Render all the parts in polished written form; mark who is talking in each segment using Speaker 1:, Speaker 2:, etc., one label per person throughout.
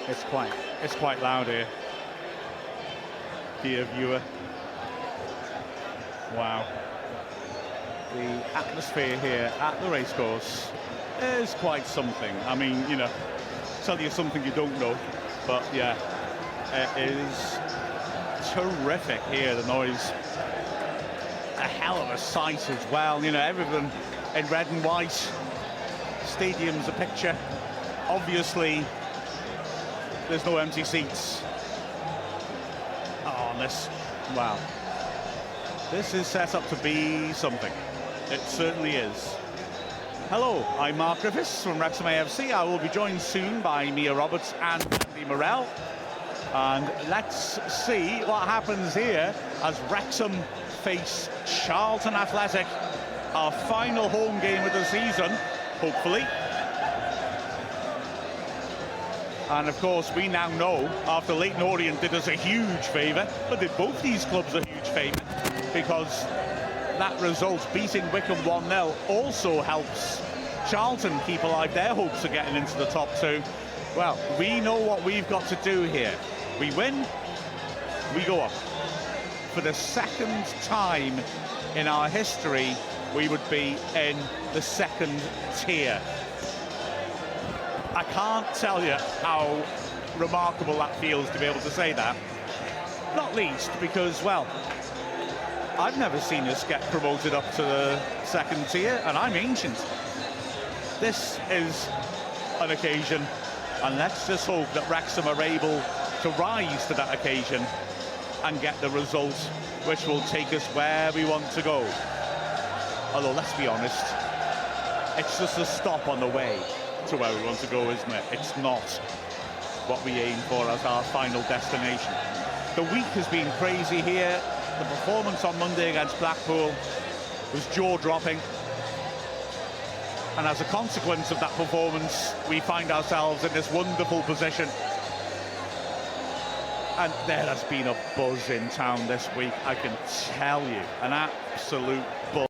Speaker 1: it's quite loud here, dear viewer. Wow, the atmosphere here at the racecourse is quite something. I mean, you know, tell you something you don't know, but yeah, it is terrific here. The noise, a hell of a sight as well. You know, everything in red and white. Stadium's a picture. Obviously, there's no empty seats. Oh, this, wow. This is set up to be something. It certainly is. Hello, I'm Mark Griffiths from Wrexham AFC. I will be joined soon by Roberts and Andy Morrell. And let's see what happens here as Wrexham face Charlton Athletic. Our final home game of the season, hopefully. And of course, we now know, after Leyton Orient did us a huge favour, but did both these clubs a huge favour, because that result, beating Wycombe 1-0, also helps Charlton keep alive their hopes of getting into the top two. Well, we know what we've got to do here. We win, we go up. For the second time in our history, we would be in the second tier. I can't tell you how remarkable that feels to be able to say that. Not least because, well, I've never seen us get promoted up to the second tier, and I'm ancient. This is an occasion, and let's just hope that Wrexham are able to rise to that occasion and get the result which will take us where we want to go. Although, let's be honest, it's just a stop on the way to where we want to go, isn't it? It's not what we aim for as our final destination. The week has been crazy here. The performance on Monday against Blackpool was jaw-dropping. And as a consequence of that performance, we find ourselves in this wonderful position. And there has been a buzz in town this week, I can tell you. An absolute buzz.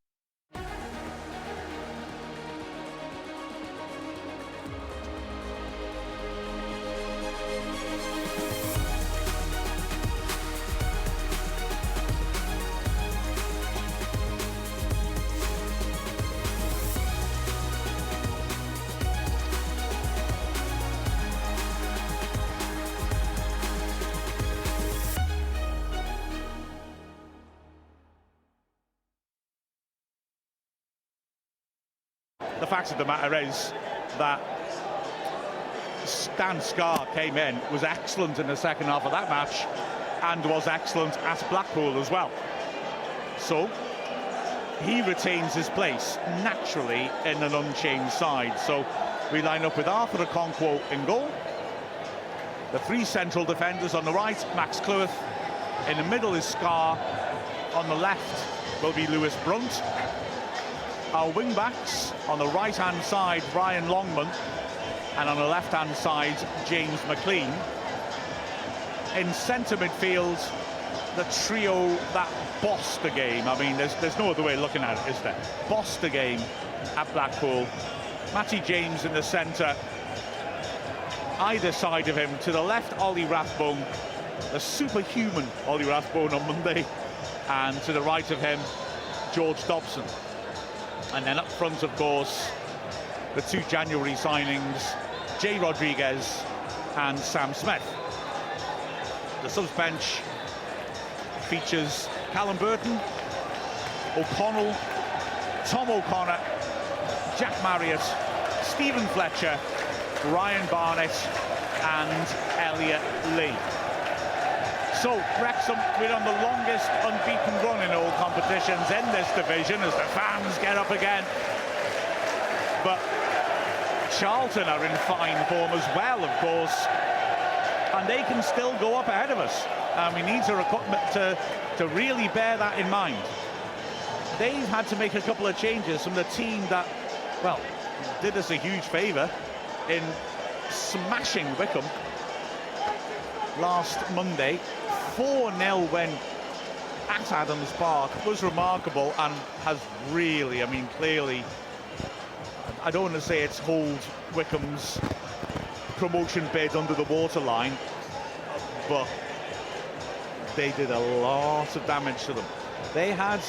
Speaker 1: The fact of the matter is that Stan Scarr came in, was excellent in the second half of that match, and was excellent at Blackpool as well. So he retains his place naturally in an unchanged side. So we line up with Arthur Okonkwo in goal, the three central defenders on the right, Max Cleworth, in the middle is Scarr, on the left will be Lewis Brunt. Our wing-backs, on the right-hand side, Ryan Longman, and on the left-hand side, James McLean. In centre midfield, the trio that bossed the game. I mean, there's no other way of looking at it, is there? Bossed the game at Blackpool. Matty James in the centre, either side of him. To the left, Ollie Rathbone, the superhuman Ollie Rathbone on Monday, and to the right of him, George Dobson. And then up front, of course, the two January signings, Jay Rodriguez and Sam Smith. The subs bench features Callum Burton, O'Connell, Tom O'Connor, Jack Marriott, Stephen Fletcher, Ryan Barnett and Elliot Lee. So Wrexham, we're on the longest unbeaten run in all competitions in this division as the fans get up again. But Charlton are in fine form as well, of course, and they can still go up ahead of us. And we need to really bear that in mind. They've had to make a couple of changes from the team that, well, did us a huge favour in smashing Wycombe last Monday. 4-0 when at Adams Park was remarkable and has really, I mean, clearly, I don't want to say it's hold Wycombe's promotion bid under the waterline, but they did a lot of damage to them. They had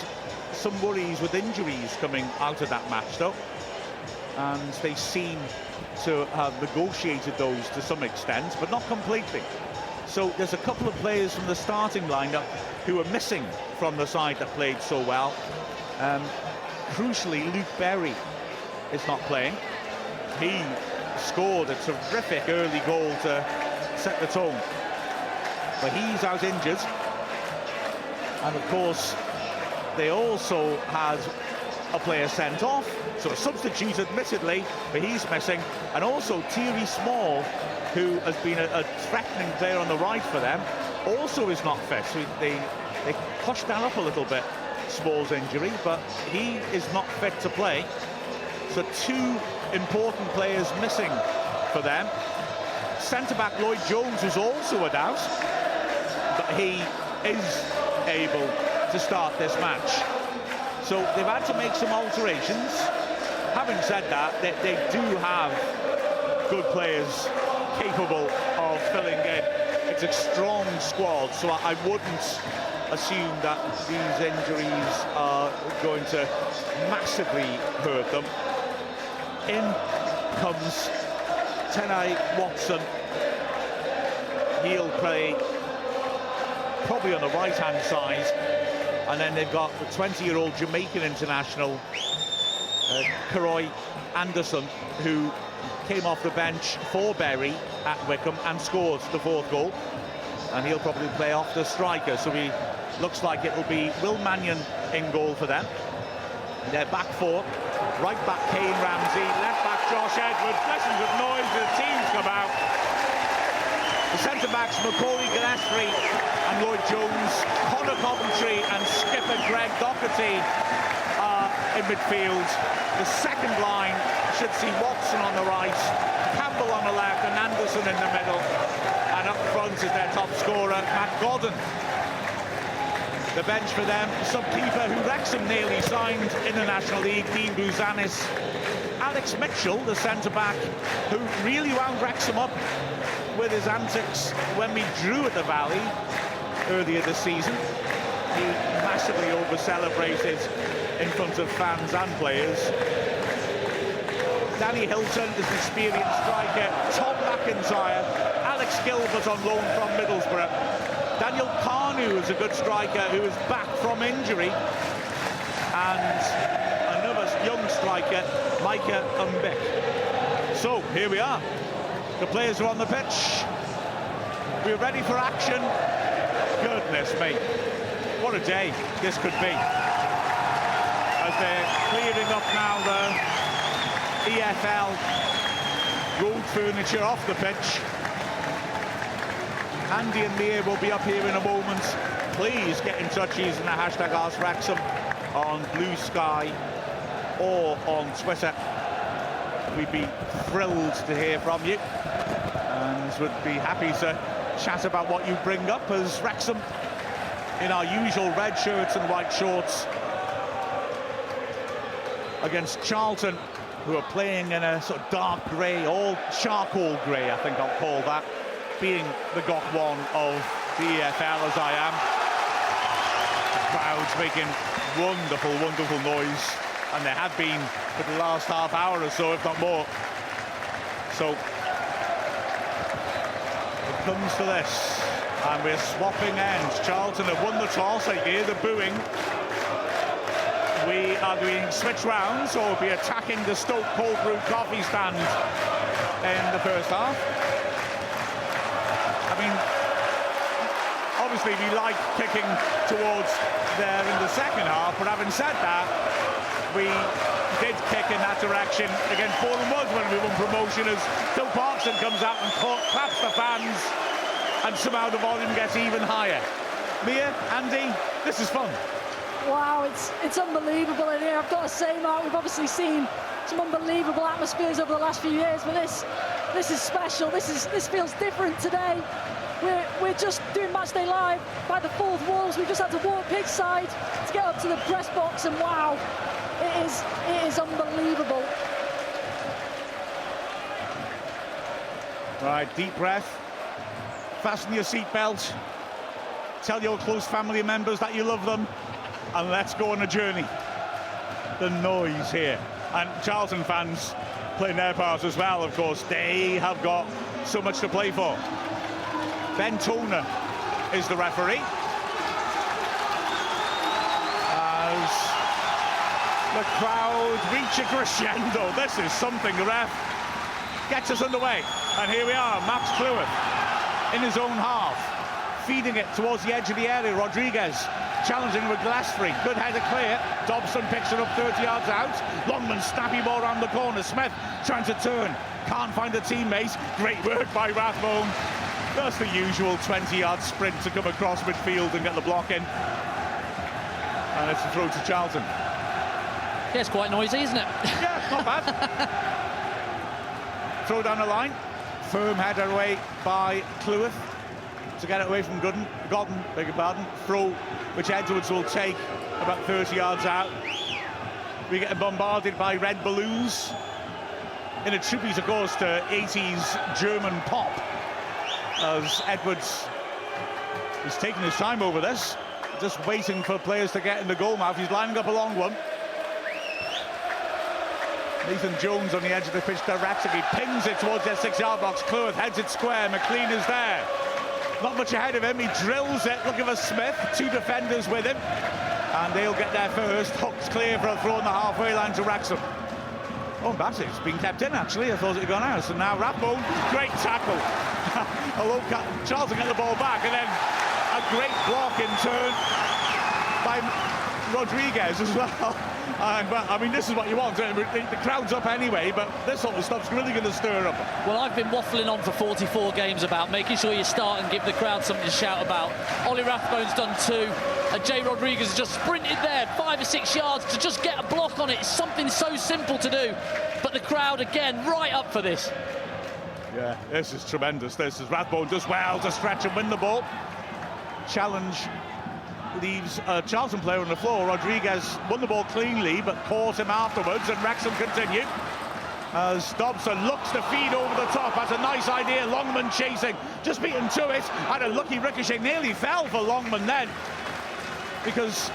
Speaker 1: some worries with injuries coming out of that match, though, and they seem to have negotiated those to some extent, but not completely. So there's a couple of players from the starting lineup who are missing from the side that played so well. Crucially, Luke Berry is not playing. He scored a terrific early goal to set the tone, but he's out injured. And of course, they also had a player sent off, so a substitute admittedly, but he's missing. And also Thierry Small, who has been a threatening player on the right for them, also is not fit. So they pushed that up a little bit, Small's injury, but he is not fit to play. So two important players missing for them. Centre-back Lloyd Jones was also a doubt, but he is able to start this match. So they've had to make some alterations. Having said that, they do have good players capable of filling in. It's a strong squad, so I wouldn't assume that these injuries are going to massively hurt them. In comes Tenai Watson. He'll play probably on the right-hand side, and then they've got the 20-year-old Jamaican international Karoy Anderson, who came off the bench for Berry at Wycombe and scored the fourth goal, and he'll probably play off the striker. So he looks like it'll be Will Mannion in goal for them. Their back four: right back Kane Ramsey, left back Josh Edwards. Listen to the noise, the teams come out. The centre-backs Macaulay Gillespie and Lloyd Jones, Connor Coventry and skipper Greg Doherty are in midfield. The second line should see Watson on the right, Campbell on the left and Anderson in the middle. And up front is their top scorer, Matt Godden. The bench for them, sub-keeper who Wrexham nearly signed in the National League, Dean Bouzanis. Alex Mitchell, the centre-back, who really wound Wrexham up with his antics when we drew at the Valley earlier this season. He massively over-celebrated in front of fans and players. Danny Hilton is an experienced striker. Tom McIntyre, Alex Gilbert on loan from Middlesbrough. Daniel Carnu is a good striker who is back from injury. And another young striker, Micah Umbik. So, here we are. The players are on the pitch. We're ready for action. Goodness me. What a day this could be. As they're clearing up now the EFL road furniture off the pitch. Andy and Mia will be up here in a moment. Please get in touch using the hashtag AskWrexham on Blue Sky or on Twitter. We'd be thrilled to hear from you and would be happy to chat about what you bring up as Wrexham in our usual red shirts and white shorts against Charlton, who are playing in a sort of dark grey, all charcoal grey, I think I'll call that, being the GOT one of the EFL as I am. The crowd's making wonderful, wonderful noise, and they have been for the last half hour or so, if not more. So it comes to this, and we're swapping ends. Charlton have won the toss. I hear the booing. We are doing switch rounds, so we'll be attacking the Stoke cold brew coffee stand in the first half. I mean, obviously we like kicking towards there in the second half, but having said that, we did kick in that direction against Boreham Wood when we won promotion, as Phil Parkson comes out and claps the fans, and somehow the volume gets even higher. Mia, Andy, this is fun.
Speaker 2: Wow, it's unbelievable in here. I've got to say, Mark, we've obviously seen some unbelievable atmospheres over the last few years, but this is special. This feels different today. We're just doing Matchday Live by the fourth walls. We just had to walk pitch side to get up to the press box, and wow, it is unbelievable.
Speaker 1: Right, deep breath. Fasten your seatbelt. Tell your close family members that you love them. And let's go on a journey. The noise here. And Charlton fans playing their part as well, of course. They have got so much to play for. Ben Toner is the referee. As the crowd reach a crescendo. This is something. The ref gets us underway. And here we are, Max Cleworth in his own half, feeding it towards the edge of the area. Rodriguez challenging with Glassfrey. Good header clear. Dobson picks it up 30 yards out. Longman snappy ball around the corner. Smith trying to turn. Can't find a teammate. Great work by Rathbone. That's the usual 20-yard sprint to come across midfield and get the block in. And it's a throw to Charlton.
Speaker 3: Yeah, it's quite noisy, isn't it?
Speaker 1: Yeah, not bad. Throw down the line. Firm header away by Cleworth to get it away from Godden, beg your pardon. Throw which Edwards will take about 30 yards out. We get bombarded by red balloons in a tribute, of course, to 80s German pop, as Edwards is taking his time over this, just waiting for players to get in the goal mouth. He's lining up a long one. Nathan Jones on the edge of the pitch directing. He pings it towards that 6-yard box. Cleworth heads it square. McLean is there. Not much ahead of him. He drills it. Looking for Smith. 2 defenders with him. And they'll get there first. Hooked clear for a throw on the halfway line to Wrexham. Oh, that's it. It's been kept in, actually. I thought it had gone out. So now Rathbone. Great tackle. Although Charlton get the ball back. And then a great block in turn by Rodriguez as well. And, but, I mean, this is what you want. The crowd's up anyway, but this sort of stuff's really going to stir up.
Speaker 3: Well, I've been waffling on for 44 games about making sure you start and give the crowd something to shout about. Ollie Rathbone's done 2, and Jay Rodriguez has just sprinted there 5 or 6 yards to just get a block on it. It's something so simple to do, but the crowd, again, right up for this.
Speaker 1: Yeah, this is tremendous. This is Rathbone does well to stretch and win the ball. Challenge leaves a Charlton player on the floor. Rodriguez won the ball cleanly, but caught him afterwards, and Wrexham continue. As Dobson looks to feed over the top, has a nice idea. Longman chasing, just beaten to it. Had a lucky ricochet, nearly fell for Longman then, because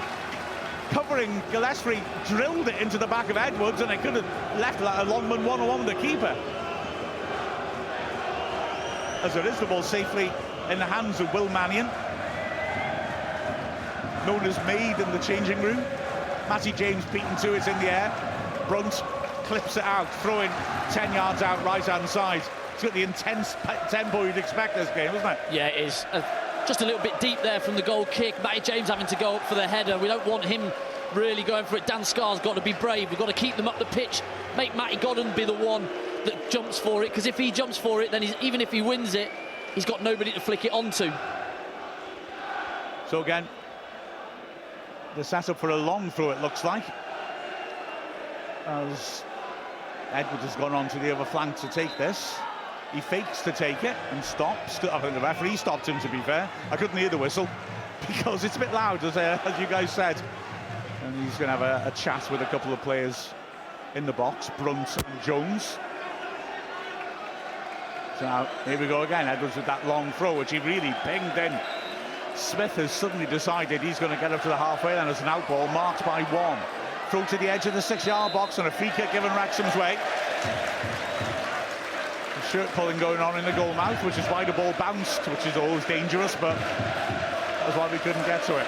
Speaker 1: covering Gillespie drilled it into the back of Edwards, and it could have left a Longman one-on-one with the keeper. As it is, the ball safely in the hands of Will Mannion, known as Maid in the changing room. Matty James beaten to it in the air. Brunt clips it out, throwing 10 yards out right-hand side. It's got the intense tempo you'd expect this game, isn't it?
Speaker 3: Yeah, it is. Just a little bit deep there from the goal kick. Matty James having to go up for the header. We don't want him really going for it. Dan Scarr's got to be brave. We've got to keep them up the pitch. Make Matty Godden be the one that jumps for it, because if he jumps for it, then even if he wins it, he's got nobody to flick it onto.
Speaker 1: So again, the setup for a long throw, it looks like, as Edwards has gone on to the other flank to take this. He fakes to take it and stops. I think the referee stopped him, to be fair. I couldn't hear the whistle because it's a bit loud, as you guys said. And he's going to have a chat with a couple of players in the box, Brunt and Jones. So now, here we go again. Edwards with that long throw, which he really pinged in. Smith has suddenly decided he's going to get up to the halfway line as an outball, marked by 1. Throw to the edge of the 6-yard box, and a free kick given Wrexham's way. The shirt pulling going on in the goal mouth, which is why the ball bounced, which is always dangerous, but that's why we couldn't get to it.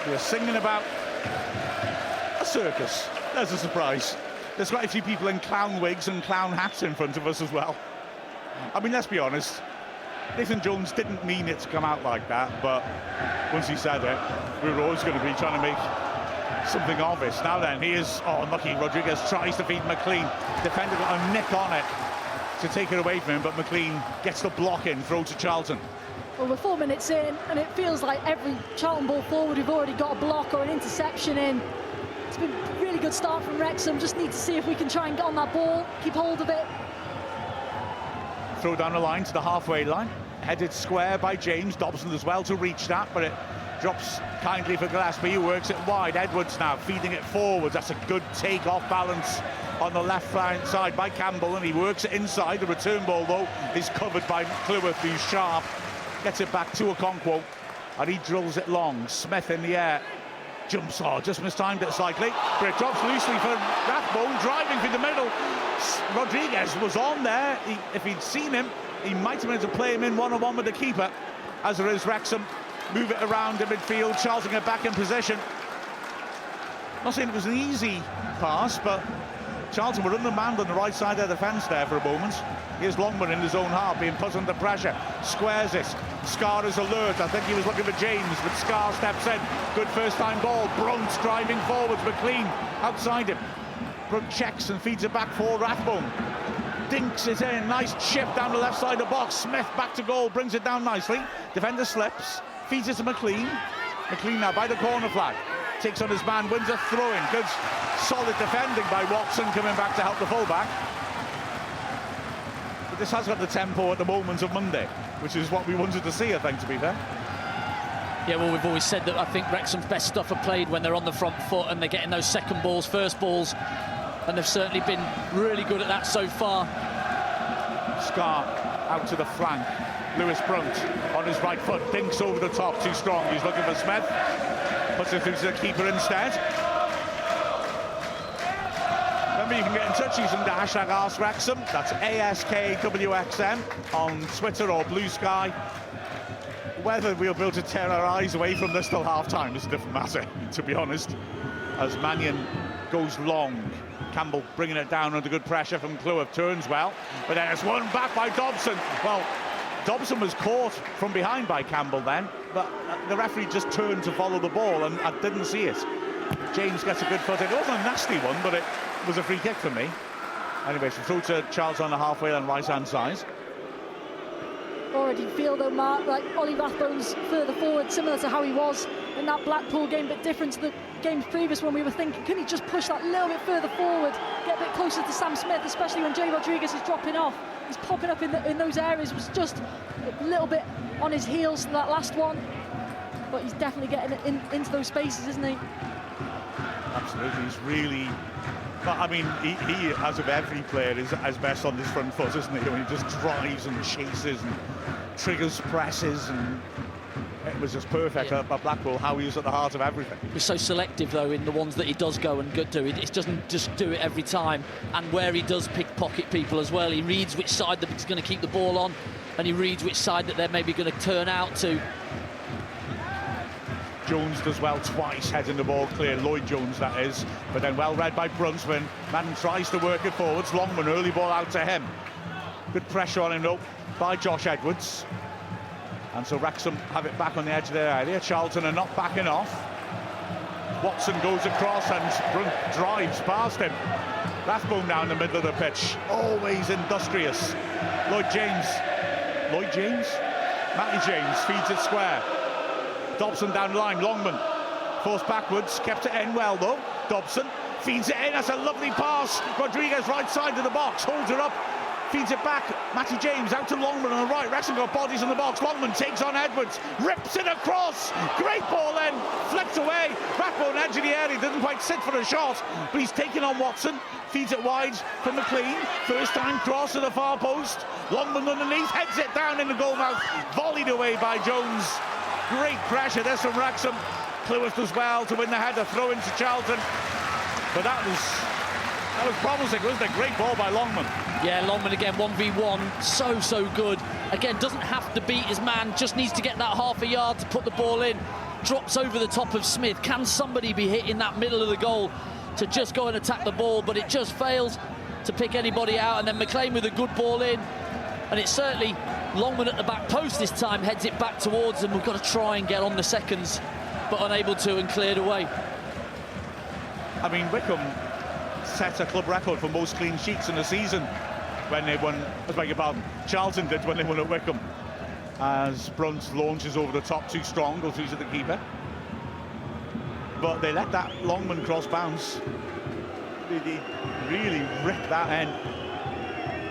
Speaker 1: We're singing about a circus. There's a surprise. There's quite a few people in clown wigs and clown hats in front of us as well. I mean, let's be honest. Nathan Jones didn't mean it to come out like that, but once he said it, we were always going to be trying to make something of it. Now then, here's, unlucky, Rodriguez tries to feed McLean. Defender got a nick on it to take it away from him, but McLean gets the block in, throw to Charlton.
Speaker 2: Well, we're 4 minutes in, and it feels like every Charlton ball forward, we've already got a block or an interception in. It's been a really good start from Wrexham. Just need to see if we can try and get on that ball, keep hold of it.
Speaker 1: Throw down the line to the halfway line. Headed square by James. Dobson as well to reach that, but it drops kindly for Gillespie, who works it wide. Edwards now feeding it forwards. That's a good take off balance on the left side by Campbell, and he works it inside. The return ball, though, is covered by Cleworth, who's sharp. Gets it back to Okonkwo, and he drills it long. Smith in the air. Jumps, just mistimed it slightly. But it drops loosely for Rathbone, driving through the middle. Rodriguez was on there. If he'd seen him, he might have been able to play him in one-on-one with the keeper. As there is Wrexham, move it around in midfield. Charlton get back in position. Not saying it was an easy pass, but Charlton were undermanned on the right side of the defence there for a moment. Here's Longman in his own half, being put under pressure. Squares it. Scar is alert. I think he was looking for James, but Scar steps in. Good first-time ball. Brunt driving forwards. McLean outside him. Brunt checks and feeds it back for Rathbone. Dinks it in. Nice chip down the left side of the box. Smith back to goal. Brings it down nicely. Defender slips. Feeds it to McLean. McLean now by the corner flag. Takes on his man. Wins a throw-in. Good solid defending by Watson, coming back to help the full-back. But this has got the tempo at the moment of Monday, which is what we wanted to see, I think, to be fair.
Speaker 3: Yeah, well, we've always said that I think Wrexham's best stuff are played when they're on the front foot and they're getting those second balls, first balls, and they've certainly been really good at that so far.
Speaker 1: Scar out to the flank. Lewis Brunt on his right foot, dinks over the top, too strong. He's looking for Smith, puts it through to the keeper instead. Remember, you can get in touch using the hashtag AskWrexham. That's ASKWXM on Twitter or Blue Sky. Whether we'll be able to tear our eyes away from this till half-time is a different matter, to be honest. As Mannion goes long, Campbell bringing it down under good pressure from Cleworth, turns well, but then it's won back by Dobson. Well, Dobson was caught from behind by Campbell then, but the referee just turned to follow the ball, and I didn't see it. James gets a good foot in. It wasn't a nasty one, but it was a free kick for me. Anyway, so through to Charles on the halfway line, right-hand side.
Speaker 2: Already feel though, Mark, like Ollie Rathbone's further forward, similar to how he was in that Blackpool game, but different to the games previous when we were thinking, can he just push that little bit further forward, get a bit closer to Sam Smith, especially when Jay Rodriguez is dropping off. He's popping up in those areas, was just a little bit on his heels to that last one, but he's definitely getting into those spaces, isn't he?
Speaker 1: Absolutely, he's really... But, I mean, he, as of every player, is as best on his front foot, isn't he? When he just drives and chases and triggers presses, and it was just perfect at Blackpool, how he was at the heart of everything.
Speaker 3: He's so selective, though, in the ones that he does go and do. He doesn't just do it every time, and where he does pickpocket people as well. He reads which side that he's going to keep the ball on, and he reads which side that they're maybe going to turn out to.
Speaker 1: Jones does well twice, heading the ball clear. Lloyd Jones, that is. But then well read by Brunsman. Madden tries to work it forwards. Longman, early ball out to him. Good pressure on him, though, by Josh Edwards. And so Wrexham have it back on the edge of their area. Charlton are not backing off. Watson goes across and Brunt drives past him. Rathbone down the middle of the pitch. Always industrious. Lloyd James. Matty James feeds it square. Dobson down the line, Longman forced backwards, kept it in well though. Dobson feeds it in, that's a lovely pass. Rodriguez right side of the box, holds her up, feeds it back. Matty James out to Longman on the right. Wrexham got bodies in the box. Longman takes on Edwards, rips it across. Great ball then, flicked away. Rathbone edge of the area, didn't quite sit for a shot, but he's taking on Watson. Feeds it wide for McLean. First time cross to the far post. Longman underneath, heads it down in the goal mouth. Volleyed away by Jones. Great pressure, this from Wrexham. Cleworth does well to win the header, throw into Charlton. But that was promising, wasn't it? Great ball by Longman.
Speaker 3: Yeah, Longman again, 1v1, so good. Again, doesn't have to beat his man, just needs to get that half a yard to put the ball in. Drops over the top of Smith. Can somebody be hit in that middle of the goal to just go and attack the ball? But it just fails to pick anybody out. And then McLean with a good ball in. And it's certainly Longman at the back post this time, heads it back towards them. We've got to try and get on the seconds, but unable to, and cleared away.
Speaker 1: I mean, Wickham set a club record for most clean sheets in the season when they won, I beg your pardon, Charlton did when they won at Wickham. As Brunt launches over the top, too strong, goes through to the keeper. But they let that Longman cross bounce. They really ripped that end.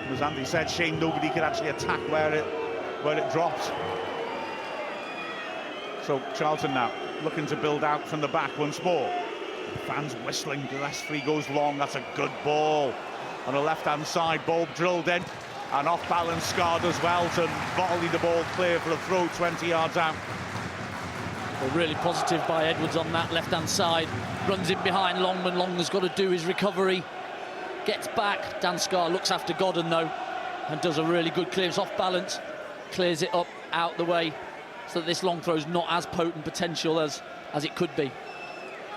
Speaker 1: As Andy said, shame nobody could actually attack where it dropped. So Charlton now looking to build out from the back once more. Fans whistling, the referee goes long. That's a good ball. On the left-hand side, ball drilled in. And off-balance Scar as well to volley the ball clear for a throw 20 yards out.
Speaker 3: Well, really positive by Edwards on that left-hand side. Runs in behind Longman. Longman's got to do his recovery. Gets back. Dan Scar looks after Godden, though, and does a really good clearance off balance. Clears it up, out the way, so that this long throw's not as potent potential as it could be.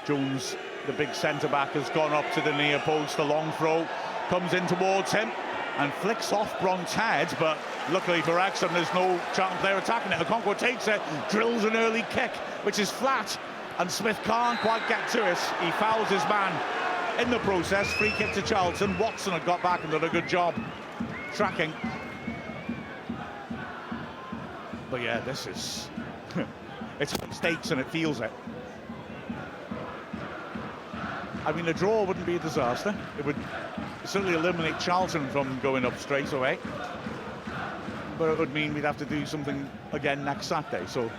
Speaker 1: Jones, the big centre-back, has gone up to the near post. The long throw comes in towards him and flicks off Brunt's head, but luckily for Wrexham, there's no Charlton player attacking it. Okonkwo takes it, drills an early kick, which is flat, and Smith can't quite get to it. He fouls his man in the process. Free kick to Charlton. Watson had got back and done a good job tracking. But yeah, this is it's stakes and it feels it. I mean, a draw wouldn't be a disaster. It would certainly eliminate Charlton from going up straight away. But it would mean we'd have to do something again next Saturday. So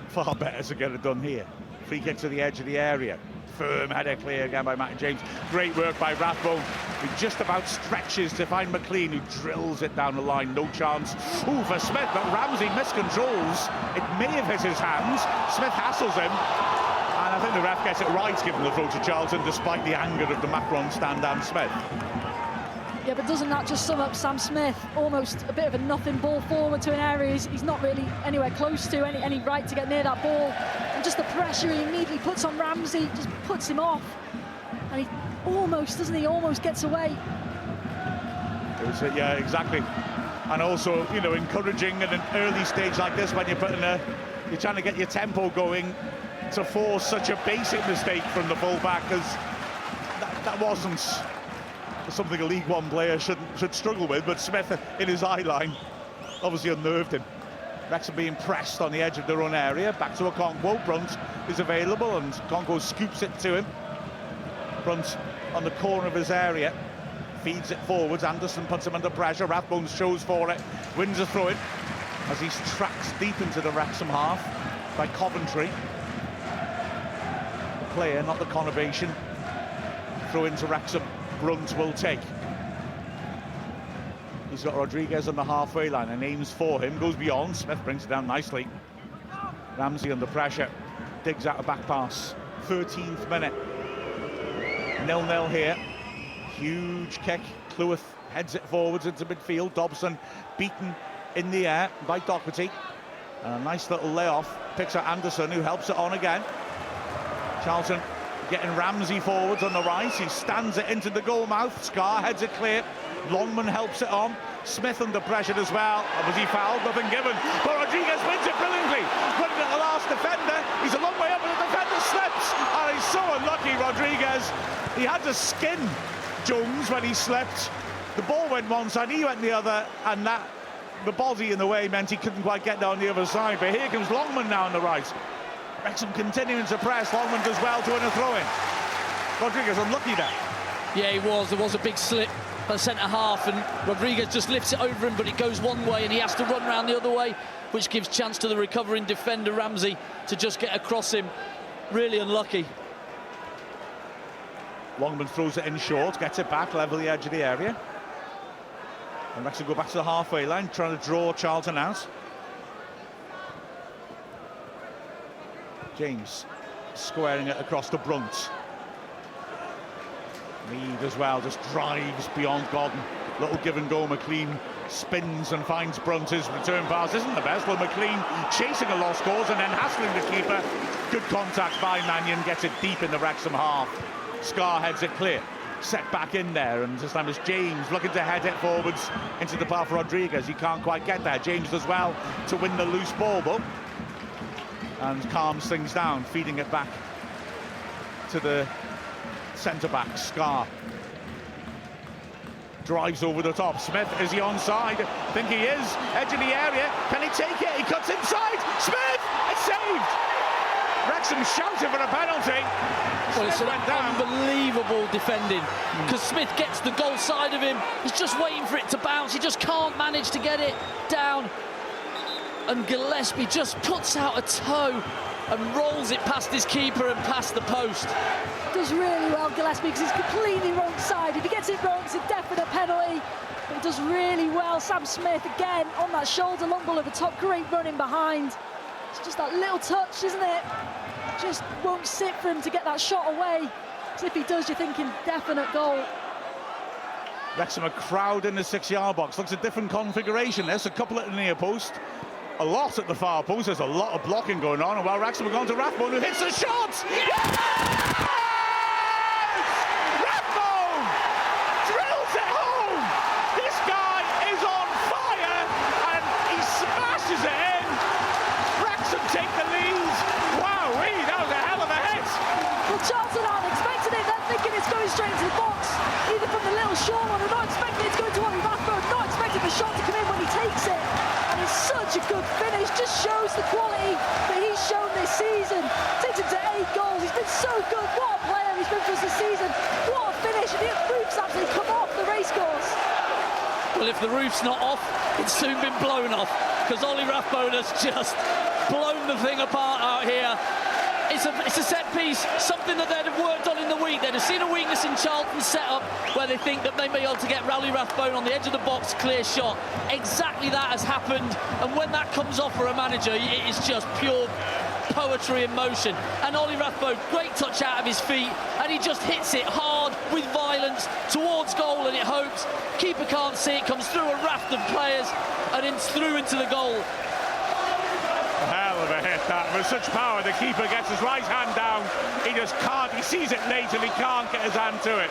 Speaker 1: far better to get it done here. Free kick to the edge of the area. Firm header clear again by Matty James. Great work by Rathbone, who just about stretches to find McLean, who drills it down the line. No chance. Ooh, for Smith, but Ramsey miscontrols. It may have hit his hands. Smith hassles him. And I think the ref gets it right, giving the throw to Charlton, despite the anger of the Macron stand and Smith.
Speaker 2: Yeah, but doesn't that just sum up Sam Smith? Almost a bit of a nothing ball forward to an area he's not really anywhere close to any right to get near that ball. And just the pressure he immediately puts on Ramsey just puts him off. And he almost, doesn't he, almost gets away.
Speaker 1: Yeah, exactly. And also, you know, encouraging at an early stage like this when you're you're trying to get your tempo going, to force such a basic mistake from the fullback, because that wasn't something a League One player should struggle with. But Smith in his eye line obviously unnerved him. Wrexham being pressed on the edge of their own area. Back to Okonkwo. Brunt is available and Okonkwo scoops it to him. Brunt on the corner of his area, feeds it forwards. Anderson puts him under pressure. Rathbone shows for it, wins a throw-in as he's tracked deep into the Wrexham half by Coventry. The player, not the conurbation. Throw into Wrexham. Brunt will take. He's got Rodriguez on the halfway line and aims for him, goes beyond. Smith brings it down nicely. Ramsey under pressure, digs out a back pass. 13th minute. 0-0 here. Huge kick. Cleworth heads it forwards into midfield. Dobson beaten in the air by Doherty. And a nice little layoff. Picks out Anderson, who helps it on again. Charlton getting Ramsey forwards on the right. He stands it into the goal mouth. Scar heads it clear. Longman helps it on. Smith under pressure as well. Was he fouled? Nothing given. But Rodriguez wins it brilliantly. Running at the last defender. He's a long way up and the defender slips. And he's so unlucky, Rodriguez. He had to skin Jones when he slipped. The ball went one side, he went the other, and the body in the way meant he couldn't quite get down the other side. But here comes Longman now on the right. Wrexham continuing to press. Longman does well to win a throw-in. Rodriguez unlucky there.
Speaker 3: Yeah, he was. There was a big slip by the centre-half, and Rodriguez just lifts it over him, but it goes one way, and he has to run round the other way, which gives chance to the recovering defender, Ramsey, to just get across him. Really unlucky.
Speaker 1: Longman throws it in short, gets it back, level the edge of the area. And Wrexham go back to the halfway line, trying to draw Charlton out. James squaring it across to Brunt. Mead as well, just drives beyond Godden. Little give and go. McLean spins and finds Brunt. His return pass isn't the best. Well, McLean chasing a lost cause and then hassling the keeper. Good contact by Mannion, gets it deep in the Wrexham half. Scar heads it clear. Set back in there, and this time it's James looking to head it forwards into the path of Rodriguez. He can't quite get there. James does well to win the loose ball, though, and calms things down, feeding it back to the centre-back. Scar drives over the top. Smith, is he onside? I think he is. Edge of the area. Can he take it? He cuts inside. Smith! It's saved! Wrexham shouted for a penalty.
Speaker 3: Well, it's
Speaker 1: went down.
Speaker 3: Unbelievable defending, because Smith gets the goal side of him. He's just waiting for it to bounce. He just can't manage to get it down. and Gillespie just puts out a toe and rolls it past his keeper and past the post.
Speaker 2: Does really well, Gillespie, because he's completely wrong side. If he gets it wrong, it's a definite penalty. But he does really well. Sam Smith, again, on that shoulder, long ball over the top, great running behind. It's just that little touch, isn't it? Just won't sit for him to get that shot away. Because if he does, you're thinking definite goal.
Speaker 1: Wrexham a crowd in the 6-yard box. Looks a different configuration. There's a couple at the near post, a lot at the far post. There's a lot of blocking going on. And while Wrexham are going to Rathbone, who hits the shot. Yes! Rathbone drills it home. This guy is on fire, and he smashes it in. Wrexham take the lead. Wow, that was a hell of a hit.
Speaker 2: Well, Charlton aren't expecting it. They're thinking it's going straight into the box, either from the little short one, or not expecting it to go to Ollie Rathbone, not expecting the shot to come in when he takes it. And it's such a good finish, just shows the quality that he's shown this season. Takes him to 8 goals. He's been so good. What a player he's been for us this season. What a finish. And the roof's actually come off the racecourse.
Speaker 3: Well, if the roof's not off, it's soon been blown off, because Ollie Rathbone has just blown the thing apart out here. It's a set piece, something that they'd have worked on in the week. They'd have seen a weakness in Charlton's setup where they think that they may be able to get Ollie Rathbone on the edge of the box, clear shot. Exactly that has happened, and when that comes off for a manager, it is just pure poetry in motion. And Ollie Rathbone, great touch out of his feet, and he just hits it hard with violence towards goal, and it hopes. Keeper can't see it, comes through a raft of players and through into the goal.
Speaker 1: Hell of a hit that, with such power. The keeper gets his right hand down. He just can't, he sees it late and he can't get his hand to it.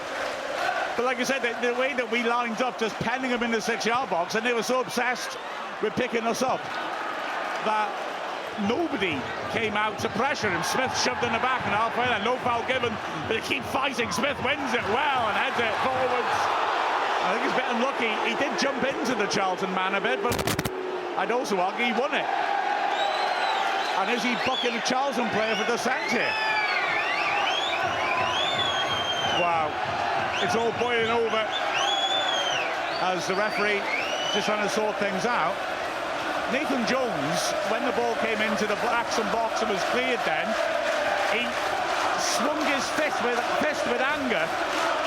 Speaker 1: But like I said, the way that we lined up, just penning him in the 6-yard box, and they were so obsessed with picking us up that nobody came out to pressure him. Smith shoved in the back and halfway there, no foul given, but they keep fighting. Smith wins it well and heads it forwards. I think he's a bit unlucky. He did jump into the Charlton man a bit, but I'd also argue he won it. And is he bucking a Charlton player for dissent here? Wow. It's all boiling over as the referee just trying to sort things out. Nathan Jones, when the ball came into the Wrexham box and was cleared then, he swung his fist with anger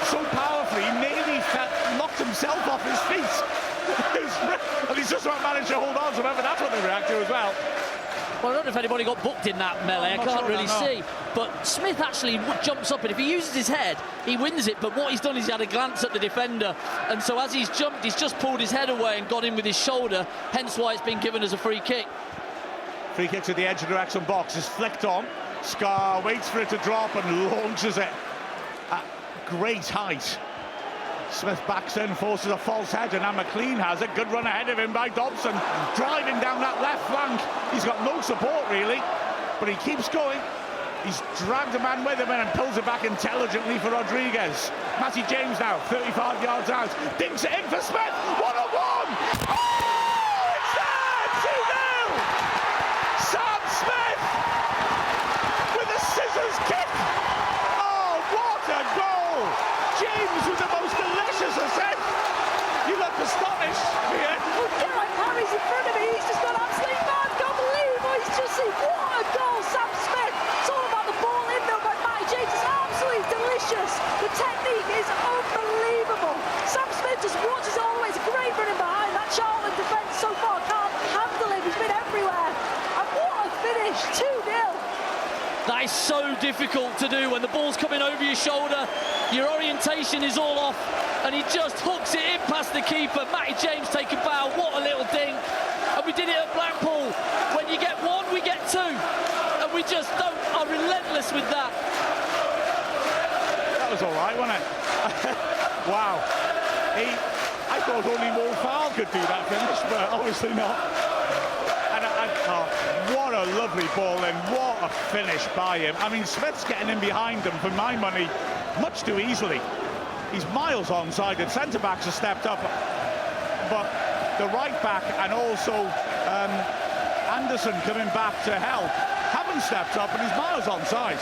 Speaker 1: so powerfully, he nearly knocked himself off his feet. And he's just about managed to hold on, so remember that's what they react to as well.
Speaker 3: Well, I don't know if anybody got booked in that melee, I can't really see. But Smith actually jumps up, and if he uses his head, he wins it. But what he's done is he had a glance at the defender, and so as he's jumped, he's just pulled his head away and got in with his shoulder, hence why it's been given as a free kick.
Speaker 1: Free kick to the edge of the Wrexham box is flicked on. Scar waits for it to drop and launches it at great height. Smith backs in, forces a false head, and now McLean has it. Good run ahead of him by Dobson, driving down that left flank. He's got no support really, but he keeps going. He's dragged a man with him and pulls it back intelligently for Rodriguez. Matty James now, 35 yards out, dinks it in for Smith. 1-on-1! Oh, it's there! 2-0! Sam Smith with a scissors kick. Oh, what a goal! James with the most delicious assist. You look astonished here.
Speaker 2: Well, Garrett Harry's in front of me. He's just gone absolutely mad. Can't believe what he's just seen. What a goal, Sam Smith. It's all about the ball in though by Matty James. It's absolutely delicious. The technique is unbelievable. Sam Smith just watches all the way. It's a great running behind. That Charlton defence so far can't handle him. He's been everywhere. And what a finish. 2-0.
Speaker 3: That is so difficult to do when the ball's coming over your shoulder. Your orientation is all off, and he just hooks it in past the keeper. Matty James taking foul. What a little dink. And we did it at Blackpool. When you get one, we get two. And we just are relentless with that.
Speaker 1: That was all right, wasn't it? Wow. I thought only Mo Fowl could do that finish, but obviously not. What a lovely ball in, what a finish by him. I mean, Smith's getting in behind him, for my money, much too easily. He's miles onside, and centre-backs have stepped up, but the right-back and also Anderson coming back to help haven't stepped up, and he's miles onside.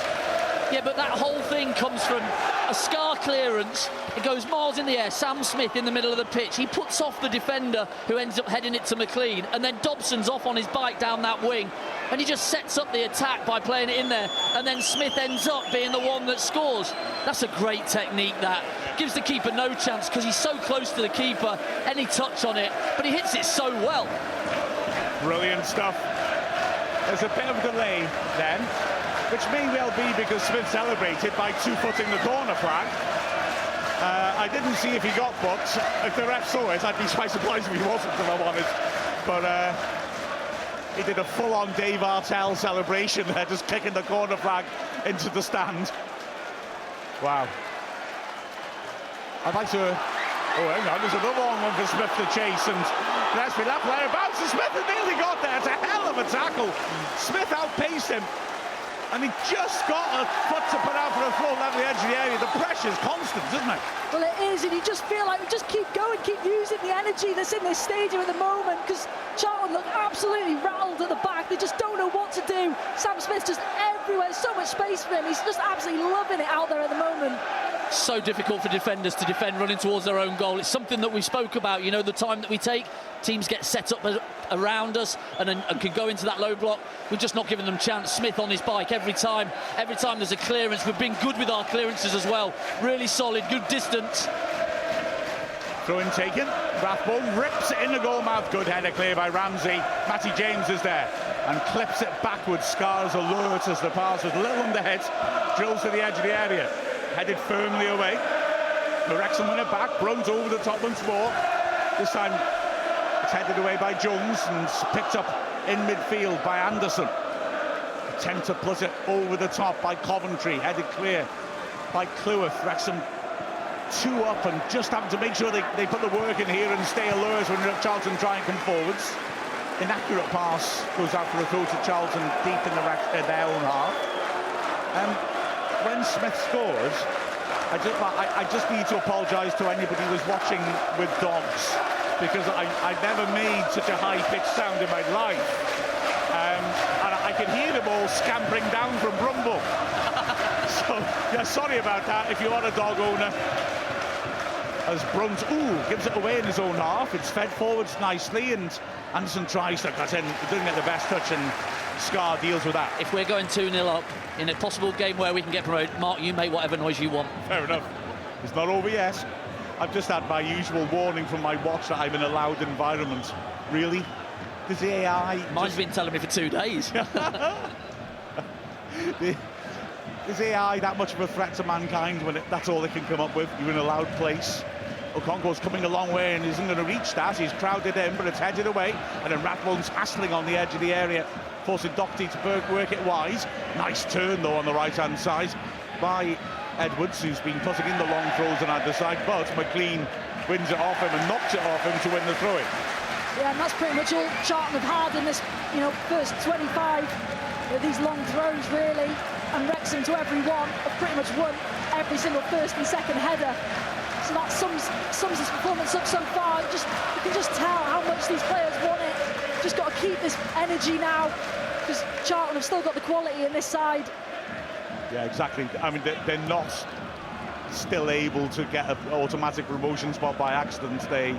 Speaker 3: Yeah, but that whole thing comes from a Scar clearance. It goes miles in the air. Sam Smith in the middle of the pitch. He puts off the defender who ends up heading it to McLean. And then Dobson's off on his bike down that wing. And he just sets up the attack by playing it in there. And then Smith ends up being the one that scores. That's a great technique, that. Gives the keeper no chance because he's so close to the keeper. Any touch on it. But he hits it so well.
Speaker 1: Brilliant stuff. There's a bit of delay then, which may well be because Smith celebrated by two-footing the corner flag. I didn't see if he got booked. If the ref saw it, I'd be quite surprised if he wasn't, if I'm honest. But he did a full-on Dave Artell celebration there, just kicking the corner flag into the stand. Wow. I'd like to... Oh, hang on, there's another one for Smith to chase, and let's be left where it bounces. Smith has nearly got there. It's a hell of a tackle. Smith outpaced him, and he just got a foot to put out for a full level the edge of the area. The pressure's constant, isn't it?
Speaker 2: Well, it is, and you just feel like we just keep going, keep using the energy that's in this stadium at the moment, because Charlton look absolutely rattled at the back. They just don't know what to do. Sam Smith's just everywhere. There's so much space for him. He's just absolutely loving it out there at the moment.
Speaker 3: So difficult for defenders to defend running towards their own goal. It's something that we spoke about, you know, the time that we take. Teams get set up around us and can go into that low block. We're just not giving them chance. Smith on his bike every time there's a clearance. We've been good with our clearances as well. Really solid, good distance.
Speaker 1: Throw in taken. Rathbone rips it in the goal mouth. Good header clear by Ramsey. Matty James is there and clips it backwards. Scars alert as the pass with a little underhead. Drills to the edge of the area. Headed firmly away. The Wrexham win it back. Brown's over the top once more. This time it's headed away by Jones and picked up in midfield by Anderson. Attempt to put it over the top by Coventry. Headed clear by Cleworth. Wrexham 2 up and just having to make sure they put the work in here and stay alert when Charlton try and come forwards. Inaccurate pass goes out for a throw to Charlton deep in their own half. When Smith scores, I just need to apologise to anybody who was watching with dogs, because I've never made such a high-pitched sound in my life. And I can hear them all scampering down from Brumble. So, yeah, sorry about that if you are a dog owner. As Brunt, gives it away in his own half. It's fed forwards nicely, and Anderson tries to cut in. He doesn't get the best touch, and Scar deals with that.
Speaker 3: If we're going 2-0 up in a possible game where we can get promoted, Mark, you make whatever noise you want.
Speaker 1: Fair enough. It's not over yet. I've just had my usual warning from my watch that I'm in a loud environment. Really? Does the AI...
Speaker 3: Mine's been telling me for 2 days.
Speaker 1: Is AI that much of a threat to mankind when that's all they can come up with? You're in a loud place. Okonkwo's coming a long way and isn't going to reach that. He's crowded in, but it's headed away. And then Rathbone's hassling on the edge of the area, forcing Doherty to work it wise. Nice turn, though, on the right-hand side by Edwards, who's been putting in the long throws on either side. But McLean wins it off him and knocks it off him to win the throw-in.
Speaker 2: Yeah, and that's pretty much all Charlton have had in this, first 25. These long throws, really. And Wrexham, to every one, have pretty much won every single first and second header. So that sums this performance up so far. You can just tell how much these players want it. Just got to keep this energy now, because Charlton have still got the quality in this side.
Speaker 1: Yeah, exactly. I mean, they're not still able to get an automatic promotion spot by accident. They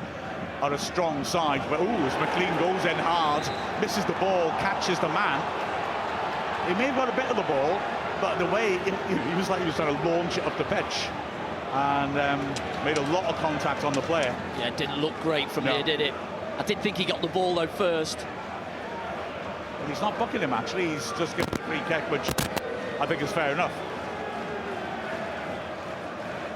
Speaker 1: are a strong side. But as McLean goes in hard, misses the ball, catches the man. He may have got a bit of the ball, but the way he was like he was trying to launch it up the pitch, and made a lot of contact on the player.
Speaker 3: Yeah, it didn't look great from here, did it? I did think he got the ball though first.
Speaker 1: But he's not bucking him actually. He's just giving a free kick, which I think is fair enough.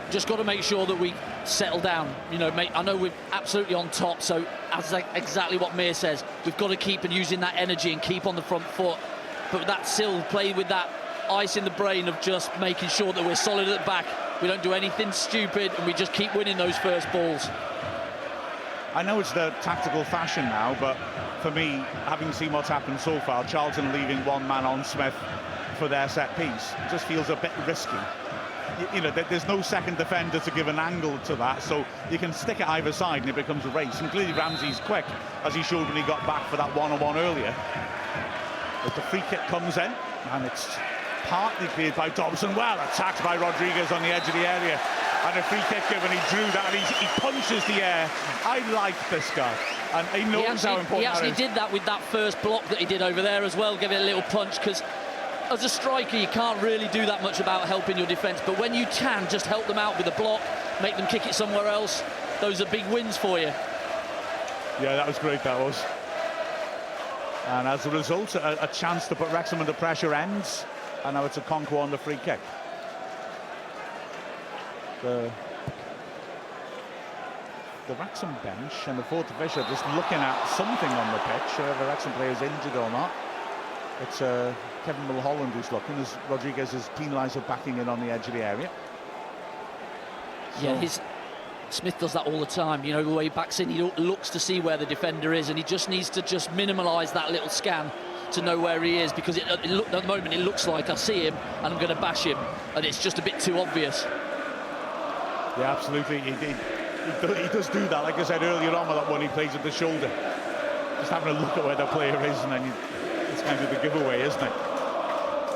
Speaker 3: Just got to make sure that we settle down. Mate, I know we're absolutely on top, so as exactly what Mir says, we've got to keep and using that energy and keep on the front foot. But that still play with that ice in the brain of just making sure that we're solid at the back. We don't do anything stupid, and we just keep winning those first balls.
Speaker 1: I know it's the tactical fashion now, but for me, having seen what's happened so far, Charlton leaving one man on Smith for their set piece just feels a bit risky. There's no second defender to give an angle to that, so you can stick it either side and it becomes a race. And clearly Ramsey's quick, as he showed when he got back for that one-on-one earlier. But the free kick comes in, and it's partly cleared by Dobson. Well attacked by Rodriguez on the edge of the area. And a free kick given, he drew that, and he punches the air. I like this guy, and he knows how important
Speaker 3: he actually
Speaker 1: that is.
Speaker 3: did that with that first block that he did over there as well, give it a little punch, because as a striker you can't really do that much about helping your defence, but when you can just help them out with a block, make them kick it somewhere else, those are big wins for you.
Speaker 1: Yeah, that was great, that was. And as a result, a chance to put Wrexham under pressure ends, and now it's a Conquo on the free kick. The Wrexham bench and the fourth official just looking at something on the pitch, whether the Wrexham player is injured or not. It's Kevin Mulholland who's looking, as Rodriguez is penalised for backing in on the edge of the area.
Speaker 3: Yeah, Smith does that all the time, you know, the way he backs in, he looks to see where the defender is, and he just needs to just minimise that little scan to know where he is, because at the moment it looks like I see him and I'm going to bash him, and it's just a bit too obvious.
Speaker 1: Yeah, absolutely. He does do that. Like I said earlier on with that one, he plays with the shoulder. Just having a look at where the player is, and then it's kind of the giveaway, isn't it?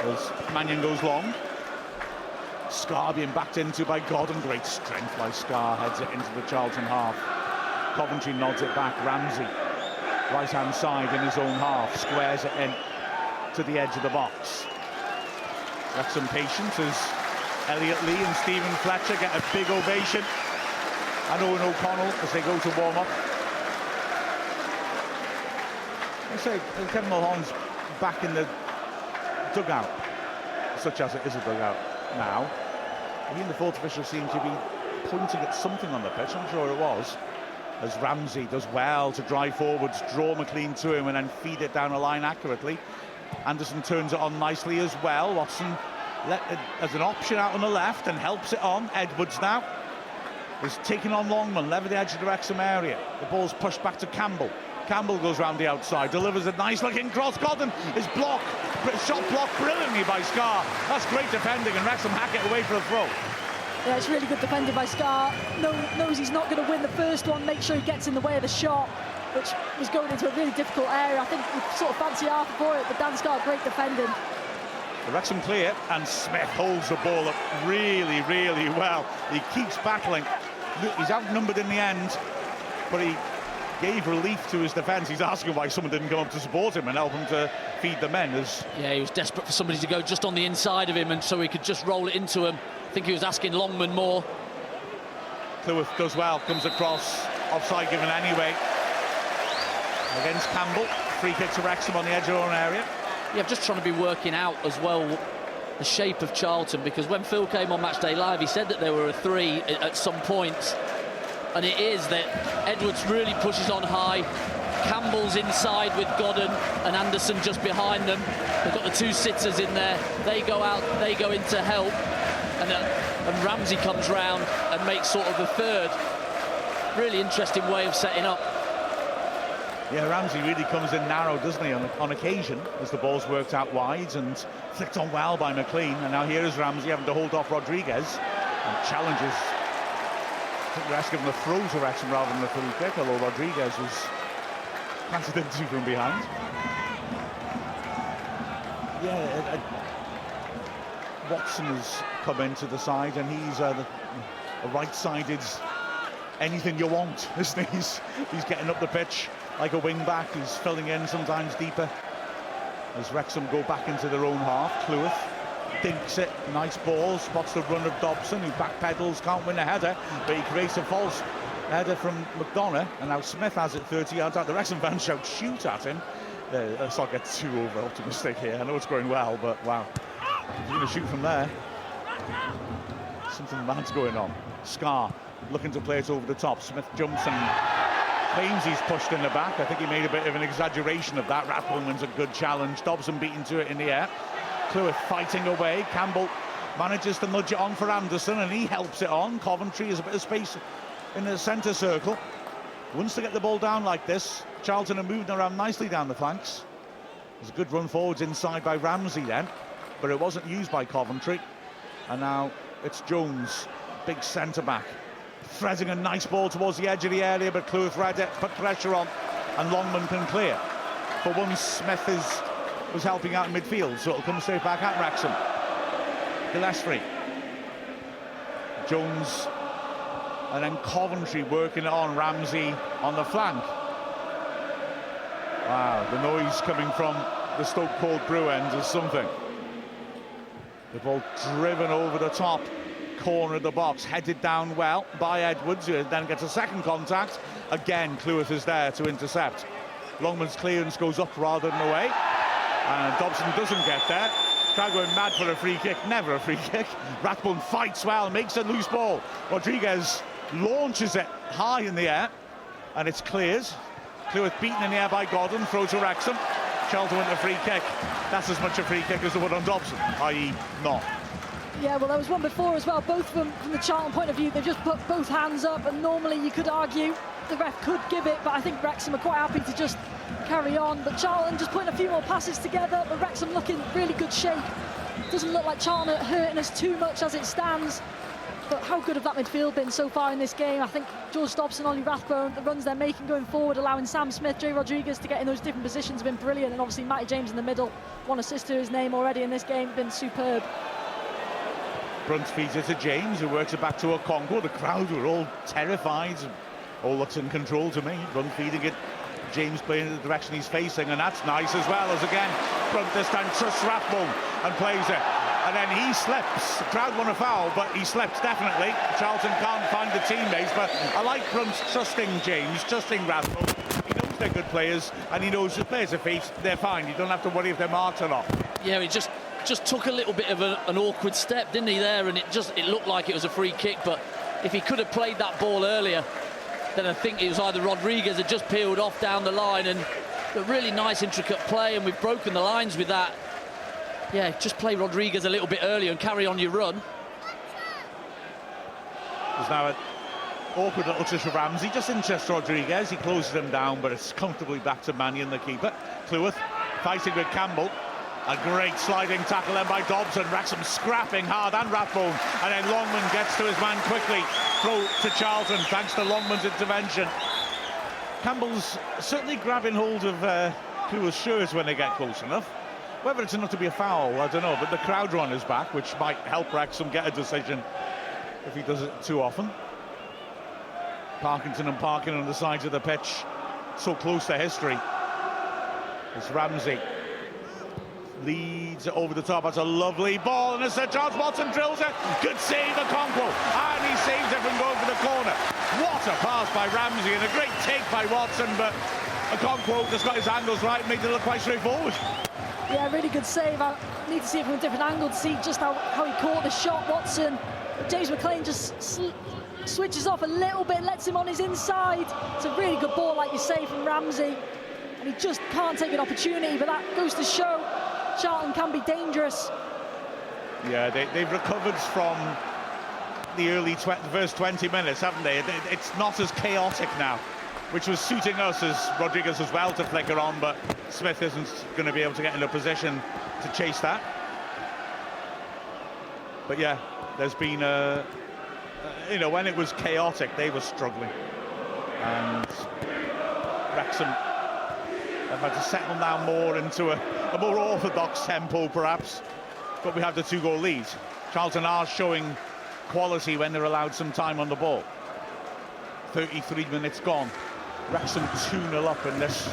Speaker 1: As Mannion goes long. Scar being backed into by Godden. Great strength by Scar. Heads it into the Charlton half. Coventry nods it back. Ramsey, right-hand side in his own half. Squares it in to the edge of the box. Wrexham patience as Elliot Lee and Stephen Fletcher get a big ovation, and Owen O'Connell as they go to warm up. I say Kevin Mulholland's back in the dugout, such as it is a dugout now. Even the fourth official seemed to be pointing at something on the pitch. I'm sure it was, as Ramsey does well to drive forwards, draw McLean to him, and then feed it down the line accurately. Anderson turns it on nicely as well. Watson as an option out on the left and helps it on. Edwards now is taking on Longman, level the edge of the Wrexham area. The ball's pushed back to Campbell. Campbell goes round the outside, delivers a nice looking cross. Godden is blocked, shot blocked brilliantly by Scar. That's great defending, and Wrexham hack it away for a throw.
Speaker 2: Yeah, it's really good defending by Scar. Knows he's not going to win the first one, make sure he gets in the way of the shot, which was going into a really difficult area. I think we sort of fancy half for it, but Dan Scar, great defending.
Speaker 1: The Wrexham clear, and Smith holds the ball up really, really well. He keeps battling. He's outnumbered in the end, but he gave relief to his defence. He's asking why someone didn't come up to support him and help him to feed the men.
Speaker 3: Yeah, he was desperate for somebody to go just on the inside of him, and so he could just roll it into him. I think he was asking Longman more.
Speaker 1: Cleworth does well, comes across, offside given anyway. Against Campbell, free kick to Wrexham on the edge of their own area.
Speaker 3: Yeah, I'm just trying to be working out as well the shape of Charlton, because when Phil came on Matchday Live, he said that there were a three at some points, and it is that Edwards really pushes on high, Campbell's inside with Godden and Anderson just behind them. They've got the two sitters in there, they go out, they go in to help, and Ramsey comes round and makes sort of the third. Really interesting way of setting up.
Speaker 1: Yeah, Ramsey really comes in narrow, doesn't he, on occasion, as the ball's worked out wide and flicked on well by McLean. And now here is Ramsey having to hold off Rodriguez and challenges. I think they're asking him to throw to Wrexham rather than the free kick, although Rodriguez was planted into from behind. Yeah, Watson has come into the side, and he's a right-sided anything you want, isn't he? He's getting up the pitch like a wing-back. He's filling in sometimes deeper. As Wrexham go back into their own half, Cleworth dinks it, nice ball, spots the run of Dobson, who backpedals, can't win a header, but he creates a false header from McDonough, and now Smith has it 30 yards out. The Wrexham fans shout shoot at him. Let's not get too over-optimistic here. I know it's going well, but wow. He's going to shoot from there. Something bad's going on. Scar looking to play it over the top. Smith jumps and claims he's pushed in the back. I think he made a bit of an exaggeration of that. Rathbowman's a good challenge. Dobson beaten to it in the air. Cleworth fighting away. Campbell manages to nudge it on for Anderson, and he helps it on. Coventry has a bit of space in the centre circle. Wants to get the ball down like this. Charlton are moving around nicely down the flanks. There's a good run forwards inside by Ramsey then, but it wasn't used by Coventry. And now it's Jones, big centre-back, threading a nice ball towards the edge of the area, but Cleworth read it, put pressure on, and Longman can clear. For once, Smith is was helping out in midfield, so it'll come straight back at Wrexham. Gillespie, Jones, and then Coventry working it on Ramsey on the flank. Wow, the noise coming from the Stoke Cold Brew end is something. The ball driven over the top corner of the box, headed down well by Edwards, who then gets a second contact. Again, Cleworth is there to intercept. Longman's clearance goes up rather than away, and Dobson doesn't get there. Crowd going mad for a free kick, never a free kick. Rathbone fights well, makes a loose ball. Rodriguez launches it high in the air, and it's cleared. Cleworth beaten in the air by Godden, throw to Wrexham. Charlton went a free kick. That's as much a free kick as the one on Dobson, i.e. not.
Speaker 2: Yeah, well, there was one before as well. Both of them, from the Charlton point of view, they've just put both hands up, and normally you could argue the ref could give it, but I think Wrexham are quite happy to just carry on. But Charlton just putting a few more passes together, but Wrexham looking really good shape. Doesn't look like Charlton are hurting us too much as it stands. But how good have that midfield been so far in this game? I think George Dobson, Ollie Rathbone, the runs they're making going forward, allowing Sam Smith, Jay Rodriguez to get in those different positions have been brilliant. And obviously Matty James in the middle, 1 assist to his name already in this game, been superb.
Speaker 1: Brunt feeds it to James, who works it back to Okonkwo. The crowd were all terrified. All looks in control to me. Brunt feeding it, James playing in the direction he's facing, and that's nice as well, as again Brunt this time trusts Rathbone and plays it. And then he slips. The crowd want a foul, but he slips definitely. Charlton can't find the teammates, but I like Brunt trusting James, trusting Rathbone. He knows they're good players, and he knows the players are feet, they're fine. You don't have to worry if they're marked or not.
Speaker 3: Yeah, he just took a little bit of an awkward step, didn't he, there? And it looked like it was a free kick, but if he could have played that ball earlier, then I think it was either Rodriguez had just peeled off down the line, and a really nice intricate play, and we've broken the lines with that. Yeah, just play Rodriguez a little bit earlier and carry on your run.
Speaker 1: There's now an awkward little touch of Ramsey, just interests Rodriguez. He closes him down, but it's comfortably back to Mannion, the keeper. Cleworth fighting with Campbell. A great sliding tackle then by Dobson. Wrexham scrapping hard, and Rathbone. And then Longman gets to his man quickly. Throw to Charlton, thanks to Longman's intervention. Campbell's certainly grabbing hold of Cleworth's shirts when they get close enough. Whether it's enough to be a foul, I don't know, but the crowd are on his back, which might help Wrexham get a decision if he does it too often. Parkinson and Parkin on the sides of the pitch, so close to history. It's Ramsey. Leads it over the top. That's a lovely ball, and as Sir Charles Watson drills it. Good save, Okonkwo, and he saves it from going for the corner. What a pass by Ramsey, and a great take by Watson, but Okonkwo just got his angles right and made it look quite straightforward.
Speaker 2: Yeah, really good save. I need to see it from a different angle to see just how he caught the shot, Watson. James McLean just switches off a little bit, lets him on his inside. It's a really good ball, like you say, from Ramsey, and he just can't take an opportunity, but that goes to show Charlton can be dangerous. Yeah,
Speaker 1: they've recovered from the early first 20 minutes, haven't they? It's not as chaotic now, which was suiting us as Rodriguez as well to flicker on, but Smith isn't going to be able to get in a position to chase that. But yeah, there's been you know, when it was chaotic, they were struggling, and Wrexham have had to settle now more into a more orthodox tempo, perhaps. But we have the 2-goal lead. Charlton are showing quality when they're allowed some time on the ball. 33 minutes gone. Wrexham 2-0 up in this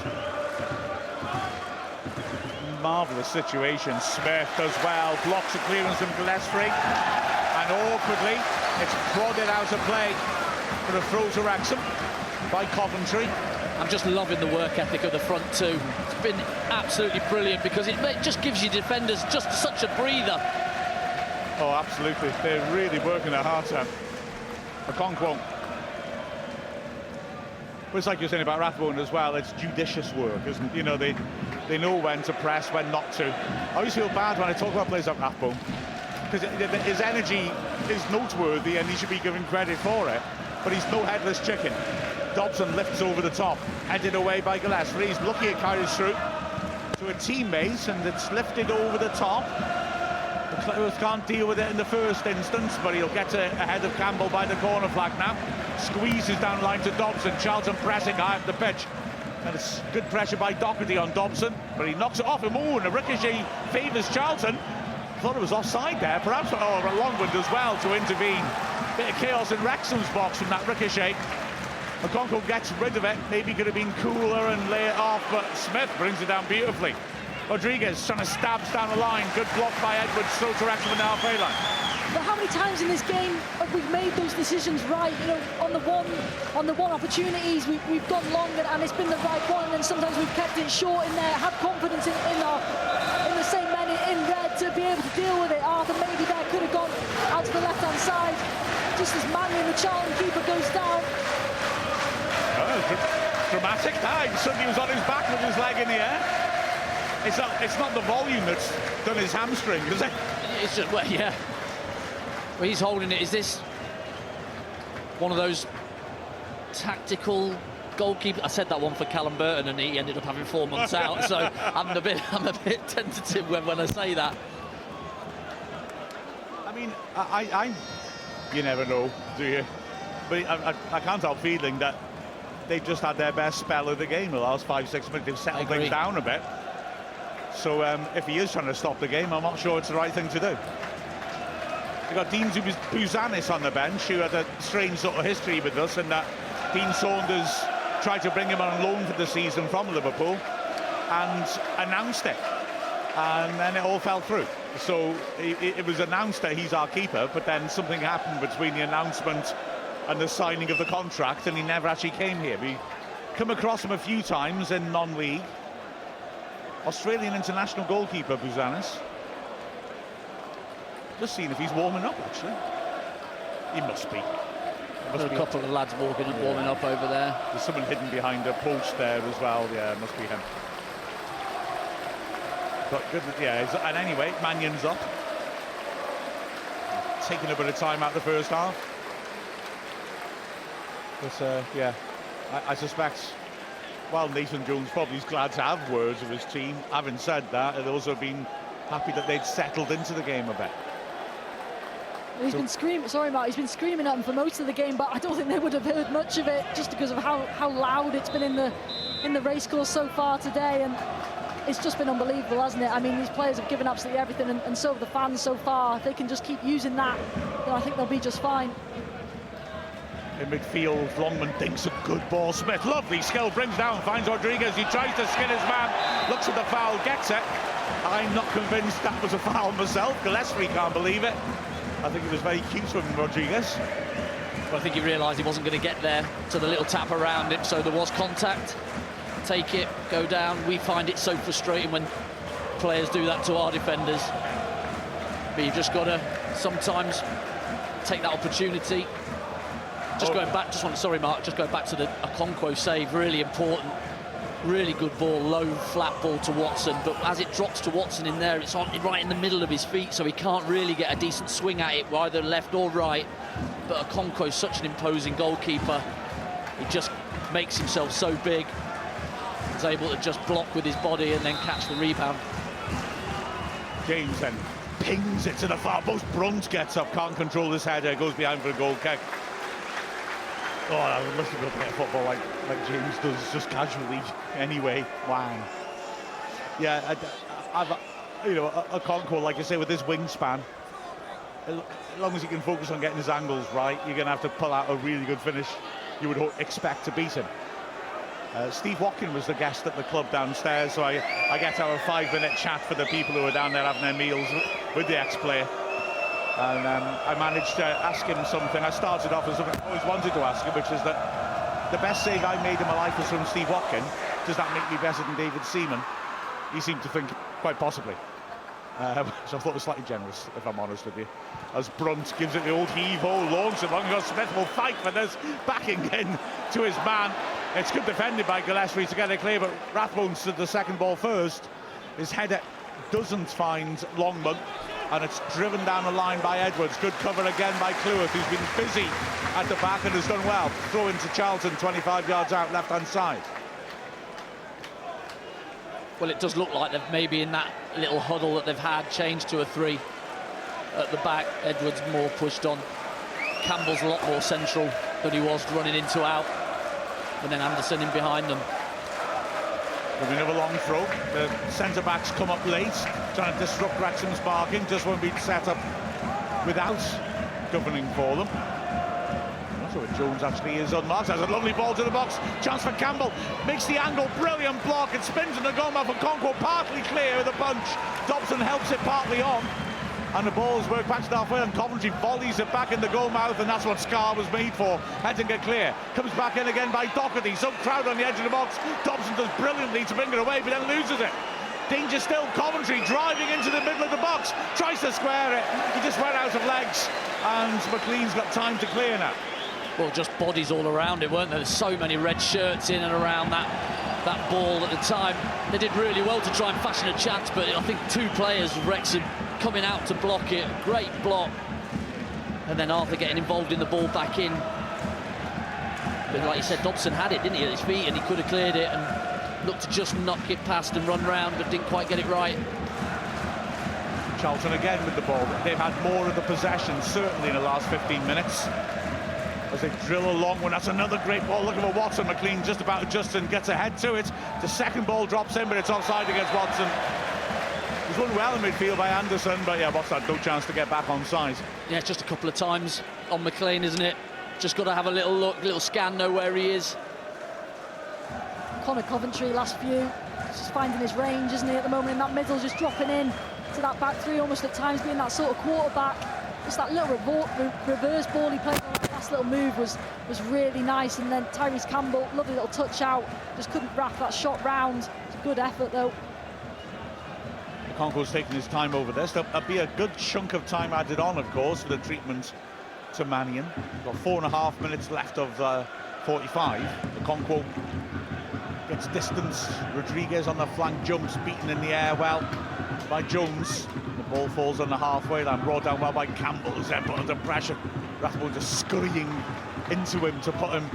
Speaker 1: marvellous situation. Smith does well, blocks a clearance from Gillespie, and awkwardly it's prodded out of play for a throw to Wrexham by Coventry.
Speaker 3: I'm just loving the work ethic of the front two. It's been absolutely brilliant, because it just gives you defenders just such a breather.
Speaker 1: Oh, absolutely. They're really working their hearts out. Okonkwo. But it's like you're saying about Rathbone as well, it's judicious work, isn't it? You know, they know when to press, when not to. I always feel bad when I talk about players like Rathbone, because his energy is noteworthy and he should be given credit for it, but he's no headless chicken. Dobson lifts over the top, headed away by Gillespie. He's lucky it carries through to a teammate, and it's lifted over the top. The Cleworth can't deal with it in the first instance, but he'll get ahead of Campbell by the corner flag now. Squeezes down line to Dobson. Charlton pressing high up the pitch, and it's good pressure by Doherty on Dobson. but he knocks it off him. Oh, and a ricochet favours Charlton. Thought it was offside there, perhaps. Oh, Longman does well to intervene. Bit of chaos in Wrexham's box from that ricochet. Okonkwo gets rid of it. Maybe could have been cooler and lay it off, but Smith brings it down beautifully. Rodriguez trying to stab down the line. Good block by Edwards, still to Wrexham in the halfway line.
Speaker 2: But how many times in this game have we made those decisions right? You know, on the one opportunities we've gone long and it's been the right one, and then sometimes we've kept it short in there. Have confidence in the same men in red to be able to deal with it. Arthur maybe there could have gone out to the left-hand side. Just as Mannion, the Charlton keeper, goes down.
Speaker 1: Dramatic time. Suddenly he was on his back with his leg in the air. It's not the volume that's done his hamstring, is it?
Speaker 3: It's just, well, yeah. Well, he's holding it. Is this one of those tactical goalkeeper? I said that one for Callum Burton, and he ended up having 4 months out. So I'm a bit tentative when I say that.
Speaker 1: I mean, you never know, do you? But I can't help feeling that they've just had their best spell of the game. The last 5-6 minutes, they've settled things down a bit. So if he is trying to stop the game, I'm not sure it's the right thing to do. You've got Dean Buzanis on the bench, who had a strange sort of history with us, and that Dean Saunders tried to bring him on loan for the season from Liverpool and announced it, and then it all fell through. So it was announced that he's our keeper, but then something happened between the announcement and the signing of the contract, and he never actually came here. We come across him a few times in non-league. Australian international goalkeeper Buzanis. Just seeing if he's warming up, actually. He must be.
Speaker 3: There's a couple of lads warming up over there.
Speaker 1: There's someone hidden behind a post there as well. Yeah, it must be him. But good, yeah. And anyway, Mannion's up. Taking a bit of time out the first half. But yeah, I suspect. Well, Nathan Jones probably is glad to have words of his team. Having said that, he'd also been happy that they'd settled into the game a bit.
Speaker 2: He's been screaming. Sorry, Matt. He's been screaming at them for most of the game, but I don't think they would have heard much of it just because of how loud it's been in the racecourse so far today, and it's just been unbelievable, hasn't it? I mean, these players have given absolutely everything, and so have the fans so far. If they can just keep using that, then I think they'll be just fine.
Speaker 1: In midfield, Longman thinks a good ball. Smith, lovely skill, brings down, finds Rodriguez. He tries to skin his man, looks at the foul, gets it. I'm not convinced that was a foul myself. Gillespie can't believe it. I think it was very cute from Rodriguez.
Speaker 3: But I think he realised he wasn't going to get there to the little tap around him, so there was contact. Take it, go down. We find it so frustrating when players do that to our defenders. But you've just got to sometimes take that opportunity. Just going back, sorry, Mark, just going back to the Okonkwo save, really important. Really good ball, low, flat ball to Watson, but as it drops to Watson in there, it's on right in the middle of his feet, so he can't really get a decent swing at it, either left or right. But Okonkwo's such an imposing goalkeeper. He just makes himself so big. He's able to just block with his body and then catch the rebound.
Speaker 1: James then pings it to the far post. Brunt gets up, can't control his header, goes behind for a goal kick. Oh, I would love to go play football like James does, just casually. Anyway, wow. Yeah, I've Okonkwo, like I say, with his wingspan, as long as he can focus on getting his angles right, you're going to have to pull out a really good finish. You would expect to beat him. Steve Watkin was the guest at the club downstairs, so I get our 5-minute chat for the people who are down there having their meals with the ex-player. And I managed to ask him something. I started off with something I always wanted to ask him, which is that the best save I made in my life was from Steve Watkin. Does that make me better than David Seaman? He seemed to think quite possibly. So I thought it was slightly generous, if I'm honest with you. As Brunt gives it the old heave-ho, launch it long ago. Smith will fight for this, backing in to his man. It's good defended by Gillespie to get it clear, but Rathbones did the second ball first. His header doesn't find Longman, and it's driven down the line by Edwards. Good cover again by Cleworth, who's been busy at the back and has done well. Throw into Charlton, 25 yards out, left-hand side.
Speaker 3: Well, it does look like they've maybe in that little huddle that they've had changed to a 3 at the back. Edwards more pushed on. Campbell's a lot more central than he was running into out, and then Anderson in behind them.
Speaker 1: There'll be another long throw. The centre-backs come up late, trying to disrupt Wrexham's barking. Just won't be set up without governing for them. Not sure if Jones actually is unmarked. Has a lovely ball to the box. Chance for Campbell. Makes the angle. Brilliant block. It spins in the goal mouth for Conquo. Partly clear with a punch. Dobson helps it partly on. And the ball's worked back to halfway, and Coventry volleys it back in the goal mouth, and that's what Scar was made for. Heading it clear. Comes back in again by Doherty. Some crowd on the edge of the box. Dobson does brilliantly to bring it away, but then loses it. Danger still. Coventry driving into the middle of the box. Tries to square it. He just went out of legs, and McLean's got time to clear now.
Speaker 3: Well, just bodies all around it, weren't there? There's so many red shirts in and around that ball at the time. They did really well to try and fashion a chance, but I think two players of Wrexham coming out to block it. Great block. And then Arthur getting involved in the ball back in. But like you said, Dobson had it, didn't he, at his feet, and he could have cleared it and looked to just knock it past and run round, but didn't quite get it right.
Speaker 1: Charlton again with the ball. They've had more of the possession, certainly in the last 15 minutes. As they drill along one, that's another great ball. Looking for Watson. McLean just about adjusts and gets ahead to it. The second ball drops in, but it's offside against Watson. It was run well in midfield by Anderson, but yeah, Watson had no chance to get back on side.
Speaker 3: Yeah, it's just a couple of times on McLean, isn't it? Just got to have a little look, little scan, know where he is.
Speaker 2: Connor Coventry, last few, just finding his range, isn't he, at the moment in that middle, just dropping in to that back three, almost at times being that sort of quarterback. Just that little reverse ball he played on that last little move was really nice. And then Tyrese Campbell, lovely little touch out, just couldn't wrap that shot round. It's a good effort though.
Speaker 1: Conco's taking his time over this. There'll be a good chunk of time added on, of course, for the treatment to Mannion. Got 4.5 minutes left of 45. Conco gets distance. Rodriguez on the flank jumps, beaten in the air well by Jones. The ball falls on the halfway line, brought down well by Campbell, who's then put under pressure. Rathbone just scurrying into him to put him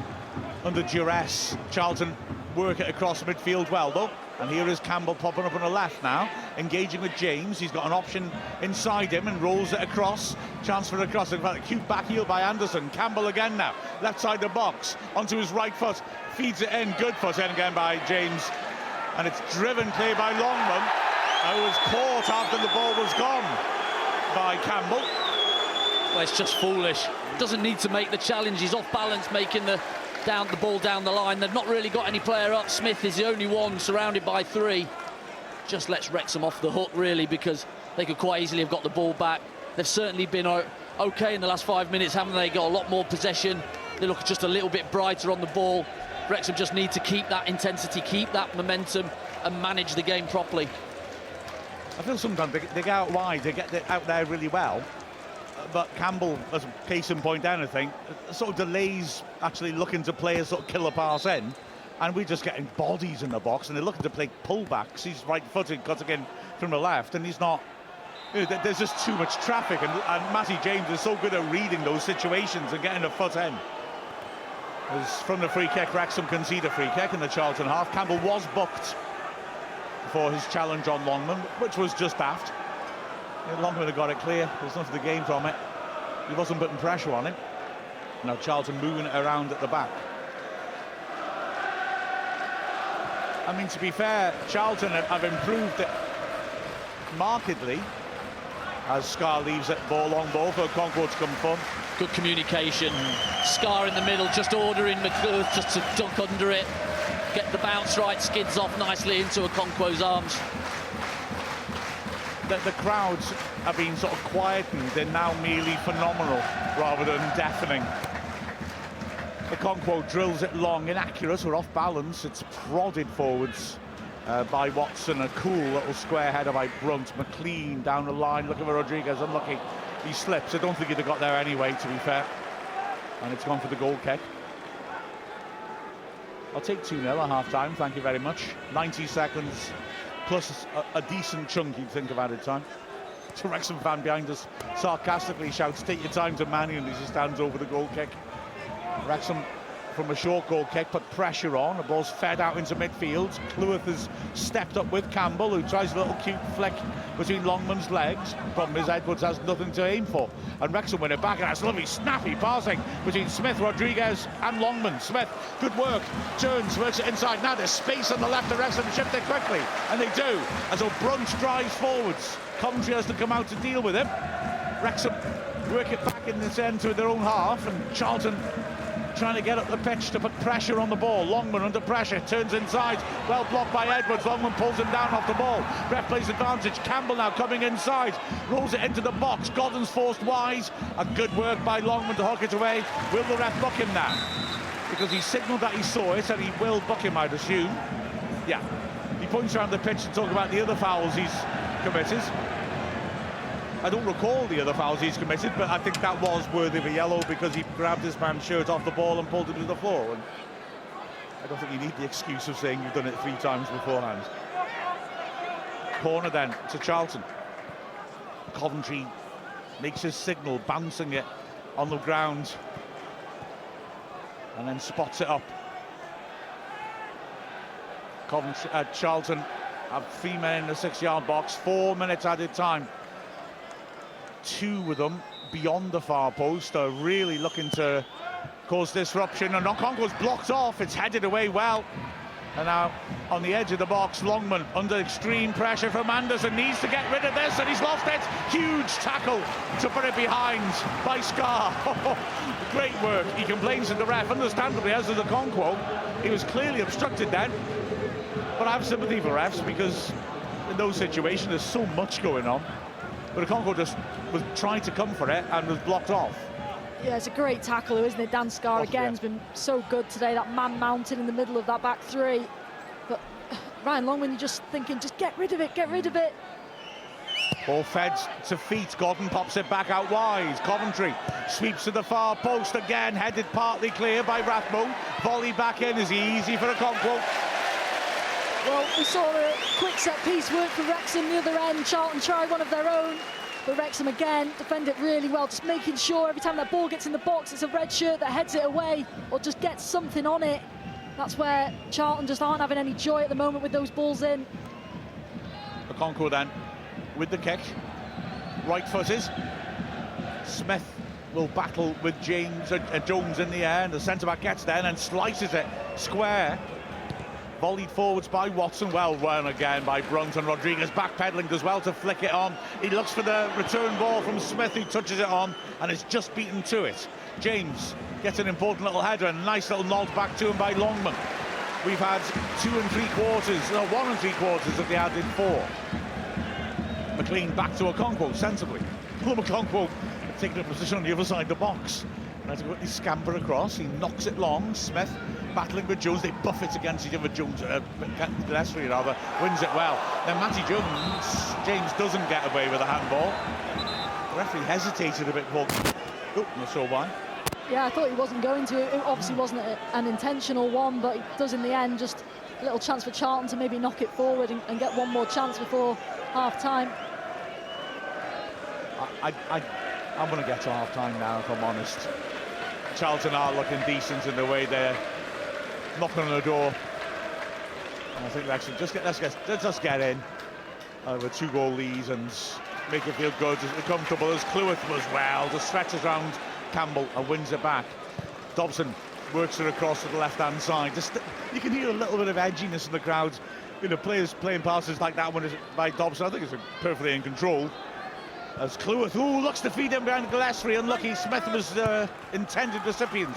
Speaker 1: under duress. Charlton work it across midfield well though, and here is Campbell popping up on the left now, engaging with James. He's got an option inside him and rolls it across. Chance for a cross. In fact, a cute back heel by Anderson. Campbell again now, left side the box, onto his right foot, feeds it in. Good foot in again by James, and it's driven clear by Longman, who was caught after the ball was gone by Campbell.
Speaker 3: Well, it's just foolish. Doesn't need to make the challenge. He's off balance, making the ball down the line. They've not really got any player up. Smith is the only one, surrounded by three. Just lets Wrexham off the hook, really, because they could quite easily have got the ball back. They've certainly been okay in the last 5 minutes, haven't they? Got a lot more possession. They look just a little bit brighter on the ball. Wrexham just need to keep that intensity, keep that momentum, and manage the game properly.
Speaker 1: I feel sometimes they get out wide, they get out there really well, but Campbell, as a case in point down, I think, sort of delays actually looking to play a sort of killer pass in, and we're just getting bodies in the box, and they're looking to play pullbacks. He's right-footed, cutting in from the left, and he's not. There's just too much traffic, and Matty James is so good at reading those situations and getting a foot in. As from the free kick, Wrexham concede a free kick in the Charlton half. Campbell was booked for his challenge on Longman, which was just aft. Longman had got it clear. There's nothing to gain from it. He wasn't putting pressure on him. Now Charlton moving it around at the back. I mean, to be fair, Charlton have improved it markedly as Scar leaves it long ball for Concord to come from.
Speaker 3: Good communication. Scar in the middle, just ordering McClure just to duck under it. Get the bounce right, skids off nicely into Okonkwo's arms.
Speaker 1: The crowds have been sort of quietened. They're now merely phenomenal rather than deafening. Okonkwo drills it long, inaccurate or off balance. It's prodded forwards by Watson. A cool little square header by Brunt. McLean down the line, looking for Rodriguez, unlucky. He slips. I don't think he'd have got there anyway, to be fair. And it's gone for the goal kick. I'll take 2-0 at half-time, thank you very much. 90 seconds, plus a decent chunk, you'd think, of added time. The Wrexham fan behind us sarcastically shouts, "Take your time" to Mannion as he stands over the goal kick. Wrexham from a short goal kick, put pressure on. The ball's fed out into midfield. Cleworth has stepped up with Campbell, who tries a little cute flick between Longman's legs. Problem is Edwards has nothing to aim for, and Wrexham win it back, and that's lovely snappy passing between Smith, Rodriguez and Longman. Smith, good work, turns, works it inside. Now there's space on the left of Wrexham, shift it quickly, and they do, as O'Brunch drives forwards. Coventry has to come out to deal with him. Wrexham work it back in this end to their own half, and Charlton trying to get up the pitch to put pressure on the ball. Longman under pressure, turns inside, well blocked by Edwards. Longman pulls him down off the ball. Ref plays advantage. Campbell now coming inside, rolls it into the box. Godden's forced wide, and good work by Longman to hook it away. Will the ref book him now? Because he signalled that he saw it, and he will book him, I'd assume. Yeah, he points around the pitch to talk about the other fouls he's committed. I don't recall the other fouls he's committed, but I think that was worthy of a yellow because he grabbed his man's shirt off the ball and pulled him to the floor. And I don't think you need the excuse of saying you've done it 3 times beforehand. Corner then to Charlton. Coventry makes his signal, bouncing it on the ground, and then spots it up. Coventry, Charlton have 3 men in the 6-yard box, 4 minutes added time. 2 of them beyond the far post are really looking to cause disruption, and Okonkwo's blocked off. It's headed away well, and now on the edge of the box, Longman under extreme pressure from Anderson, needs to get rid of this, and he's lost it. Huge tackle to put it behind by Scar. Great work. He complains to the ref, understandably, as does Okonkwo. He was clearly obstructed then, but I have sympathy for refs because in those situations there's so much going on. But Okonkwo just was trying to come for it and was blocked off.
Speaker 2: Yeah, it's a great tackle, isn't it? Dan Scar again has been so good today. That man mounted in the middle of that back 3. But Ryan Longman, you're just thinking, just get rid of it, get rid of it.
Speaker 1: Ball fed to feet. Gordon pops it back out wide. Coventry sweeps to the far post again, headed partly clear by Rathbone. Volley back in is easy for Okonkwo.
Speaker 2: Well, we saw a quick set piece work for Wrexham the other end. Charlton try one of their own, but Wrexham again defend it really well, just making sure every time that ball gets in the box it's a red shirt that heads it away or just gets something on it. That's where Charlton just aren't having any joy at the moment with those balls in.
Speaker 1: Okonkwo then with the kick, right-footed. Smith will battle with Jones in the air, and the centre-back gets there and then slices it square. Volleyed forwards by Watson, well run again by Brunt, and Rodriguez backpedaling as well to flick it on. He looks for the return ball from Smith, who touches it on and is just beaten to it. James gets an important little header and a nice little nod back to him by Longman. We've had 1 3/4 of the added 4. McLean back to Okonkwo sensibly. Okonkwo taking a position on the other side of the box. Has to quickly scamper across. He knocks it long. Smith battling with Jones. They buff it against each other. Jones, Gillespie rather, wins it well. Then Matty James doesn't get away with a handball. The referee hesitated a bit. Oh, not sure why.
Speaker 2: Yeah, I thought he wasn't going to. It obviously wasn't an intentional one, but he does in the end. Just a little chance for Charlton to maybe knock it forward and get one more chance before half-time.
Speaker 1: I'm going to get to half-time now, if I'm honest. Charlton are looking decent in the way they're knocking on the door. And I think let's just get in with 2-goal leads and make it feel good, comfortable. As Cleworth was well, just stretches around Campbell and wins it back. Dobson works it across to the left-hand side. Just you can hear a little bit of edginess in the crowd. You know, players playing passes like that one by Dobson. I think it's perfectly in control. As Cleworth, looks to feed him behind Gillespie. Unlucky, Smith was the intended recipient.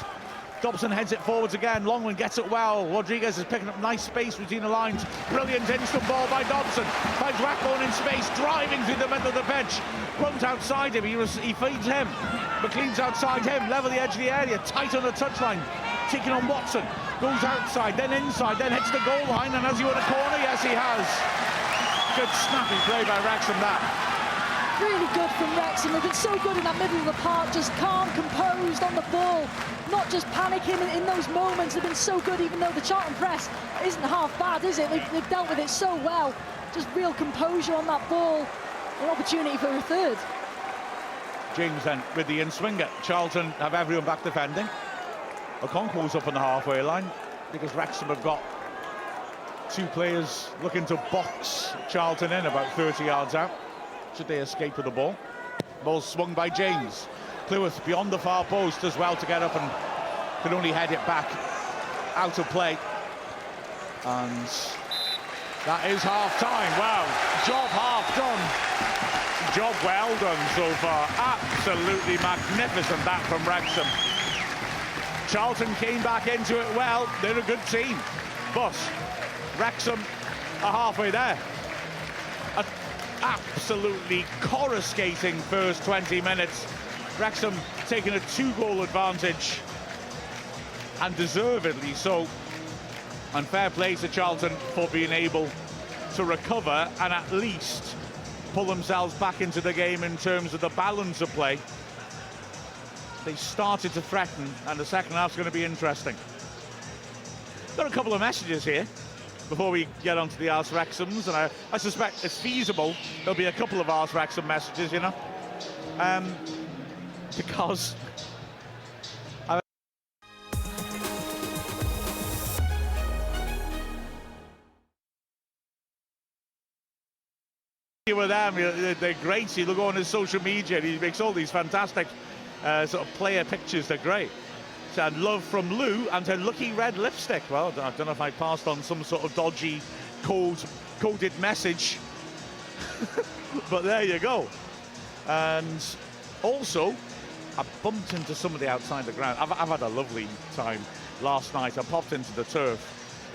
Speaker 1: Dobson heads it forwards again. Longman gets it well. Rodriguez is picking up nice space between the lines. Brilliant instant ball by Dobson. Finds Rathbone in space, driving through the middle of the pitch. Brunt outside him, he feeds him. McLean's outside him, level the edge of the area, tight on the touchline. Taking on Watson. Goes outside, then inside, then hits the goal line. And has he won a corner? Yes, he has. Good snappy play by Wrexham, that.
Speaker 2: Really good from Wrexham. They've been so good in that middle of the park, just calm, composed on the ball, not just panicking in those moments. They've been so good, even though the Charlton press isn't half bad, is it? They've dealt with it so well. Just real composure on that ball. An opportunity for a third.
Speaker 1: James then with the in-swinger. Charlton have everyone back defending. Okonkwo's up on the halfway line because Wrexham have got 2 players looking to box Charlton in about 30 yards out. Should they escape with the ball? Ball swung by James. Cleworth beyond the far post as well to get up and can only head it back out of play. And that is half-time. Wow, job half done. Job well done so far. Absolutely magnificent that from Wrexham. Charlton came back into it well. They're a good team. But Wrexham are halfway there. An absolutely coruscating first 20 minutes. Wrexham taking a 2-goal advantage, and deservedly so. And fair play to Charlton for being able to recover and at least pull themselves back into the game in terms of the balance of play. They started to threaten, and the second half's going to be interesting. Got a couple of messages here before we get on to the Ars Wrexhams, and I suspect it's feasible there'll be a couple of Ars Wrexham messages, you know, because with them, they're great. You look on his social media, he makes all these fantastic sort of player pictures. They're great. And love from Lou and her lucky red lipstick. Well, I don't know if I passed on some sort of dodgy coded message, but there you go. And also, I bumped into somebody outside the ground. I've had a lovely time last night. I popped into the turf.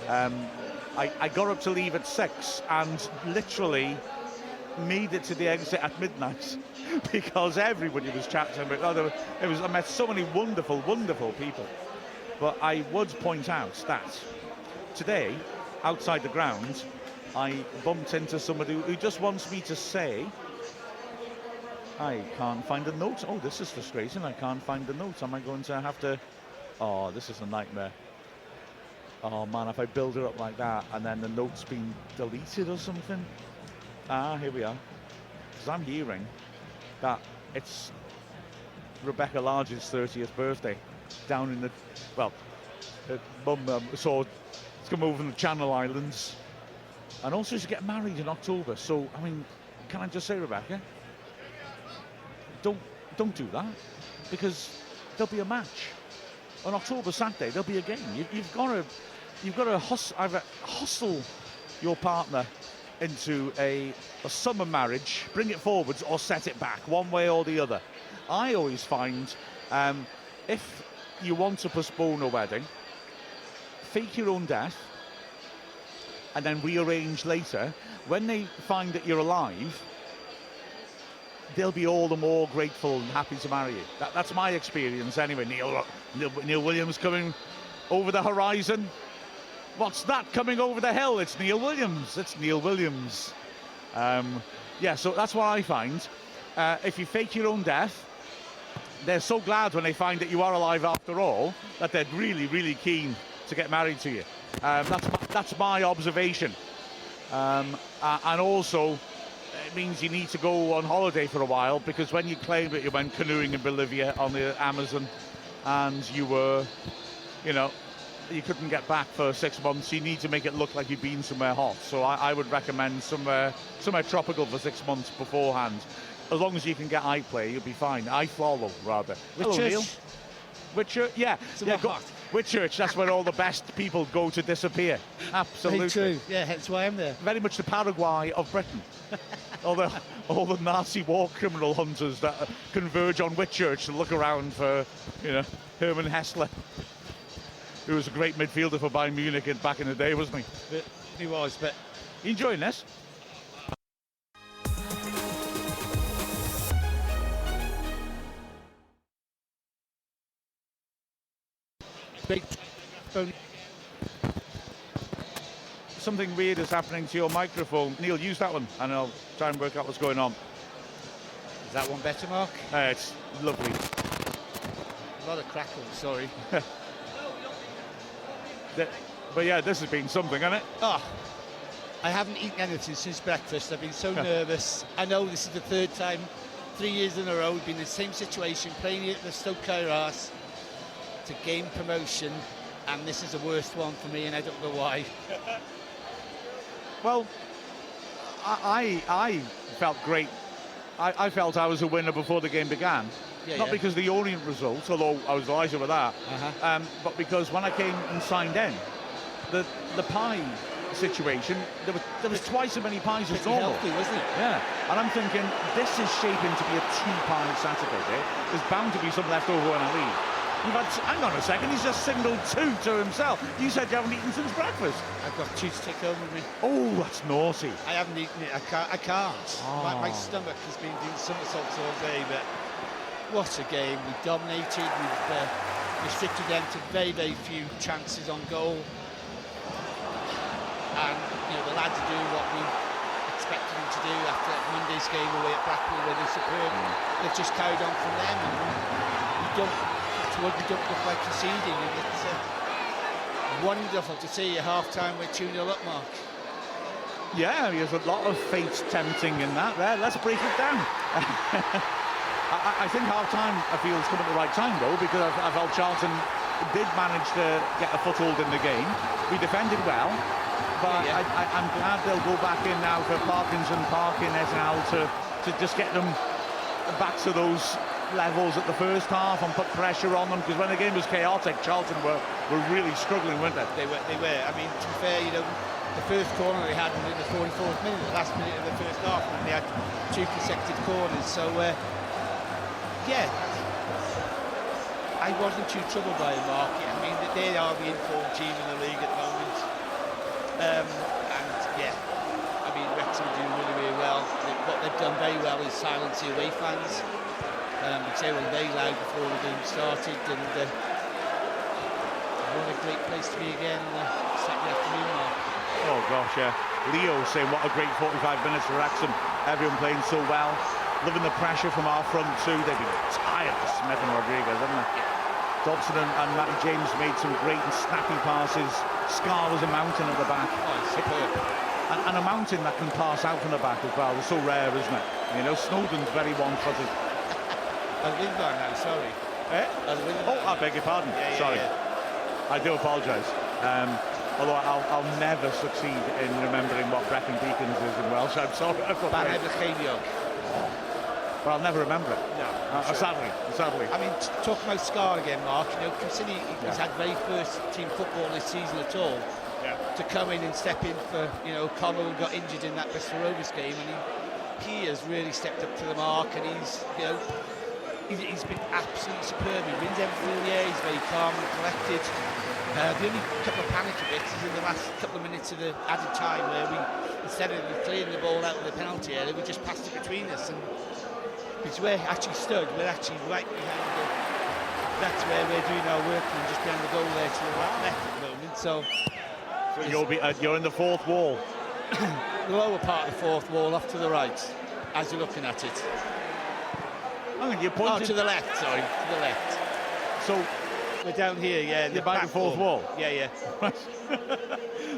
Speaker 1: I got up to leave at 6 and literally made it to the exit at midnight because everybody was chatting about I met so many wonderful people. But I would point out that today outside the ground I bumped into somebody who just wants me to say, I can't find a note. Oh, this is frustrating. I can't find the note. Am I going to have to... Oh, this is a nightmare. Oh man, if I build it up like that and then the note's been deleted or something. Here we are. Because I'm hearing that it's Rebecca Large's 30th birthday down in the... Well, Mum saw it's come over from the Channel Islands. And also she's getting married in October. So, I mean, can I just say, Rebecca, don't do that, because there'll be a match on October Saturday. There'll be a game. You've got to hustle your partner into a summer marriage, bring it forwards or set it back, one way or the other. I always find if you want to postpone a wedding, fake your own death and then rearrange later. When they find that you're alive, they'll be all the more grateful and happy to marry you. That's my experience anyway. Neil Williams coming over the horizon. What's that coming over the hill? It's Neil Williams. It's Neil Williams. Yeah, so that's what I find. If you fake your own death, they're so glad when they find that you are alive after all that they're really, really keen to get married to you. That's my observation. And also, it means you need to go on holiday for a while, because when you claim that you went canoeing in Bolivia on the Amazon and you were, you couldn't get back for 6 months, you need to make it look like you've been somewhere hot. So I would recommend somewhere tropical for 6 months beforehand. As long as you can get iPlay, you'll be fine. iFollow, rather.
Speaker 3: Whitchurch?
Speaker 1: Whitchurch, yeah. Whitchurch, that's where all the best people go to disappear. Absolutely.
Speaker 4: Very true. Yeah, that's why I'm there.
Speaker 1: Very much the Paraguay of Britain. all the Nazi war criminal hunters that converge on Whitchurch to look around for, Hermann Hessler, who was a great midfielder for Bayern Munich back in the day, wasn't he?
Speaker 4: He was, but...
Speaker 1: You enjoying this?
Speaker 4: Big...
Speaker 1: Something weird is happening to your microphone. Neil, use that one and I'll try and work out what's going on.
Speaker 4: Is that one better, Mark?
Speaker 1: It's lovely.
Speaker 4: A lot of crackles, sorry.
Speaker 1: But yeah, this has been something, hasn't it?
Speaker 4: Oh, I haven't eaten anything since breakfast. I've been so nervous. I know this is the third time, 3 years in a row, we've been in the same situation, playing at the Stoke Kairos. to gain promotion, and this is the worst one for me, and I don't know why.
Speaker 1: Well, I felt great. I felt I was a winner before the game began. Not because of the Orient results, although I was delighted with that, but because when I came and signed in, the pie situation, there was twice as many pies as normal.
Speaker 4: Healthy, wasn't it?
Speaker 1: Yeah, and I'm thinking this is shaping to be a 2-pie Saturday. There's bound to be some left over when I leave. Hang on a second, he's just signalled 2 to himself. You said you haven't eaten since breakfast.
Speaker 4: I've got 2 to take home with me.
Speaker 1: Oh, that's naughty.
Speaker 4: I haven't eaten it. I can't. My stomach has been doing somersaults all day, but what a game. We dominated. We've restricted them to very, very few chances on goal. And, the lads are doing what we expected them to do after Monday's game away at Blackpool, where they're superb. They've just carried on from them. And we don't look like conceding. And it's wonderful to see at half-time we're 2-0 up, Mark.
Speaker 1: Yeah, there's a lot of fate tempting in that there. Let's break it down. I think half-time, I feel, has come at the right time, though, because I felt Charlton did manage to get a foothold in the game. We defended well. But I'm glad they'll go back in now for Parkinson, Parkin, Esnal to just get them back to those levels at the first half and put pressure on them, because when the game was chaotic, Charlton were really struggling, weren't they?
Speaker 4: They were. I mean, to be fair, the first corner they had in the 44th minute, the last minute of the first half, and they had 2 consecutive corners. So, I wasn't too troubled by the market. I mean, they are the informed team in the league at the moment. Wrexham are doing really, really well. What they've done very well is silence the away fans. They were very loud before the game started, and what a great place to be again on the Saturday afternoon, Mark.
Speaker 1: Oh gosh, yeah. Leo saying what a great 45 minutes for Wrexham. Everyone playing so well, loving the pressure from our front two. They've been tired of Smith and Rodriguez, haven't they? Dobson and Matty James made some great and snappy passes. Scar was a mountain at the back.
Speaker 4: Superb.
Speaker 1: And a mountain that can pass out from the back as well. It's so rare, isn't it? Snowden's very one-footed.
Speaker 4: Wingbar now, sorry.
Speaker 1: I beg your pardon. Sorry. I do apologise. Although I'll never succeed in remembering what Brecon Beacons is in Welsh. I'm sorry. But I'll never remember it.
Speaker 4: No.
Speaker 1: Sadly.
Speaker 4: I mean, talking about Scar again, Mark, considering he's had very first team football this season at all, to come in and step in for, Connell got injured in that Bristol Rovers game, and he has really stepped up to the mark, and he's been absolutely superb. He wins everything in the air, he's very calm and collected. The only couple of panicky bits is in the last couple of minutes of the added time, where we, instead of clearing the ball out of the penalty area, we just passed it between us, and because we're actually stood, we're actually right behind that's where we're doing our work, and just behind the goal there to the left at the moment. So
Speaker 1: you're in the fourth wall.
Speaker 4: The lower part of the fourth wall, off to the right, as you're looking at it.
Speaker 1: You're pointing
Speaker 4: to the left, sorry, to the left.
Speaker 1: So
Speaker 4: we're down here,
Speaker 1: you're by the fourth wall.
Speaker 4: Yeah.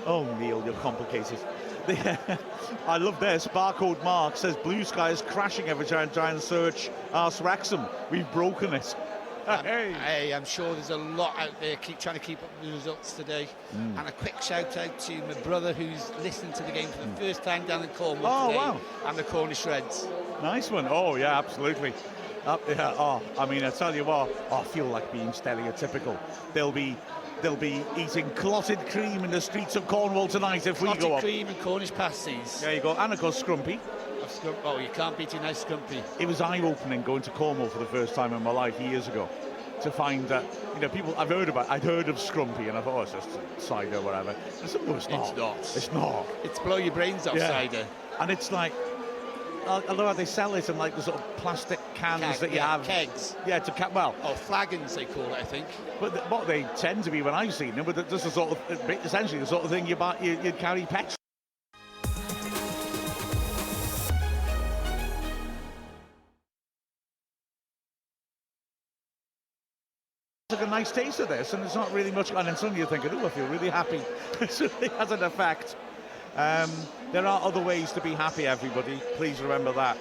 Speaker 1: Oh, Neil, you're complicated. I love this. Barcode Mark says Blue Sky is crashing every time trying to search Arse Wrexham. We've broken it.
Speaker 4: Hey, I'm sure there's a lot out there trying to keep up with the results today. And a quick shout out to my brother who's listened to the game for the first time down in Cornwall today. Wow. And the Cornish Reds.
Speaker 1: Nice one. Oh yeah, absolutely. I tell you what, I feel like being stereotypical. They'll be eating clotted cream in the streets of Cornwall tonight if we go up.
Speaker 4: Clotted cream and Cornish pasties.
Speaker 1: There you go. And of course Scrumpy.
Speaker 4: Oh, you can't beat a nice Scrumpy.
Speaker 1: It was eye-opening going to Cornwall for the first time in my life years ago, to find that I'd heard of Scrumpy, and I thought, it's just cider or whatever. I said, no, it's not. It's not.
Speaker 4: It's blow your brains off cider.
Speaker 1: And it's like, I love how they sell it in like the sort of plastic cans that you have.
Speaker 4: Kegs.
Speaker 1: Yeah, or
Speaker 4: flagons they call it, I think.
Speaker 1: But what they tend to be when I've seen them, but just essentially the sort of thing you'd carry petrol. It's like a nice taste of this, and it's not really much. And then suddenly you're thinking, oh, I feel really happy. It certainly has an effect. There are other ways to be happy, everybody. Please remember that.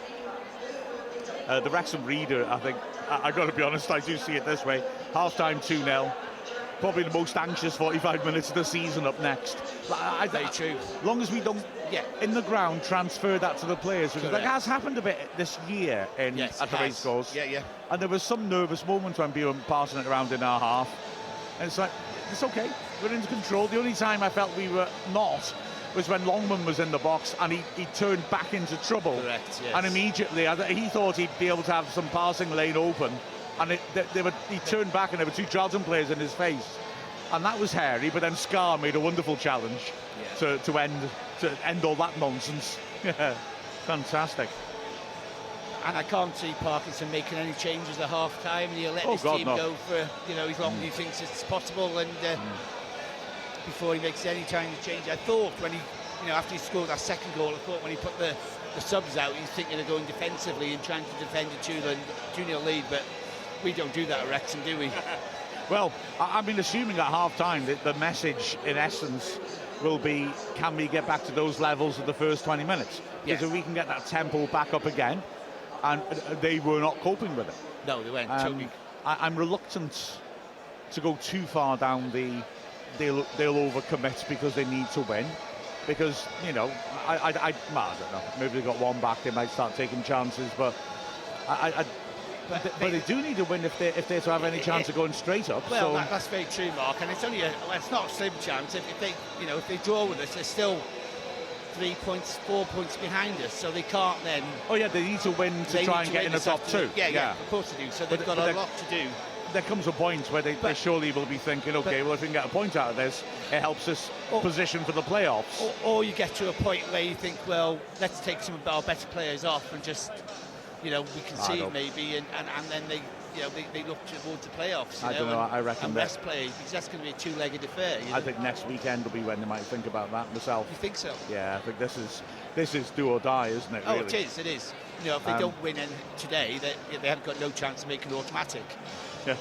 Speaker 1: The Wrexham reader, I think, I've got to be honest, I do see it this way. Half-time 2-0. Probably the most anxious 45 minutes of the season up next.
Speaker 4: Very true.
Speaker 1: As long as we don't, in the ground, transfer that to the players. Because that has happened a bit this year at the racecourse.
Speaker 4: Yeah.
Speaker 1: And there was some nervous moments when we were passing it around in our half. And it's like, it's okay, we're into control. The only time I felt we were not was when Longman was in the box and he turned back into trouble.
Speaker 4: Correct, yes.
Speaker 1: And immediately, he thought he'd be able to have some passing lane open. And he turned back and there were two Charlton players in his face. And that was hairy, but then Scar made a wonderful challenge to end all that nonsense. Yeah, fantastic.
Speaker 4: And I can't see Parkinson making any changes at half-time. He'll let his team go for, as long as he thinks it's possible. And before he makes any kind of change, I thought when after he scored that second goal, I thought when he put the subs out, he's thinking of going defensively and trying to defend a 2-0 lead. But we don't do that at Wrexham, do we?
Speaker 1: Well, I've been assuming at half-time that the message, in essence, will be, can we get back to those levels of the first 20 minutes? Because if we can get that tempo back up again, and they were not coping with it.
Speaker 4: No, they weren't. Totally.
Speaker 1: I'm reluctant to go too far down they'll overcommit because they need to win. Because, I don't know, maybe they got one back, they might start taking chances, but but they do need to win if they're to have any chance of going straight up.
Speaker 4: Well, that's very true, Mark, and it's only it's not a slim chance. If they draw with us, they're still 3 points, 4 points behind us, so they can't then.
Speaker 1: Oh yeah, they need to win to try and get in the top two.
Speaker 4: Yeah, of course they do. So they've got a lot to do.
Speaker 1: There comes a point where they surely will be thinking, okay, well, if we can get a point out of this, it helps us position for the playoffs.
Speaker 4: Or you get to a point where you think, well, let's take some of our better players off and just. We concede maybe, and then they look towards the playoffs.
Speaker 1: I don't know. I reckon
Speaker 4: and rest players, because that's going to be a two-legged affair.
Speaker 1: I think next weekend will be when they might think about that myself.
Speaker 4: You think so?
Speaker 1: Yeah, I think this is do or die, isn't it? Really?
Speaker 4: Oh, it is. If they don't win today, they haven't got no chance of making it automatic.
Speaker 1: Yeah.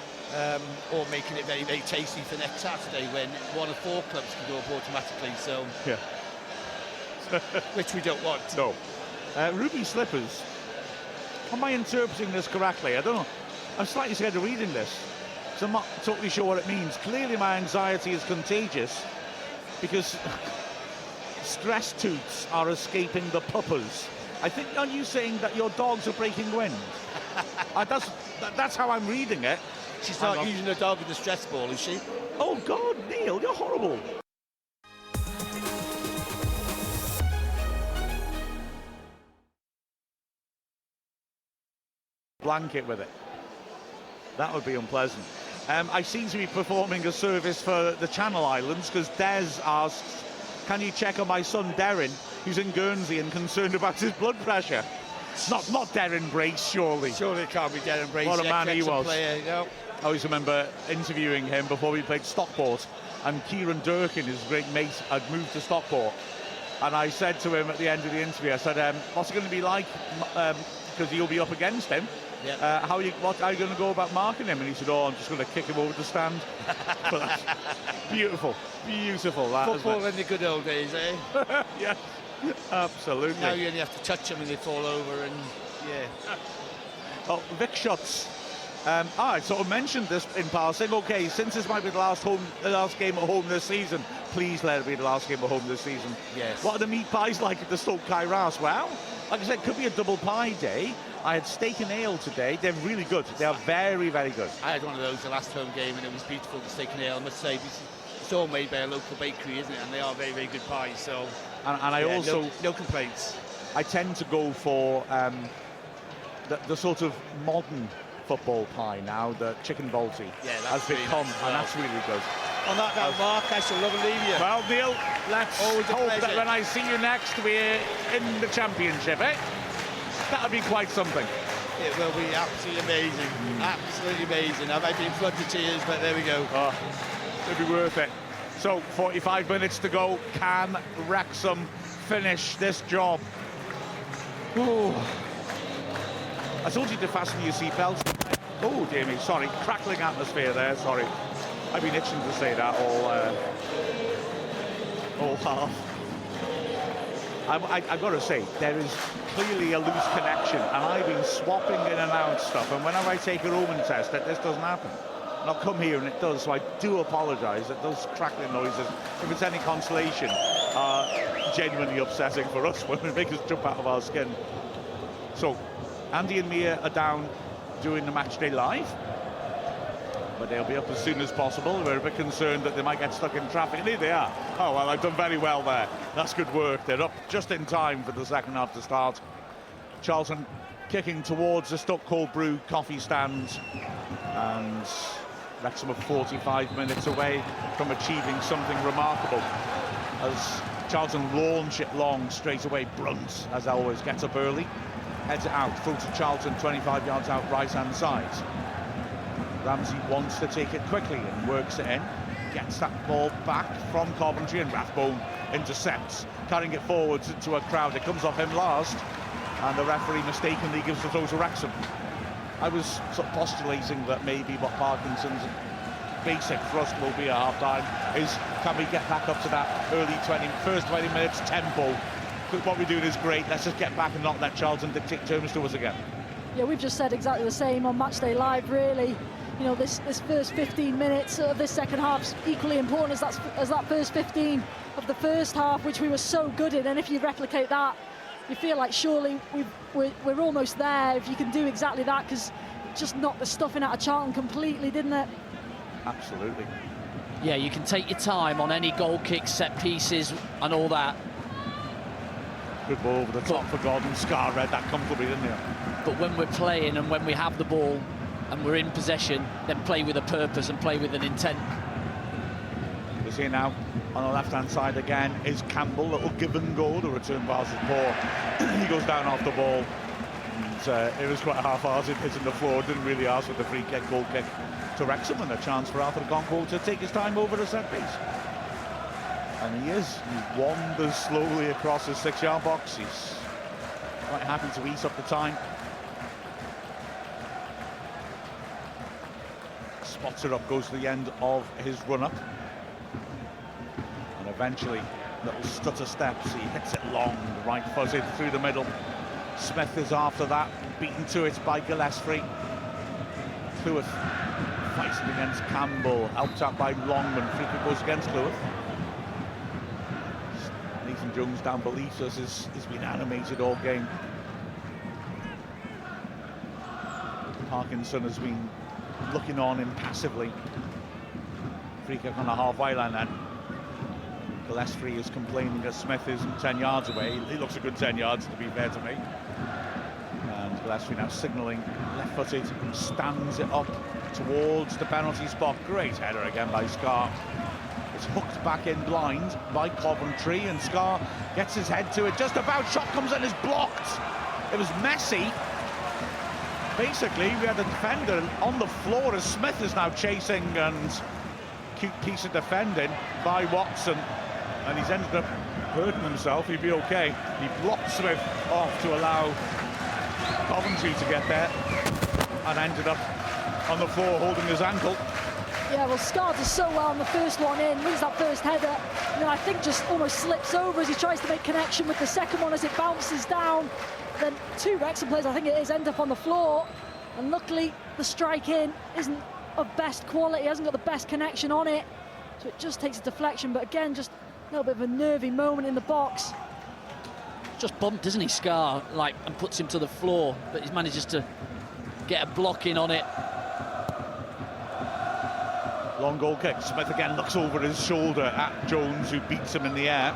Speaker 4: Or making it very, very tasty for next Saturday when one of 4 clubs can go up automatically. So.
Speaker 1: Yeah.
Speaker 4: Which we don't want.
Speaker 1: No. Ruby slippers. Am I interpreting this correctly? I don't know. I'm slightly scared of reading this, so I'm not totally sure what it means. Clearly my anxiety is contagious because stress toots are escaping the puppers. I think, are you saying that your dogs are breaking wind? That's how I'm reading it.
Speaker 4: She's not using her dog with the stress ball, is she?
Speaker 1: Oh God, Neil, you're horrible. Blanket with it. That would be unpleasant. I seem to be performing a service for the Channel Islands because Des asks, can you check on my son Darren, who's in Guernsey and concerned about his blood pressure? Not Darren Brace, surely.
Speaker 4: Surely it can't be Darren Brace.
Speaker 1: What a man he was.
Speaker 4: Player,
Speaker 1: I always remember interviewing him before we played Stockport, and Kieran Durkin, his great mate, had moved to Stockport. And I said to him at the end of the interview, I said, what's it going to be like? Because you'll be up against him.
Speaker 4: Yeah.
Speaker 1: What are you going to go about marking him? And he said, I'm just going to kick him over the stand. But beautiful. That,
Speaker 4: football in the good old days, eh?
Speaker 1: Yeah, absolutely.
Speaker 4: Now you only have to touch them and they fall over, and
Speaker 1: Oh, Vic shots. I sort of mentioned this in passing. Okay, since this might be the last game at home this season, please let it be the last game at home this season.
Speaker 4: Yes.
Speaker 1: What are the meat pies like at the Stoke Kairas? Well, like I said, it could be a double pie day. I had steak and ale today. They're really good. They are very, very good.
Speaker 4: I had one of those the last home game, and it was beautiful, the steak and ale, I must say. It's all made by a local bakery, isn't it? And they are very, very good pies. So,
Speaker 1: and I also
Speaker 4: no complaints.
Speaker 1: I tend to go for the sort of modern football pie now, the chicken balti has become, and that's really good.
Speaker 4: On that note, Mark, I shall love and leave you.
Speaker 1: Well, Neil, let's hope that when I see you next, we're in the championship, eh? That'll be quite something.
Speaker 4: It will be absolutely amazing. Absolutely amazing. I might be in flood of tears, but there we go.
Speaker 1: Oh, it'll be worth it. So, 45 minutes to go. Can Wrexham finish this job? Ooh. I told you to fasten your seatbelt. Oh, dear me, sorry. Crackling atmosphere there, sorry. I've been itching to say that all half. I've got to say, there is clearly a loose connection, and I've been swapping in and out stuff, and whenever I take a Roman test, this doesn't happen. And I'll come here and it does, so I do apologise. It does crackling noises. If it's any consolation, genuinely upsetting for us when it makes us jump out of our skin. So, Andy and Mia are down doing the match day live, but they'll be up as soon as possible. We're a bit concerned that they might get stuck in traffic, and here they are. Oh, well, I've done very well there. That's good work. They're up just in time for the second half to start. Charlton kicking towards the Stuck Cold Brew coffee stand, and Wrexham are 45 minutes away from achieving something remarkable. As Charlton launch it long straight away, Brunt, as always, gets up early, heads it out, through to Charlton, 25 yards out, right-hand side. Ramsey wants to take it quickly and works it in, gets that ball back from Coventry, and Rathbone intercepts, carrying it forwards into a crowd. It comes off him last, and the referee mistakenly gives the throw to Wrexham. I was sort of postulating that maybe what Parkinson's basic thrust will be at half-time is, can we get back up to that first 20 minutes tempo? What we're doing is great, let's just get back and not let Charlton dictate terms to us again.
Speaker 2: Yeah, we've just said exactly the same on Matchday Live, really. You know, this first 15 minutes of this second half's equally important as that first 15 of the first half, which we were so good in. And if you replicate that, you feel like surely we're almost there if you can do exactly that, because just knocked the stuffing out of Charlton completely, didn't it?
Speaker 1: Absolutely.
Speaker 3: Yeah, you can take your time on any goal kicks, set pieces and all that.
Speaker 1: Good ball over the top for Gordon. Scar read that comfortably, didn't he?
Speaker 3: But when we're playing and when we have the ball and we're in possession, then play with a purpose and play with an intent.
Speaker 1: We're seeing now on the left-hand side again is Campbell. Little give and go. The return pass is poor. He goes down off the ball. And, it was quite half-hearted, hitting the floor. Didn't really ask for the free kick, goal kick to Wrexham, and a chance for Arthur Gonco to take his time over the set piece. And he wanders slowly across his 6-yard box. He's quite happy to ease up the time. Spots it up, goes to the end of his run-up. And eventually, little stutter steps, he hits it long, right-footed through the middle. Smith is after that, beaten to it by Gillespie. Cleworth fighting against Campbell, helped out by Longman. Free kick goes against Cleworth. Nathan Jones down beneath us has been animated all game. Parkinson has been looking on impassively. Free kick on the halfway line then. Gillespie is complaining that Smith isn't 10 yards away. He looks a good 10 yards, to be fair to me. And Gillespie now signalling left-footed, stands it up towards the penalty spot. Great header again by Scar. It's hooked back in blind by Coventry, and Scar gets his head to it. Just about, shot comes in, is blocked. It was messy. Basically, we had a defender on the floor as Smith is now chasing, and cute piece of defending by Watson, and he's ended up hurting himself. He'd be okay. He blocked Smith off to allow Coventry to get there, and ended up on the floor holding his ankle.
Speaker 2: Yeah, well, Scar does so well on the first one in, wins that first header, and then I think just almost slips over as he tries to make connection with the second one as it bounces down. Then two Wrexham players, I think it is, end up on the floor, and luckily the strike in isn't of best quality, hasn't got the best connection on it, so it just takes a deflection. But again, just a little bit of a nervy moment in the box.
Speaker 3: Just bumped, isn't he, Scar, and puts him to the floor, but he manages to get a block in on it.
Speaker 1: Long goal kick. Smith again looks over his shoulder at Jones, who beats him in the air.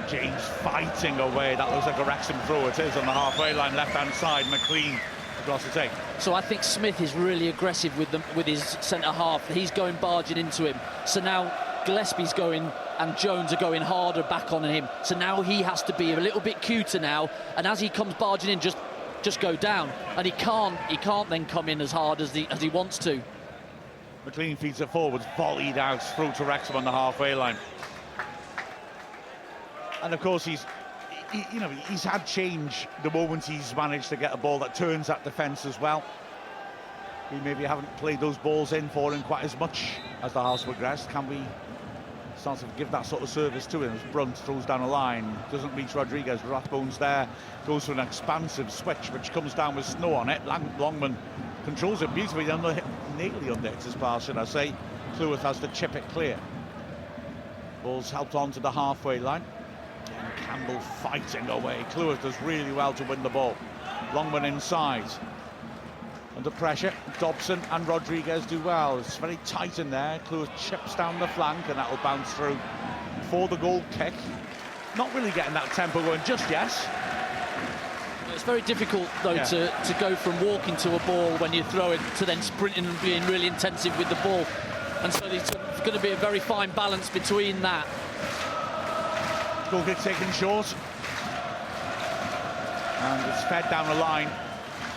Speaker 1: James fighting away. That looks like a Wrexham throw. It is on the halfway line, left-hand side. McLean across the take.
Speaker 3: So I think Smith is really aggressive with his centre-half. He's going barging into him. So now Gillespie's going and Jones are going harder back on him. So now he has to be a little bit cuter now. And as he comes barging in, just go down. And he can't then come in as hard as he wants to.
Speaker 1: McLean feeds it forwards, volleyed out through to Wrexham on the halfway line. And of course he's had change the moment he's managed to get a ball that turns that defence as well. We maybe haven't played those balls in for him quite as much as the half's progressed. Can we starts to give that sort of service to him as Brunt throws down a line, doesn't reach Rodriguez. Rathbone's there, goes for an expansive switch which comes down with Snow on it. Longman controls it beautifully, nearly underhits his pass, should I say. Cleworth has to chip it clear. Ball's helped on to the halfway line. And Campbell fighting away. Cleworth does really well to win the ball. Longman inside. Under pressure, Dobson and Rodriguez do well. It's very tight in there. Cleworth chips down the flank and that'll bounce through for the goal kick. Not really getting that tempo going just yet.
Speaker 3: It's very difficult though to go from walking to a ball when you throw it to then sprinting and being really intensive with the ball. And so there's going to be a very fine balance between that.
Speaker 1: Goal kick taken short. And it's fed down the line.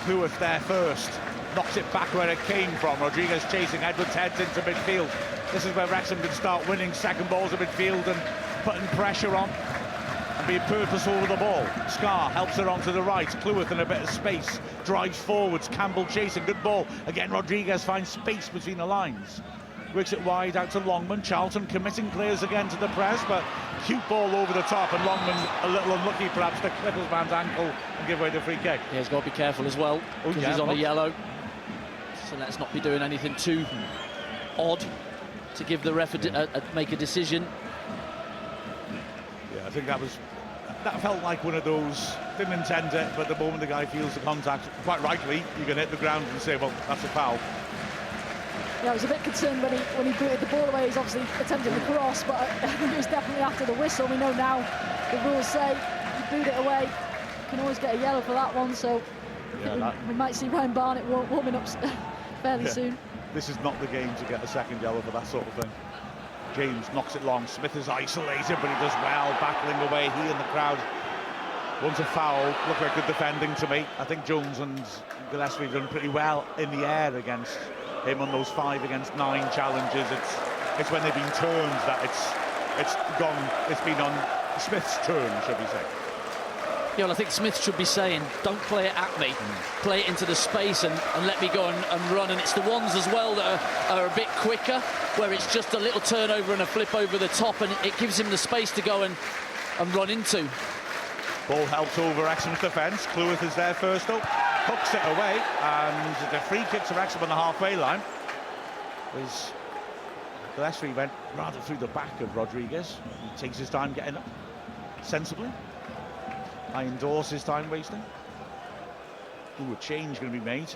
Speaker 1: Cleworth there first. Knocks it back where it came from. Rodriguez chasing. Edwards heads into midfield. This is where Wrexham can start winning second balls at midfield and putting pressure on and being purposeful with the ball. Scar helps it onto the right. Cleworth in a bit of space. Drives forwards. Campbell chasing. Good ball. Again, Rodriguez finds space between the lines. Works it wide out to Longman. Charlton committing players again to the press, but cute ball over the top, and Longman a little unlucky perhaps to clip his man's ankle and give away the free kick.
Speaker 3: Yeah, he's got to be careful as well, because he's on a yellow. So let's not be doing anything too odd to give the ref make a decision.
Speaker 1: Yeah, I think that felt like one of those, didn't intend it, but the moment the guy feels the contact, quite rightly, you can hit the ground and say, well, that's a foul.
Speaker 2: Yeah, I was a bit concerned when he booted the ball away. He's obviously attempting the cross, but I think it was definitely after the whistle. We know now the rules say you boot it away, you can always get a yellow for that one. So yeah, we might see Ryan Barnett warming up fairly soon.
Speaker 1: This is not the game to get a second yellow for that sort of thing. James knocks it long. Smith is isolated, but he does well, battling away. He and the crowd wants a foul. Looked like good defending to me. I think Jones and Gillespie have done pretty well in the air against him on those 5 against 9 challenges. It's when they've been turned that it's been on Smith's turn, should we say.
Speaker 3: Yeah, well, I think Smith should be saying, don't play it at me, play it into the space and let me go and run. And it's the ones as well that are a bit quicker, where it's just a little turnover and a flip over the top, and it gives him the space to go and run into.
Speaker 1: Ball helped over Wrexham's defence. Cleworth is there first up, hooks it away, and the free kick to Wrexham on the halfway line. As Gillespie went rather through the back of Rodriguez. He takes his time getting up sensibly. I endorse his time wasting. Ooh, a change going to be made.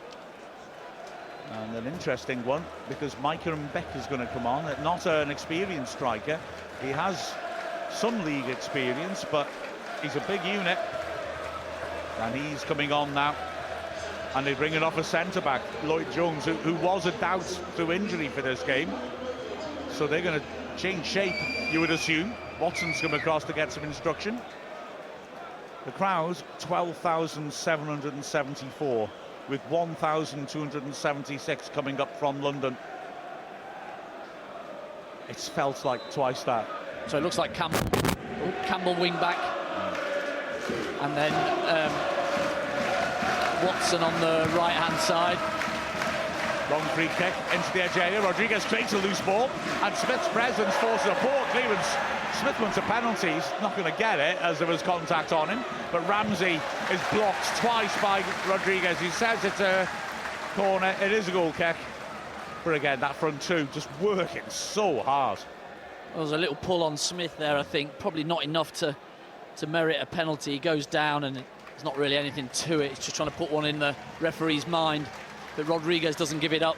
Speaker 1: And an interesting one, because Micah Beck is going to come on. Not an experienced striker. He has some league experience, but he's a big unit. And he's coming on now. And they're bringing off a centre-back, Lloyd Jones, who was a doubt through injury for this game. So they're going to change shape, you would assume. Watson's come across to get some instruction. The crowd, 12,774, with 1,276 coming up from London. It's felt like twice that.
Speaker 3: So it looks like Campbell wing back. And then Watson on the right-hand side.
Speaker 1: Long free kick into the edge area. Rodriguez creates a loose ball, and Smith's presence forces a poor clearance. Smith wants a penalty. He's not going to get it as there was contact on him, but Ramsey is blocked twice by Rodriguez. He says it's a corner. It is a goal kick. But again, that front two just working so hard.
Speaker 3: There was a little pull on Smith there, I think. Probably not enough to merit a penalty. He goes down and there's not really anything to it. He's just trying to put one in the referee's mind. But Rodriguez doesn't give it up.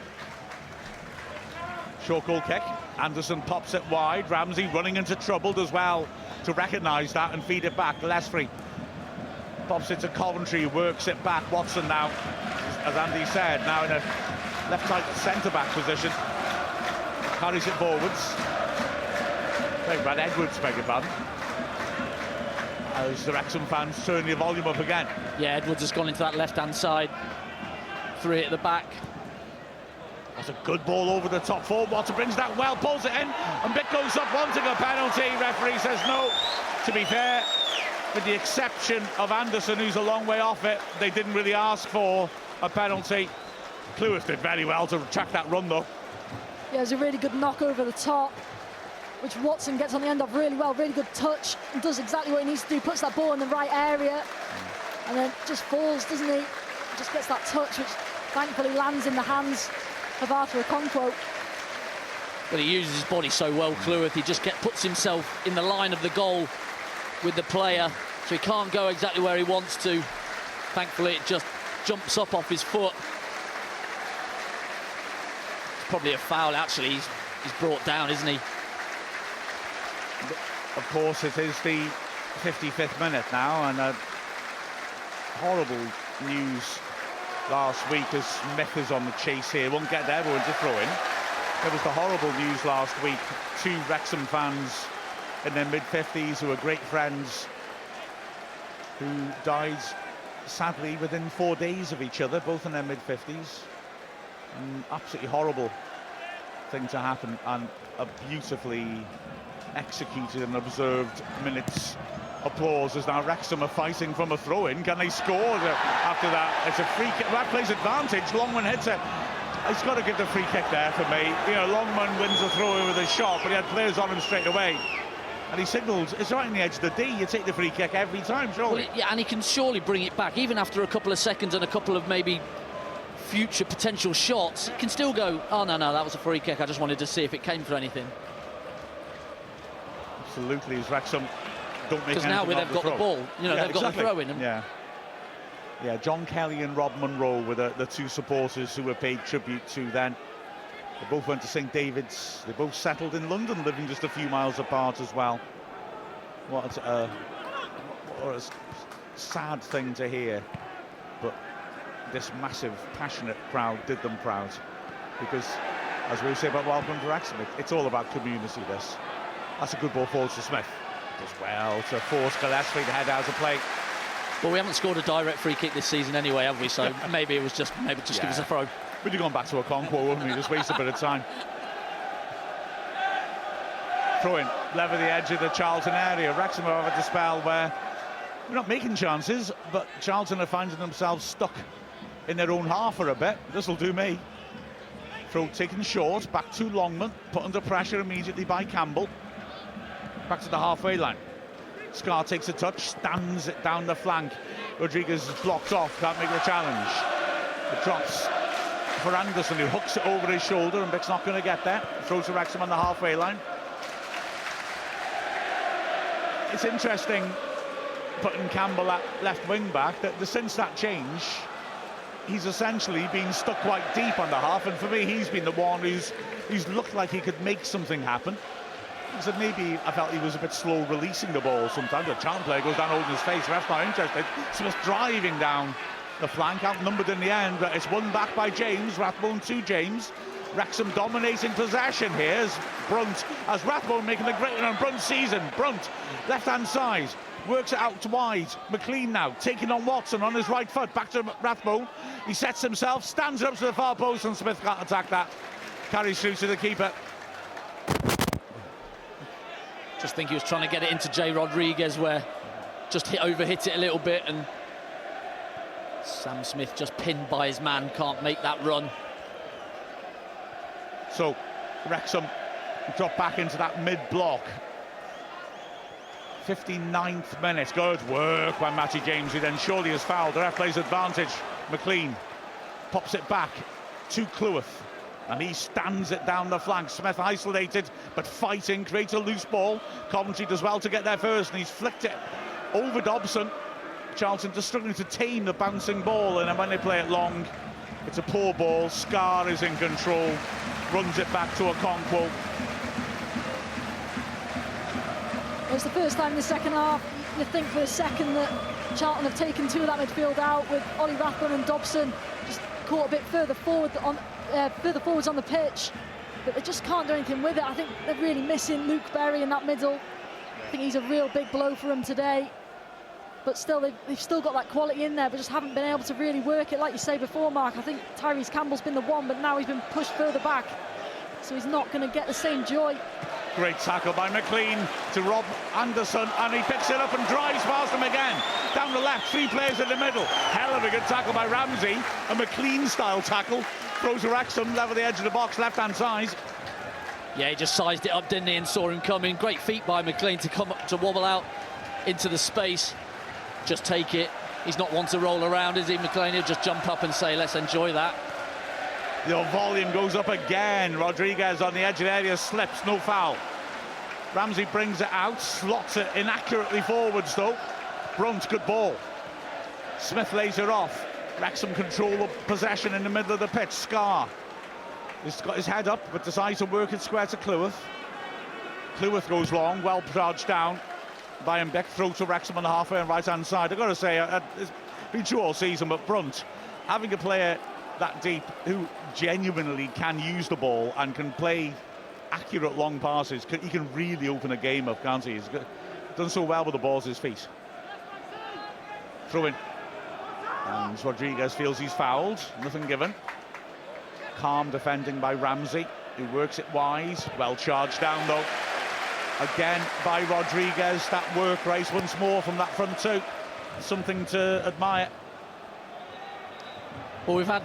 Speaker 1: Short goal kick. Anderson pops it wide. Ramsey running into trouble as well to recognise that and feed it back. Gillespie pops it to Coventry, works it back. Watson now, as Andy said, now in a left-side centre-back position. Carries it forwards. Brad Edwards, beg your pardon. As the Wrexham fans turn the volume up again.
Speaker 3: Yeah, Edwards has gone into that left-hand side. 3 at the back.
Speaker 1: That's a good ball over the top forward. Watson brings that well, pulls it in, and Bick goes up wanting a penalty. Referee says no. To be fair, with the exception of Anderson, who's a long way off it, they didn't really ask for a penalty. Cleworth did very well to track that run, though.
Speaker 2: Yeah, it was a really good knock over the top. which Watson gets on the end of really well, really good touch, and does exactly what he needs to do, puts that ball in the right area, and then just falls, doesn't he? Just gets that touch, which thankfully lands in the hands of Arthur Okonkwo.
Speaker 3: But he uses his body so well, Cleworth. He just puts himself in the line of the goal with the player, so he can't go exactly where he wants to. Thankfully, it just jumps up off his foot. It's probably a foul, actually. He's brought down, isn't he?
Speaker 1: Of course, it is the 55th minute now, and horrible news last week as Smith is on the chase here. Won't get there, but we'll just throw in. There was the horrible news last week. 2 Wrexham fans in their mid-50s who were great friends who died, sadly, within 4 days of each other, both in their mid-50s. An absolutely horrible thing to happen, and a beautifully executed and observed minute's applause as now Wrexham are fighting from a throw-in. Can they score after that? It's a free kick. That plays advantage. Longman hits it. He's got to give the free kick there for me. You know, Longman wins the throw-in with a shot, but he had players on him straight away. And he signalled, it's right on the edge of the D. You take the free kick every time, surely.
Speaker 3: Well, yeah, and he can surely bring it back, even after a couple of seconds and a couple of maybe future potential shots. He can still go, oh, no, that was a free kick. I just wanted to see if it came for anything.
Speaker 1: Absolutely, as Wrexham don't make anything.
Speaker 3: Because now they've got the ball, you know,
Speaker 1: yeah,
Speaker 3: they've got the throw in. And
Speaker 1: yeah, John Kelly and Rob Munro were the 2 supporters who were paid tribute to then. They both went to St David's. They both settled in London, living just a few miles apart as well. What a sad thing to hear, but this massive, passionate crowd did them proud, because, as we say about Welcome to Wrexham, it's all about community. That's a good ball forward to Smith. Does well to force Gillespie to head out of play.
Speaker 3: Well, we haven't scored a direct free kick this season anyway, have we? So maybe it was just give us a throw.
Speaker 1: We'd have gone back to Okonkwo, wouldn't we? Just waste a bit of time. Throw-in, level the edge of the Charlton area. Wrexham are having a spell where we're not making chances, but Charlton are finding themselves stuck in their own half for a bit. This'll do me. Throw taken short, back to Longman, put under pressure immediately by Campbell. Back to the halfway line. Scar takes a touch, stands it down the flank. Rodriguez is blocked off, can't make the challenge. It drops for Anderson, who hooks it over his shoulder, and Bick's not going to get there. Throws to Wrexham on the halfway line. It's interesting putting Campbell at left wing back, that since that change, he's essentially been stuck quite deep on the half, and for me, he's been the one who's looked like he could make something happen. So maybe I felt he was a bit slow releasing the ball sometimes. The Charlton player goes down holding his face, ref's not interested. Smith driving down the flank, outnumbered in the end, but it's won back by James. Rathbone to James. Wrexham dominating possession here as Brunt, as Rathbone making a great run on Brunt's season. Brunt, left-hand side, works it out wide. McLean now taking on Watson on his right foot, back to Rathbone. He sets himself, stands up to the far post, and Smith can't attack that. Carries through to the keeper.
Speaker 3: Just think he was trying to get it into Jay Rodriguez, where just overhit it a little bit, and Sam Smith just pinned by his man, can't make that run.
Speaker 1: So Wrexham drop back into that mid-block. 59th minute, good work by Matty James, who then surely is fouled. The ref plays advantage. McLean pops it back to Cleworth, and he stands it down the flank. Smith isolated, but fighting, creates a loose ball. Coventry does well to get there first, and he's flicked it over Dobson. Charlton just struggling to tame the bouncing ball, and then when they play it long, it's a poor ball. Scar is in control, runs it back to Okonkwo.
Speaker 2: It's the first time in the second half you think for a second that Charlton have taken 2 of that midfield out, with Ollie Rathbone and Dobson just caught a bit further forward further forwards on the pitch, but they just can't do anything with it. I think they're really missing Luke Berry in that middle. I think he's a real big blow for them today, but still they've still got that quality in there, but just haven't been able to really work it. Like you say before, Mark, I think Tyrese Campbell's been the one, but now he's been pushed further back, so he's not going to get the same joy.
Speaker 1: Great tackle by McLean to Rob Anderson, and he picks it up and drives past him again. Down the left, 3 players in the middle. Hell of a good tackle by Ramsey, a McLean-style tackle. Throws to Wrexham, level the edge of the box, left-hand side.
Speaker 3: Yeah, he just sized it up, didn't he, and saw him coming. Great feet by McLean to come up, to wobble out into the space. Just take it. He's not one to roll around, is he, McLean? He'll just jump up and say, let's enjoy that.
Speaker 1: The volume goes up again. Rodriguez on the edge of the area, slips, no foul. Ramsey brings it out, slots it inaccurately forwards though. Brunt, good ball. Smith lays it off. Wrexham control the possession in the middle of the pitch. Scar. He's got his head up, but decides to work it square to Cleworth. Cleworth goes long, well charged down by Mbeck, throw to Wrexham on the halfway and right-hand side. I've got to say, it's been true all season, but Brunt, having a player that deep who genuinely can use the ball and can play accurate long passes, he can really open a game up, can't he? He's done so well with the balls at his feet. Throw in. And Rodriguez feels he's fouled, nothing given. Calm defending by Ramsey, who works it wise, well charged down though. Again by Rodriguez, that work race once more from that front two. Something to admire.
Speaker 3: Well, we've had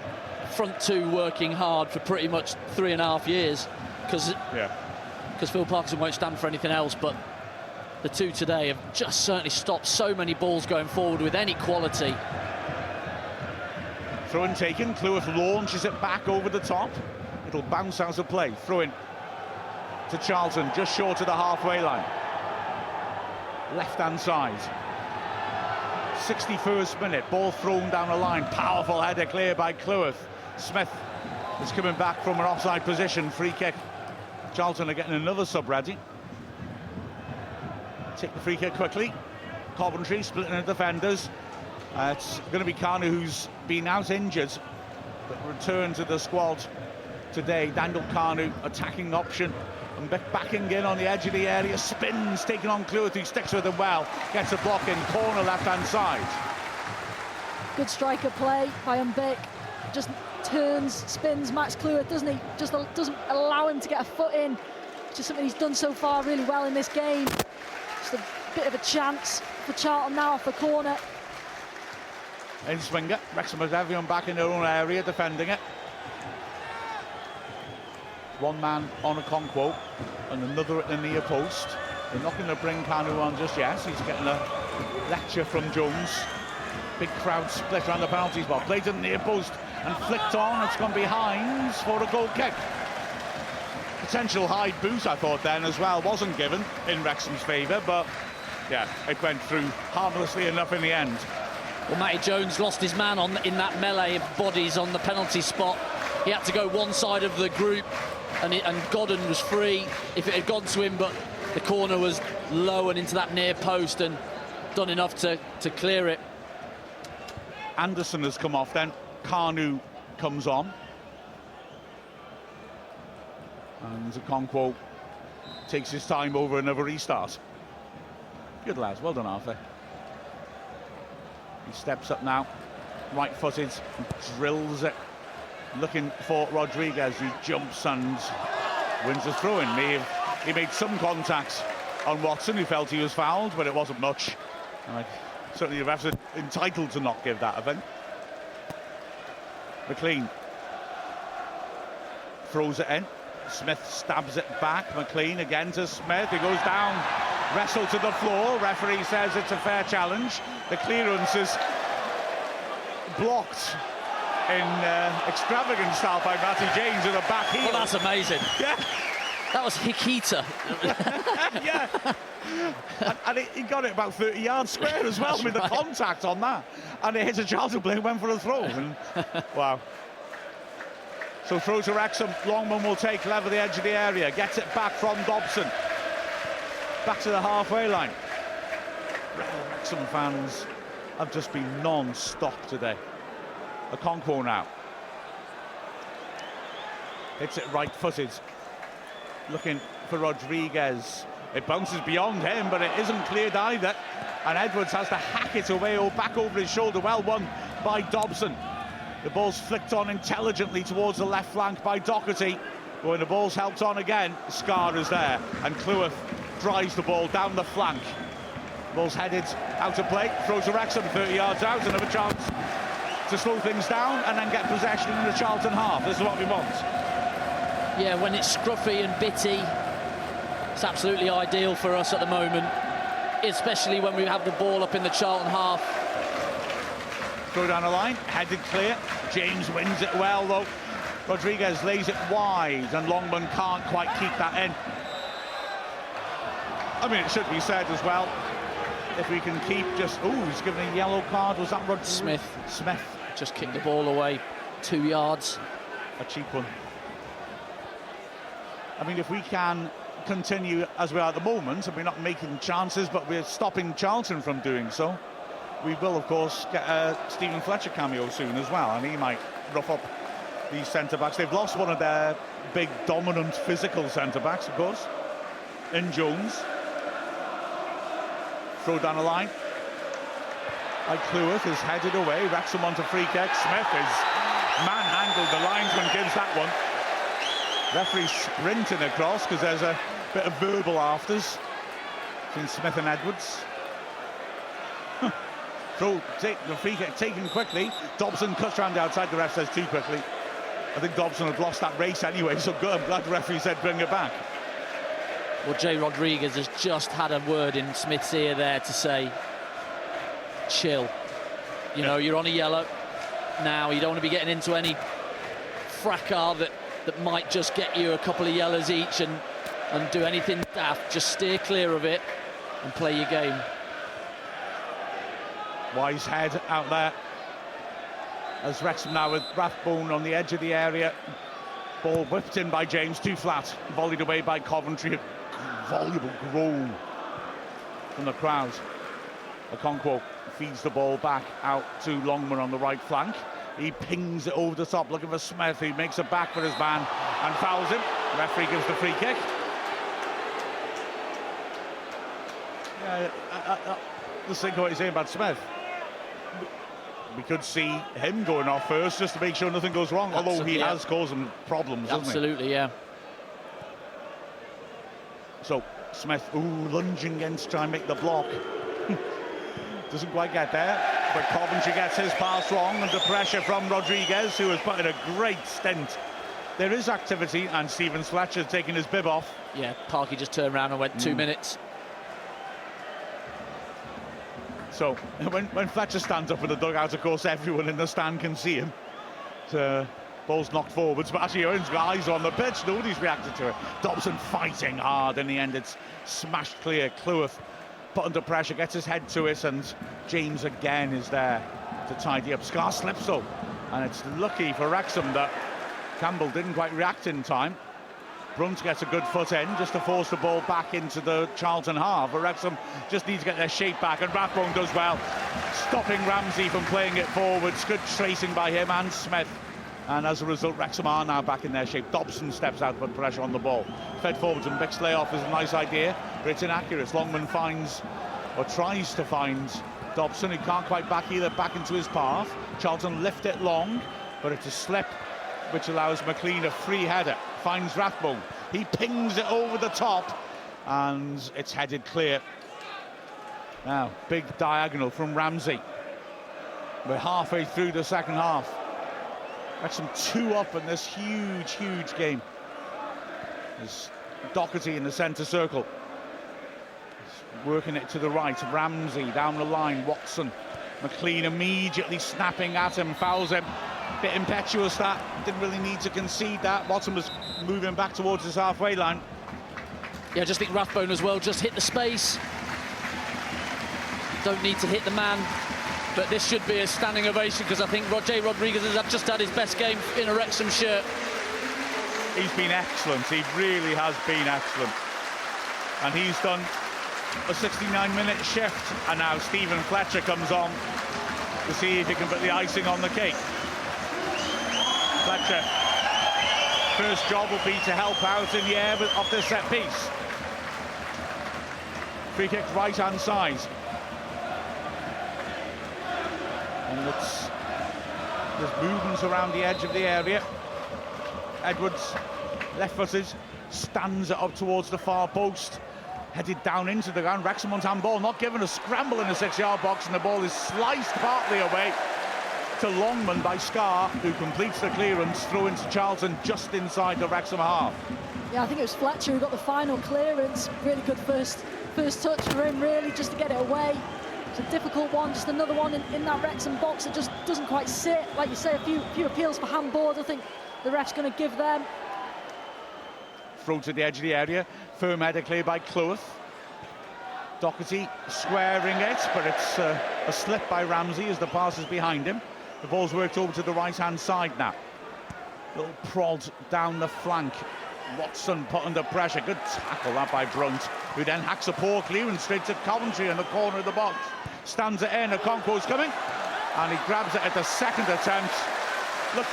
Speaker 3: front two working hard for pretty much 3.5 years because Phil Parkinson won't stand for anything else, but the two today have just certainly stopped so many balls going forward with any quality.
Speaker 1: Throw in taken, Cleworth launches it back over the top. It'll bounce out of play. Throw in to Charlton, just short of the halfway line. Left-hand side. 61st minute, ball thrown down the line. Powerful header clear by Cleworth. Smith is coming back from an offside position, free kick. Charlton are getting another sub ready. Take the free kick quickly. Coventry splitting the defenders. It's going to be Kanu, who's been out injured, but returned to the squad today. Daniel Kanu, attacking option, and backing in on the edge of the area, spins, taking on Cleworth, who sticks with him well, gets a block in, corner left-hand side.
Speaker 2: Good striker play by Mbeck, just turns, spins Max Cleworth, doesn't he? Just doesn't allow him to get a foot in, which is something he's done so far really well in this game. Just a bit of a chance for Charlton now off the corner.
Speaker 1: In swinger, Wrexham has everyone back in their own area defending it. One man on a Conquo and another at the near post. They're not going to bring Kanu on just yet. He's getting a lecture from Jones. Big crowd split around the penalty spot. Played to the near post and flicked on. It's gone behind for a goal kick. Potential high boot, I thought then as well, wasn't given in Wrexham's favour, but yeah, it went through harmlessly enough in the end.
Speaker 3: Well, Matty Jones lost his man in that melee of bodies on the penalty spot. He had to go one side of the group, and Godden was free if it had gone to him, but the corner was low and into that near post and done enough to clear it.
Speaker 1: Anderson has come off then. Kanu comes on. And Okonkwo takes his time over another restart. Good lads, well done Arthur. He steps up now, right-footed, drills it, looking for Rodriguez, who jumps and wins the throw-in. He made some contact on Watson, who felt he was fouled, but it wasn't much. And certainly the refs are entitled to not give that, I think. McLean throws it in. Smith stabs it back. McLean again to Smith. He goes down, wrestle to the floor. Referee says it's a fair challenge. The clearance is blocked in extravagant style by Matty James with a back heel.
Speaker 3: Well, that's amazing.
Speaker 1: Yeah.
Speaker 3: That was Hikita.
Speaker 1: Yeah. And he got it about 30 yards square as well with the contact on that. And it hit a Charlton player, went for a throw. And, wow. So throw to Wrexham. Longman will take, level the edge of the area. Gets it back from Dobson. Back to the halfway line. Wrexham fans have just been non-stop today. Okonkwo now. Hits it right-footed. Looking for Rodriguez. It bounces beyond him, but it isn't cleared either. And Edwards has to hack it away or back over his shoulder. Well won by Dobson. The ball's flicked on intelligently towards the left flank by Doherty. But when the ball's helped on again, Scar is there. And Cleworth drives the ball down the flank. Ball's headed out of play. Throws to Wrexham 30 yards out. Another chance to slow things down and then get possession in the Charlton half. This is what we want.
Speaker 3: Yeah, when it's scruffy and bitty, it's absolutely ideal for us at the moment, especially when we have the ball up in the Charlton half.
Speaker 1: Throw down the line, headed clear. James wins it well, though. Rodriguez lays it wide, and Longman can't quite keep that in. I mean, it should be said as well, if we can keep just... Oh, he's given a yellow card. Was that
Speaker 3: Smith?
Speaker 1: Smith.
Speaker 3: Just kicked the ball away 2 yards.
Speaker 1: A cheap one. I mean, if we can continue as we are at the moment, and we're not making chances, but we're stopping Charlton from doing so, we will, of course, get a Stephen Fletcher cameo soon as well, and he might rough up these centre-backs. They've lost one of their big, dominant, physical centre-backs, of course, in Jones. Throw down the line. Cleworth is headed away. Wrexham onto free kick. Smith is manhandled. The linesman gives that one. Referee sprinting across because there's a bit of verbal afters between Smith and Edwards. Take the free kick taken quickly. Dobson cuts round the outside. The ref says too quickly. I think Dobson had lost that race anyway, so good. I'm glad the referee said bring it back.
Speaker 3: Well, Jay Rodriguez has just had a word in Smith's ear there to say, chill. You know, you're on a yellow now. You don't want to be getting into any fracas that might just get you a couple of yellows each and do anything daft. Just steer clear of it and play your game.
Speaker 1: Wise head out there. As Wrexham now with Rathbone on the edge of the area. Ball whipped in by James, too flat. Volleyed away by Coventry. A voluble groan from the crowd. Okonkwo feeds the ball back out to Longman on the right flank. He pings it over the top, looking for Smith. He makes it back for his man and fouls him. The referee gives the free kick. Yeah, let's think of what he's saying about Smith. We could see him going off first just to make sure nothing goes wrong, although he has caused them problems, hasn't he?
Speaker 3: Absolutely, yeah.
Speaker 1: So Smith, lunging against to try and make the block. Doesn't quite get there, but Coventry gets his pass wrong under pressure from Rodriguez, who has put in a great stint. There is activity, and Stephen Fletcher taking his bib off. Yeah,
Speaker 3: Parky just turned around and went 2 minutes.
Speaker 1: So when Fletcher stands up in the dugout, of course, everyone in the stand can see him. Ball's knocked forwards, but actually Owens' eyes on the pitch. Nobody's reacted to it. Dobson fighting hard. In the end, it's smashed clear. Cleworth put under pressure, gets his head to it, and James again is there to tidy up. Scar slips though, and it's lucky for Wrexham that Campbell didn't quite react in time. Brunt gets a good foot in just to force the ball back into the Charlton half. But Wrexham just need to get their shape back, and Rathbone does well, stopping Ramsey from playing it forwards. Good tracing by him and Smith. And as a result, Wrexham are now back in their shape. Dobson steps out to put pressure on the ball. Fed forwards, and Bick's layoff is a nice idea, but it's inaccurate. Longman finds, or tries to find, Dobson, who can't quite back into his path. Charlton lift it long, but it's a slip, which allows McLean a free header. Finds Rathbone. He pings it over the top, and it's headed clear. Now, big diagonal from Ramsey. We're halfway through the second half. Wrexham 2 up in this huge game. There's Doherty in the centre circle. He's working it to the right. Ramsey down the line. Watson. McLean immediately snapping at him. Fouls him. Bit impetuous that. Didn't really need to concede that. Watson was moving back towards his halfway line.
Speaker 3: Yeah, I just think Rathbone as well just hit the space. Don't need to hit the man. But this should be a standing ovation, because I think Jay Rodriguez has just had his best game in a Wrexham shirt.
Speaker 1: He's been excellent. He really has been excellent. And he's done a 69-minute shift. And now Stephen Fletcher comes on to see if he can put the icing on the cake. Fletcher, first job will be to help out in the air off this set piece. Free kick right-hand side. And there's movements around the edge of the area. Edwards, left-footed, stands it up towards the far post, headed down into the ground. Wrexham on handball, not given a scramble in the 6-yard box, and the ball is sliced partly away. to Longman by Scar, who completes the clearance, throw into Charlton just inside the Wrexham half.
Speaker 2: Yeah, I think it was Fletcher who got the final clearance. Really good first touch for him, really, just to get it away. It's a difficult one, just another one in that Wrexham box that just doesn't quite sit. Like you say, a few appeals for handball. I think the ref's going to give them.
Speaker 1: Throw to the edge of the area, firm header clear by Clough. Doherty squaring it, but it's a slip by Ramsey as the pass is behind him. The ball's worked over to the right-hand side now. Little prod down the flank. Watson put under pressure. Good tackle that by Brunt, who then hacks a poor clearance straight to Coventry in the corner of the box. Stands it in, Okonkwo's coming, and he grabs it at the second attempt. Look,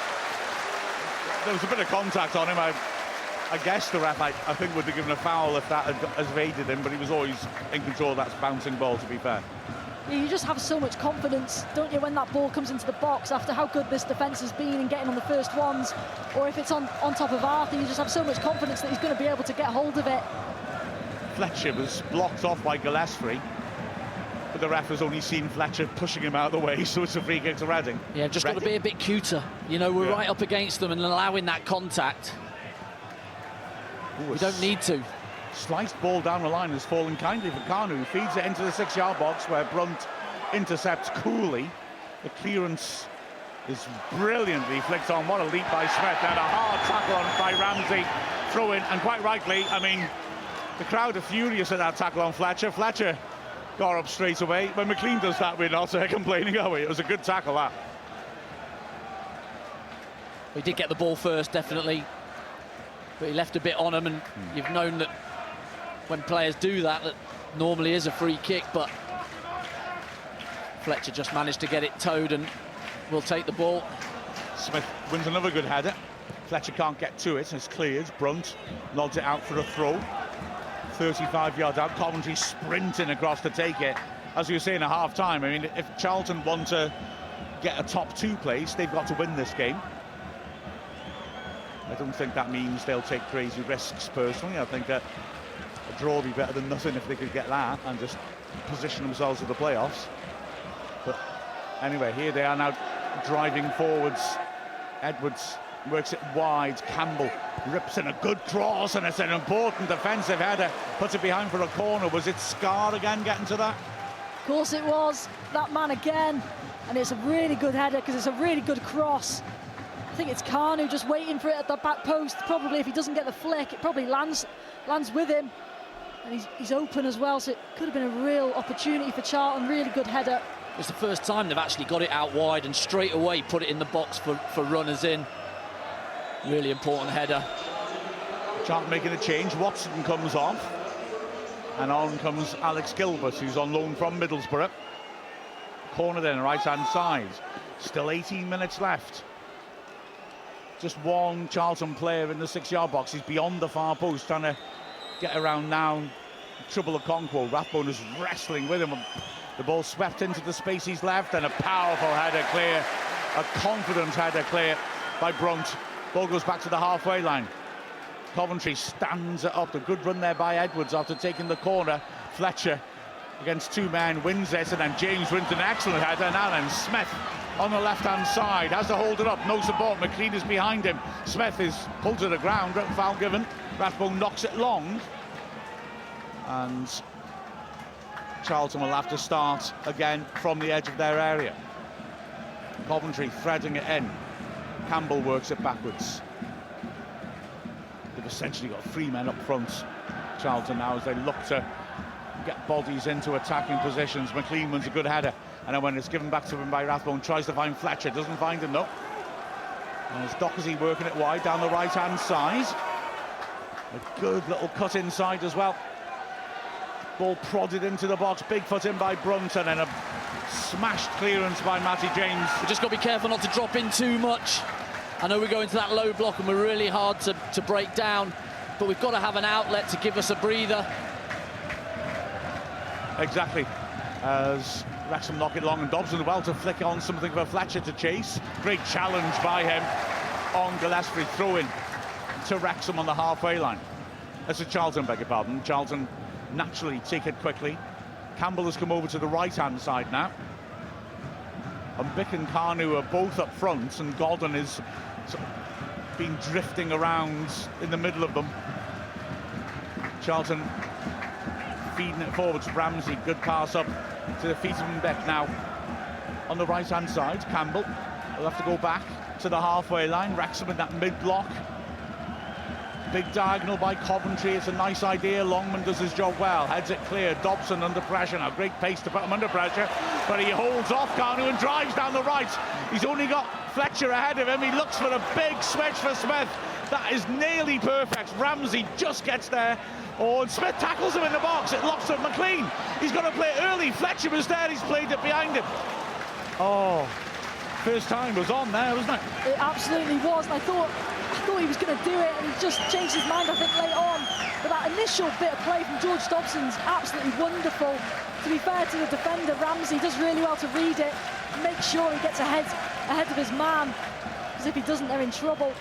Speaker 1: there was a bit of contact on him. I guess the ref, I think, would have given a foul if that had evaded him, but he was always in control of that bouncing ball, to be fair.
Speaker 2: Yeah, you just have so much confidence, don't you, when that ball comes into the box after how good this defence has been in getting on the first ones, or if it's on top of Arthur, you just have so much confidence that he's going to be able to get hold of it.
Speaker 1: Fletcher was blocked off by Gillespie, but the ref has only seen Fletcher pushing him out of the way, so it's a free kick to Reading.
Speaker 3: Yeah, just got to be a bit cuter. You know, we're right up against them and allowing that contact.
Speaker 1: Ooh,
Speaker 3: we don't need to.
Speaker 1: Sliced ball down the line has fallen kindly for Kanu, who feeds it into the 6-yard box where Brunt intercepts coolly. The clearance is brilliantly flicked on. What a leap by Smith, and a hard tackle on by Ramsey. Throw in, and quite rightly, I mean, the crowd are furious at that tackle on Fletcher. Fletcher got up straight away. When McLean does that, we're not complaining, are we? It was a good tackle, that.
Speaker 3: We did get the ball first, definitely, but he left a bit on him, and you've known that when players do that, that normally is a free kick, but Fletcher just managed to get it towed and will take the ball.
Speaker 1: Smith wins another good header. Fletcher can't get to it, it's cleared. Brunt nods it out for a throw. 35 yards out, Coventry sprinting across to take it. As you were saying at half-time, I mean, if Charlton want to get a top 2 place, they've got to win this game. I don't think that means they'll take crazy risks personally. I think that a draw would be better than nothing if they could get that and just position themselves for the playoffs. But anyway, here they are now driving forwards. Edwards works it wide. Campbell rips in a good cross, and it's an important defensive header. Puts it behind for a corner. Was it Scar again getting to that?
Speaker 2: Of course it was. That man again. And it's a really good header because it's a really good cross. I think it's Kanu just waiting for it at the back post. Probably if he doesn't get the flick, it probably lands with him. And he's open as well, so it could have been a real opportunity for Charlton. Really good header.
Speaker 3: It's the first time they've actually got it out wide and straight away put it in the box for runners in. Really important header.
Speaker 1: Charlton making a change. Watson comes off, and on comes Alex Gilbert, who's on loan from Middlesbrough. Corner then, right-hand side. Still 18 minutes left. Just one Charlton player in the 6-yard box. He's beyond the far post, trying to get around now. Trouble Okonkwo. Rathbone is wrestling with him. The ball swept into the space he's left, and a powerful header clear. A confident header clear by Brunt. Ball goes back to the halfway line. Coventry stands it up. A good run there by Edwards after taking the corner. Fletcher against 2 men wins it, and then James wins an excellent header. And Alan Smith on the left-hand side has to hold it up. No support. McLean is behind him. Smith is pulled to the ground. Foul given. Rathbone knocks it long, and Charlton will have to start again from the edge of their area. Coventry threading it in. Campbell works it backwards. They've essentially got 3 men up front, Charlton, now, as they look to get bodies into attacking positions. McLean wins a good header, and then when it's given back to him by Rathbone, tries to find Fletcher, doesn't find him though. And it's Doherty working it wide down the right-hand side. A good little cut inside as well. Ball prodded into the box, big foot in by Brunt, and then a smashed clearance by Matty James.
Speaker 3: We've just got to be careful not to drop in too much. I know we go into that low block and we're really hard to break down, but we've got to have an outlet to give us a breather.
Speaker 1: Exactly. As Wrexham knock it long, and Dobson well to flick on something for Fletcher to chase. Great challenge by him on Gillespie. Throw in to Wrexham on the halfway line. That's a Charlton, beg your pardon. Charlton naturally take it quickly. Campbell has come over to the right-hand side now. And Bick and Kanu are both up front, and Godden is sort of been drifting around in the middle of them. Charlton feeding it forward to Ramsey. Good pass up to the feet of Beck now. On the right-hand side, Campbell will have to go back to the halfway line. Wrexham in that mid-block. Big diagonal by Coventry. It's a nice idea. Longman does his job well. Heads it clear. Dobson under pressure now. Great pace to put him under pressure. But he holds off Kanu and drives down the right. He's only got Fletcher ahead of him. He looks for a big switch for Smith. That is nearly perfect. Ramsey just gets there. Oh, and Smith tackles him in the box. It locks up McLean. He's got to play it early. Fletcher was there. He's played it behind him. Oh, first time was on there, wasn't it?
Speaker 2: It absolutely was. And I thought he was going to do it, and he just changed his mind, I think, late on. But that initial bit of play from George Dobson's absolutely wonderful. To be fair to the defender, Ramsey does really well to read it, make sure he gets ahead of his man, because if he doesn't, they're in trouble.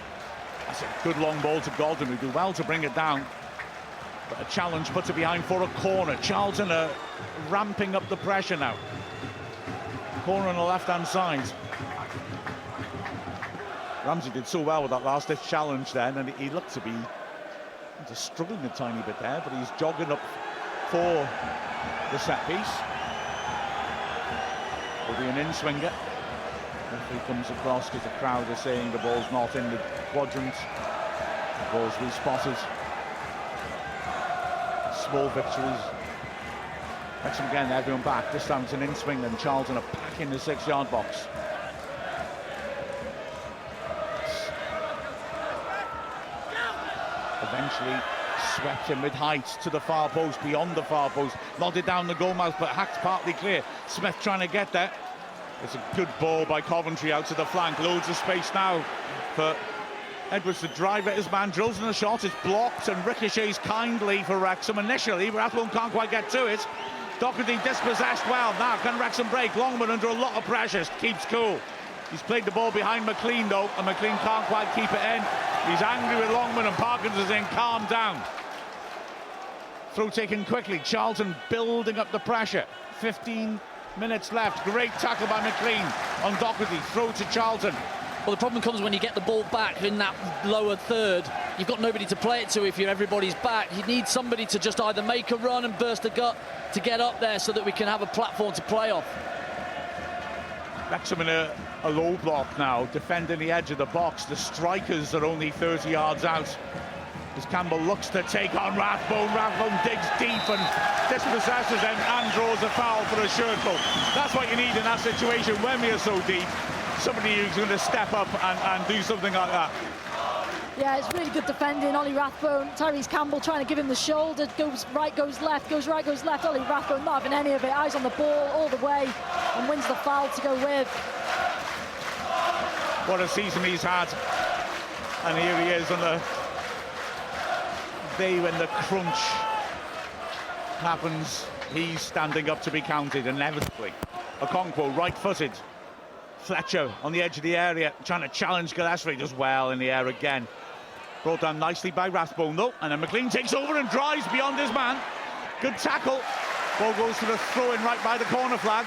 Speaker 1: That's a good long ball to Godden, who do well to bring it down. But a challenge puts it behind for a corner. Charlton are ramping up the pressure now. Corner on the left-hand side. Ramsey did so well with that last challenge then, and he looked to be just struggling a tiny bit there, but he's jogging up for the set piece. Will be an in-swinger if he comes across, because the crowd are saying the ball's not in the quadrant. The ball's respotted. Small victories. Wrexham again, everyone back. This time it's an in-swing, and Charlton are packing the 6-yard box. Eventually swept in with height to the far post, beyond the far post, nodded down the goal mouth, but hacked partly clear. Smith trying to get there. It's a good ball by Coventry out to the flank. Loads of space now for Edwards to drive at his man. Drills in the shot, it's blocked and ricochets kindly for Wrexham initially. Rathbone can't quite get to it. Doherty dispossessed well. Now can Wrexham break? Longman under a lot of pressure, keeps cool. He's played the ball behind McLean though, and McLean can't quite keep it in. He's angry with Longman, and Parkinson's in. Calm down. Throw taken quickly. Charlton building up the pressure. 15 minutes left. Great tackle by McLean on Doherty. Throw to Charlton.
Speaker 3: Well, the problem comes when you get the ball back in that lower third. You've got nobody to play it to if everybody's back. You need somebody to just either make a run and burst a gut to get up there so that we can have a platform to play off.
Speaker 1: Wrexham in a low block now, defending the edge of the box. The strikers are only 30 yards out. As Campbell looks to take on Rathbone. Rathbone digs deep and dispossesses him and draws a foul for a shirt pull. That's what you need in that situation when we are so deep. Somebody who's going to step up and do something like that.
Speaker 2: Yeah, it's really good defending. Ollie Rathbone, Tyrese Campbell trying to give him the shoulder. Goes right, goes left, goes right, goes left. Ollie Rathbone not having any of it. Eyes on the ball all the way and wins the foul to go with.
Speaker 1: What a season he's had. And here he is on the day when the crunch happens. He's standing up to be counted inevitably. Okonkwo right-footed. Fletcher on the edge of the area trying to challenge Gillespie, does well in the air again. Brought down nicely by Rathbone though, and then McLean takes over and drives beyond his man. Good tackle. Ball goes to the throw-in right by the corner flag.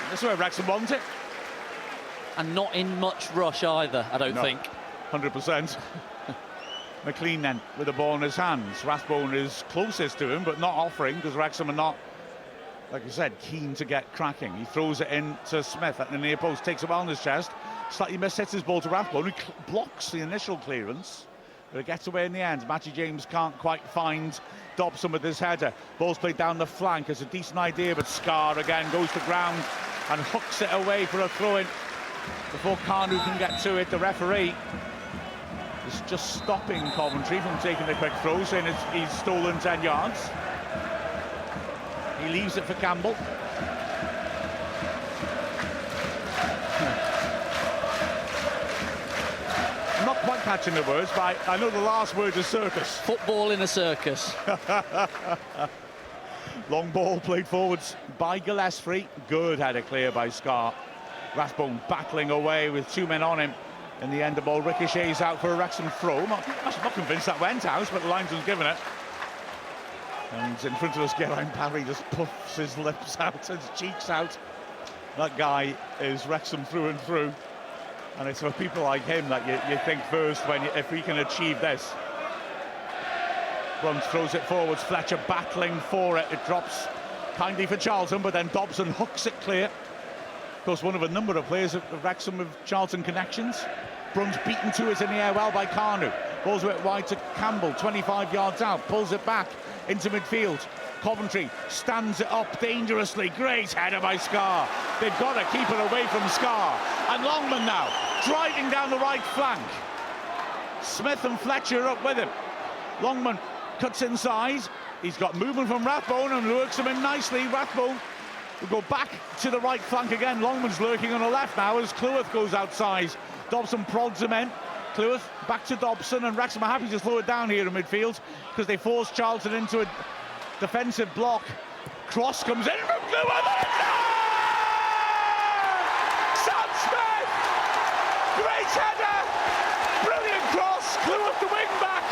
Speaker 1: This is where Wrexham wants it.
Speaker 3: And not in much rush either, I don't think.
Speaker 1: 100%. McLean then with the ball in his hands. Rathbone is closest to him, but not offering, because Wrexham are not, like I said, keen to get cracking. He throws it in to Smith at the near post, takes it well on his chest, slightly mishits his ball to Rathbone, who blocks the initial clearance, but it gets away in the end. Matty James can't quite find Dobson with his header. Ball's played down the flank. It's a decent idea, but Scar again goes to ground and hooks it away for a throw-in before Kanu can get to it. The referee is just stopping Coventry from taking a quick throw, saying he's stolen 10 yards. He leaves it for Campbell. I'm not quite catching the words, but I know the last word is circus.
Speaker 3: Football in a circus.
Speaker 1: Long ball played forwards by Gillespie. Good header clear by Scar. Rathbone battling away with 2 men on him. In the end, the ball ricochets out for a Wrexham throw. I'm not convinced that went out, but the linesman's given it. And in front of us, Geraint Parry just puffs his lips out, his cheeks out. That guy is Wrexham through and through, and it's for people like him that you think first if we can achieve this. Brunt throws it forwards, Fletcher battling for it. It drops kindly for Charlton, but then Dobson hooks it clear. Of course, one of a number of players at Wrexham with Charlton connections. Brunt beaten to it in the air well by Carnu. Balls it wide to Campbell, 25 yards out, pulls it back into midfield. Coventry stands it up dangerously. Great header by Scarr. They've got to keep it away from Scarr. And Longman now driving down the right flank. Smith and Fletcher up with him. Longman cuts inside. He's got movement from Rathbone and works him in nicely. Rathbone will go back to the right flank again. Longman's lurking on the left now as Cleworth goes outside. Dobson prods him in. Cleworth back to Dobson, and Wrexham are happy to slow it down here in midfield because they force Charlton into a defensive block. Cross comes in from Cleworth. Sam Smith! Great header! Brilliant cross. Cleworth the wing back.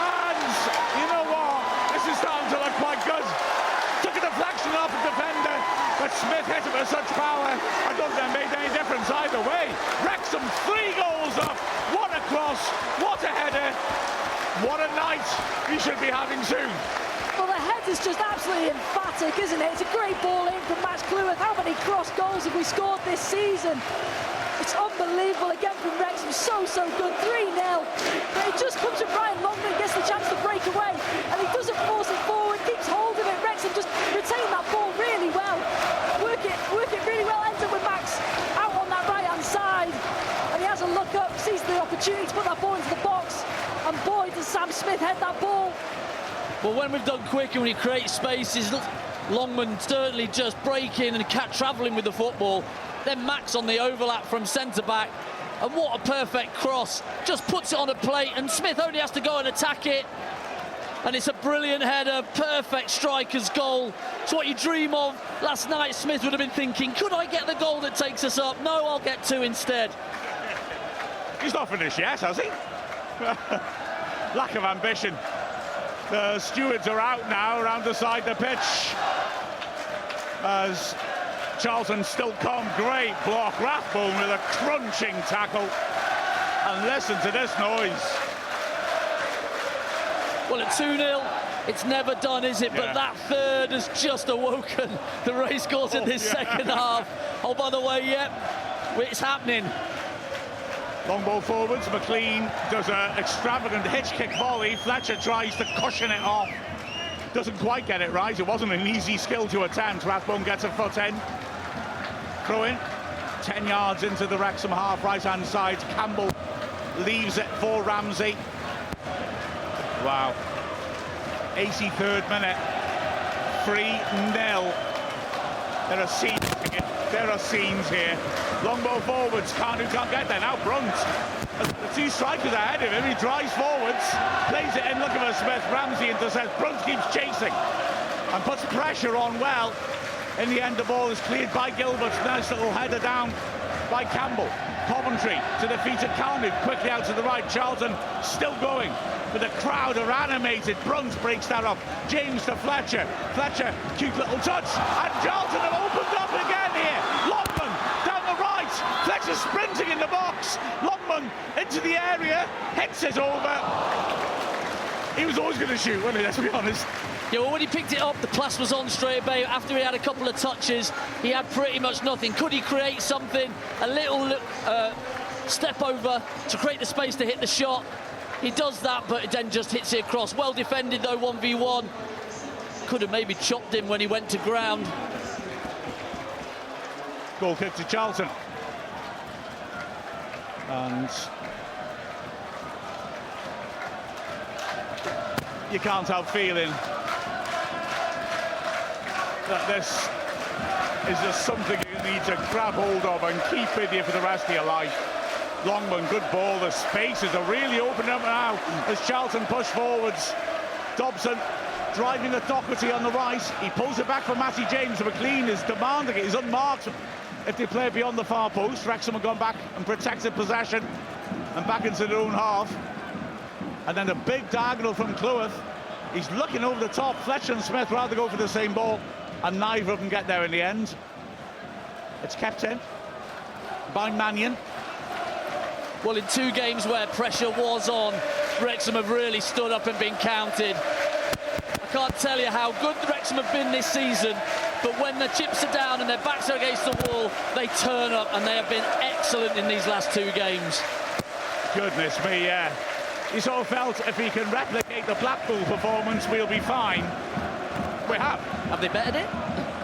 Speaker 1: And you know what? This is starting to look quite good. Took a deflection off the defender, but Smith hit it with such power. I don't think it made any difference either way. Wrexham 3 goals up. What a cross. What a header. What a night we should be having soon.
Speaker 2: Well, the head is just absolutely emphatic, isn't it? It's a great ball in from Max Cleworth. How many cross goals have we scored this season? It's unbelievable again from Wrexham. So good. 3-0. But it just comes from Ryan Longman, gets the chance to break away, and he doesn't force it forward, keeps hold of it. Wrexham just retain that ball really well. Work it really well. Ends up with Max out on that right-hand side. And he has a look up, sees the opportunity to put that ball into the box. And boy, does Sam Smith head that ball.
Speaker 3: Well, when we've done quick and when he creates spaces, Longman certainly just breaking and travelling with the football. Then Max on the overlap from centre-back. And what a perfect cross. Just puts it on a plate and Smith only has to go and attack it. And it's a brilliant header, perfect striker's goal. It's what you dream of. Last night, Smith would have been thinking, could I get the goal that takes us up? No, I'll get 2 instead.
Speaker 1: He's not finished yet, has he? Lack of ambition. The stewards are out now around the side of the pitch as Charlton still come. Great block. Rathbone with a crunching tackle. And listen to this noise.
Speaker 3: Well, at 2-0, it's never done, is it? Yeah. But that third has just awoken the racecourse in this second half. Oh, by the way, yep, it's happening.
Speaker 1: Long ball forwards. McLean does an extravagant hitch kick volley. Fletcher tries to cushion it off. Doesn't quite get it right. It wasn't an easy skill to attempt. Rathbone gets a foot in. Throw in. 10 yards into the Wrexham half, right-hand side. Campbell leaves it for Ramsey. Wow. 83rd minute. 3-0. There are scenes here. Long ball forwards. Carnu can't get there. Now Brunt. The 2 strikers ahead of him. He drives forwards. Plays it in. Looking for Smith. Ramsey intercepts. Brunt keeps chasing. And puts pressure on well. In the end, the ball is cleared by Gilbert. Nice little header down by Campbell. Coventry to the feet of Carnu. Quickly out to the right. Charlton still going. But the crowd are animated. Brunt breaks that up. James to Fletcher. Fletcher, cute little touch. And Charlton have opened up again here. Longman down the right. Fletcher sprinting in the box. Longman into the area. Hits it over. He was always going to shoot, wasn't he? Let's be honest.
Speaker 3: Yeah, well, when he picked it up, the pass was on straight away. After he had a couple of touches, he had pretty much nothing. Could he create something? A little step over to create the space to hit the shot. He does that, but it then just hits it across. Well defended, though, 1v1. Could have maybe chopped him when he went to ground.
Speaker 1: Goal kick to Charlton. And you can't help feeling that this is just something you need to grab hold of and keep with you for the rest of your life. Longman, good ball. The spaces are really opening up now as Charlton push forwards. Dobson driving at Doherty on the right. He pulls it back for Matty James. McLean is demanding it. He's unmarked if they play beyond the far post. Wrexham have gone back and protected possession and back into their own half. And then a big diagonal from Cleworth. He's looking over the top. Fletcher and Smith rather go for the same ball, and neither of them get there in the end. It's kept in by Mannion.
Speaker 3: Well, in 2 games where pressure was on, Wrexham have really stood up and been counted. I can't tell you how good Wrexham have been this season, but when the chips are down and their backs are against the wall, they turn up, and they have been excellent in these last 2 games.
Speaker 1: Goodness me, yeah. You sort of felt if he can replicate the Blackpool performance, we'll be fine. We have.
Speaker 3: Have they bettered it?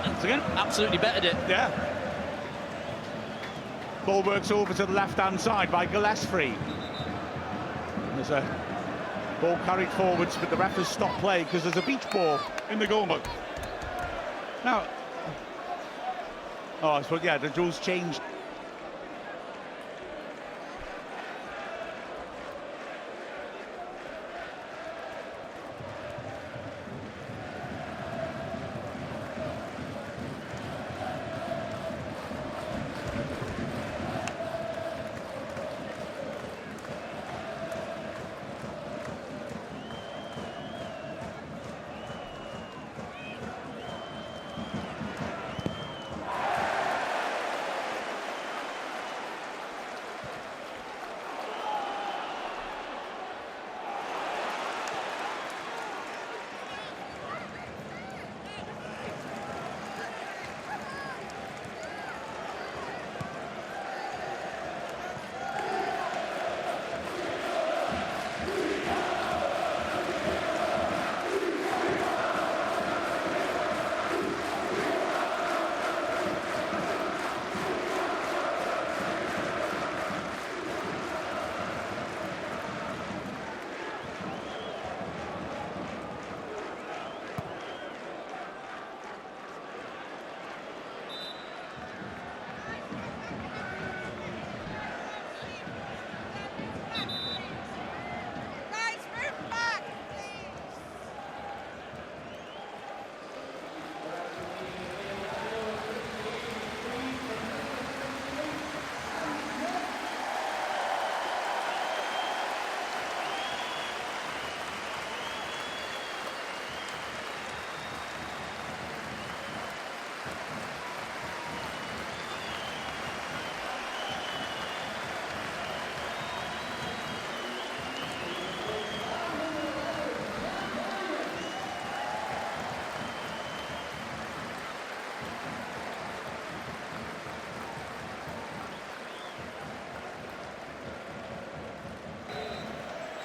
Speaker 1: Once again?
Speaker 3: Absolutely bettered it.
Speaker 1: Yeah. Ball works over to the left-hand side by Gillespie. There's a ball carried forwards, but the ref has stopped play because there's a beach ball in the goal book. Now, I suppose, yeah, the rules changed.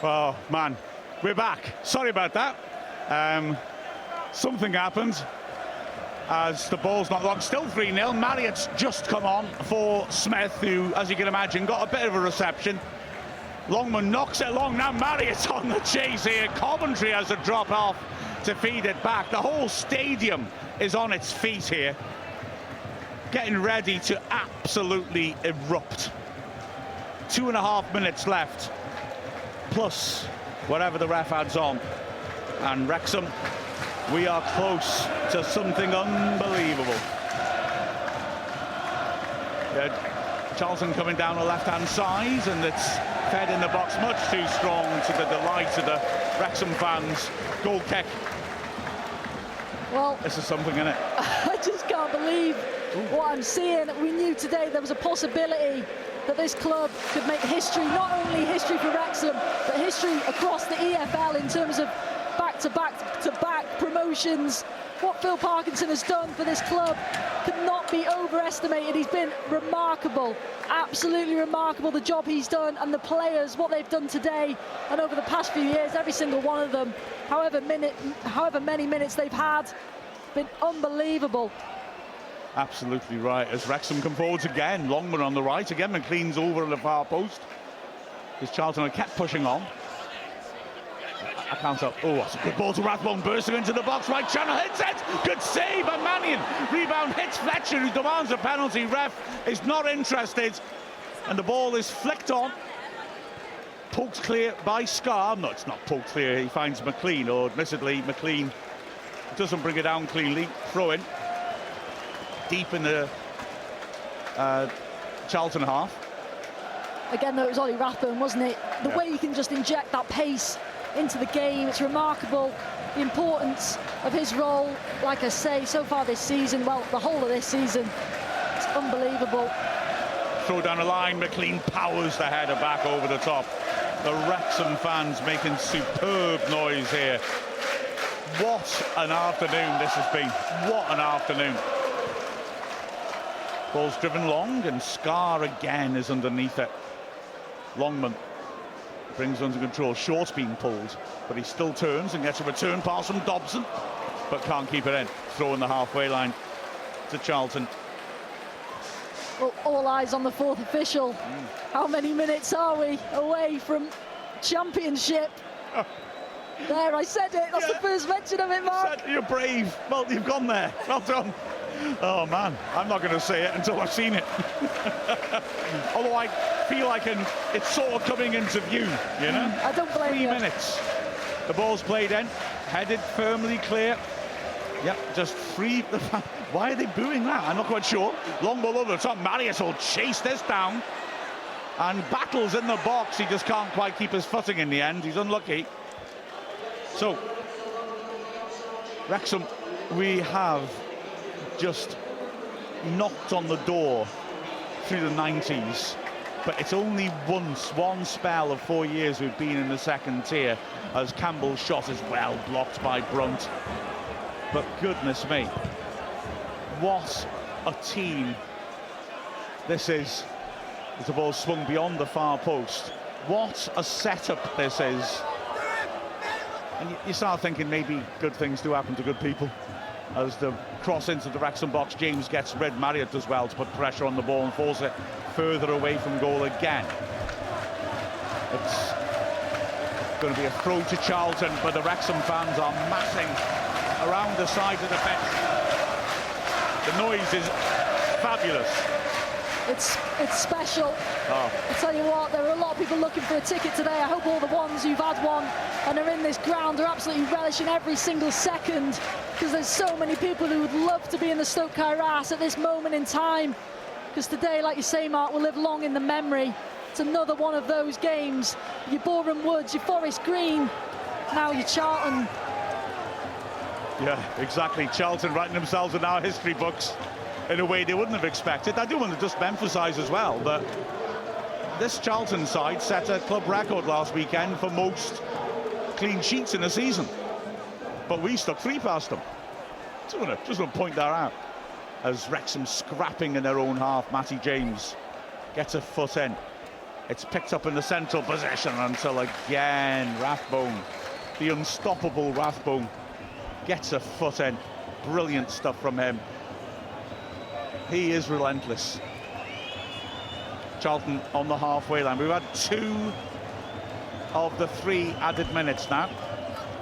Speaker 1: Oh, man, we're back. Sorry about that. Something happened as the ball's not locked. Still 3-0. Marriott's just come on for Smith, who, as you can imagine, got a bit of a reception. Longman knocks it long. Now Marriott's on the chase here. Coventry has a drop off to feed it back. The whole stadium is on its feet here, getting ready to absolutely erupt. 2.5 minutes left, plus whatever the ref adds on. And Wrexham, we are close to something unbelievable. Charlton coming down the left-hand side, and it's fed in the box much too strong to the delight of the Wrexham fans. Goal kick.
Speaker 2: Well,
Speaker 1: this is something, isn't it?
Speaker 2: I just can't believe what I'm seeing. We knew today there was a possibility that this club could make history, not only history for Wrexham, but history across the EFL in terms of back-to-back promotions. What Phil Parkinson has done for this club could not be overestimated. He's been remarkable, absolutely remarkable, the job he's done, and the players, what they've done today and over the past few years, every single one of them, however many minutes they've had, been unbelievable.
Speaker 1: Absolutely right. As Wrexham come forwards again, Longman on the right, again McLean's over at the far post. As Charlton have kept pushing on. I can't help. Oh, that's a good ball to Rathbone, bursting into the box. Right channel, hits it. Good save by Mannion. Rebound hits Fletcher, who demands a penalty. Ref is not interested, and the ball is flicked on. Poked clear by Scar. No, it's not poked clear. He finds McLean, or admittedly, McLean doesn't bring it down cleanly. Throw in deep in the Charlton half.
Speaker 2: Again, though, it was Ollie Rathbone, wasn't it? The way you can just inject that pace into the game, it's remarkable. The importance of his role, like I say, so far this season, well, the whole of this season, it's Unbelievable.
Speaker 1: Throw down the line, McLean powers the header back over the top. The Wrexham fans making superb noise here. What an afternoon this has been. What an afternoon. Ball's driven long, and Scar again is underneath it. Longman brings under control. Short's being pulled, but he still turns and gets a return pass from Dobson, but can't keep it in. Throw in the halfway line to Charlton.
Speaker 2: Well, all eyes on the fourth official. How many minutes are we away from championship? There, I said it. That's the first mention of it, Mark.
Speaker 1: You're brave. Well, you've gone there. Well done. Oh, man. I'm not going to say it until I've seen it. Although I feel like it's sort of coming into view, you know?
Speaker 2: I don't blame you.
Speaker 1: 3 minutes. The ball's played in. Headed firmly clear. Yep, just free. Why are they booing that? I'm not quite sure. Long ball over the top. Marius will chase this down. And battles in the box. He just can't quite keep his footing in the end. He's unlucky. So, Wrexham, we have just knocked on the door through the 90s. But it's only one spell of 4 years we've been in the second tier, as Campbell's shot is well blocked by Brunt. But goodness me, what a team this is. As the ball swung beyond the far post. What a setup this is. And you start thinking maybe good things do happen to good people. As the cross into the Wrexham box, James gets red. Marriott as well to put pressure on the ball and force it further away from goal again. It's going to be a throw to Charlton, but the Wrexham fans are massing around the side of the pitch. The noise is fabulous.
Speaker 2: It's special. I tell you what, there are a lot of people looking for a ticket today. I hope all the ones who've had one and are in this ground are absolutely relishing every single second, because there's so many people who would love to be in the Stoke Kairas at this moment in time, because today, like you say, Mark, will live long in the memory. It's another one of those games. Your Boreham Woods, your Forest Green, now your Charlton.
Speaker 1: Yeah, exactly. Charlton writing themselves in our history books in a way they wouldn't have expected. I do want to just emphasise as well that this Charlton side set a club record last weekend for most clean sheets in a season. But we stuck 3 past them. Just want to point that out. As Wrexham scrapping in their own half, Matty James gets a foot in. It's picked up in the central position until again Rathbone, the unstoppable Rathbone, gets a foot in. Brilliant stuff from him. He is relentless. Charlton on the halfway line. We've had 2 of the 3 added minutes now,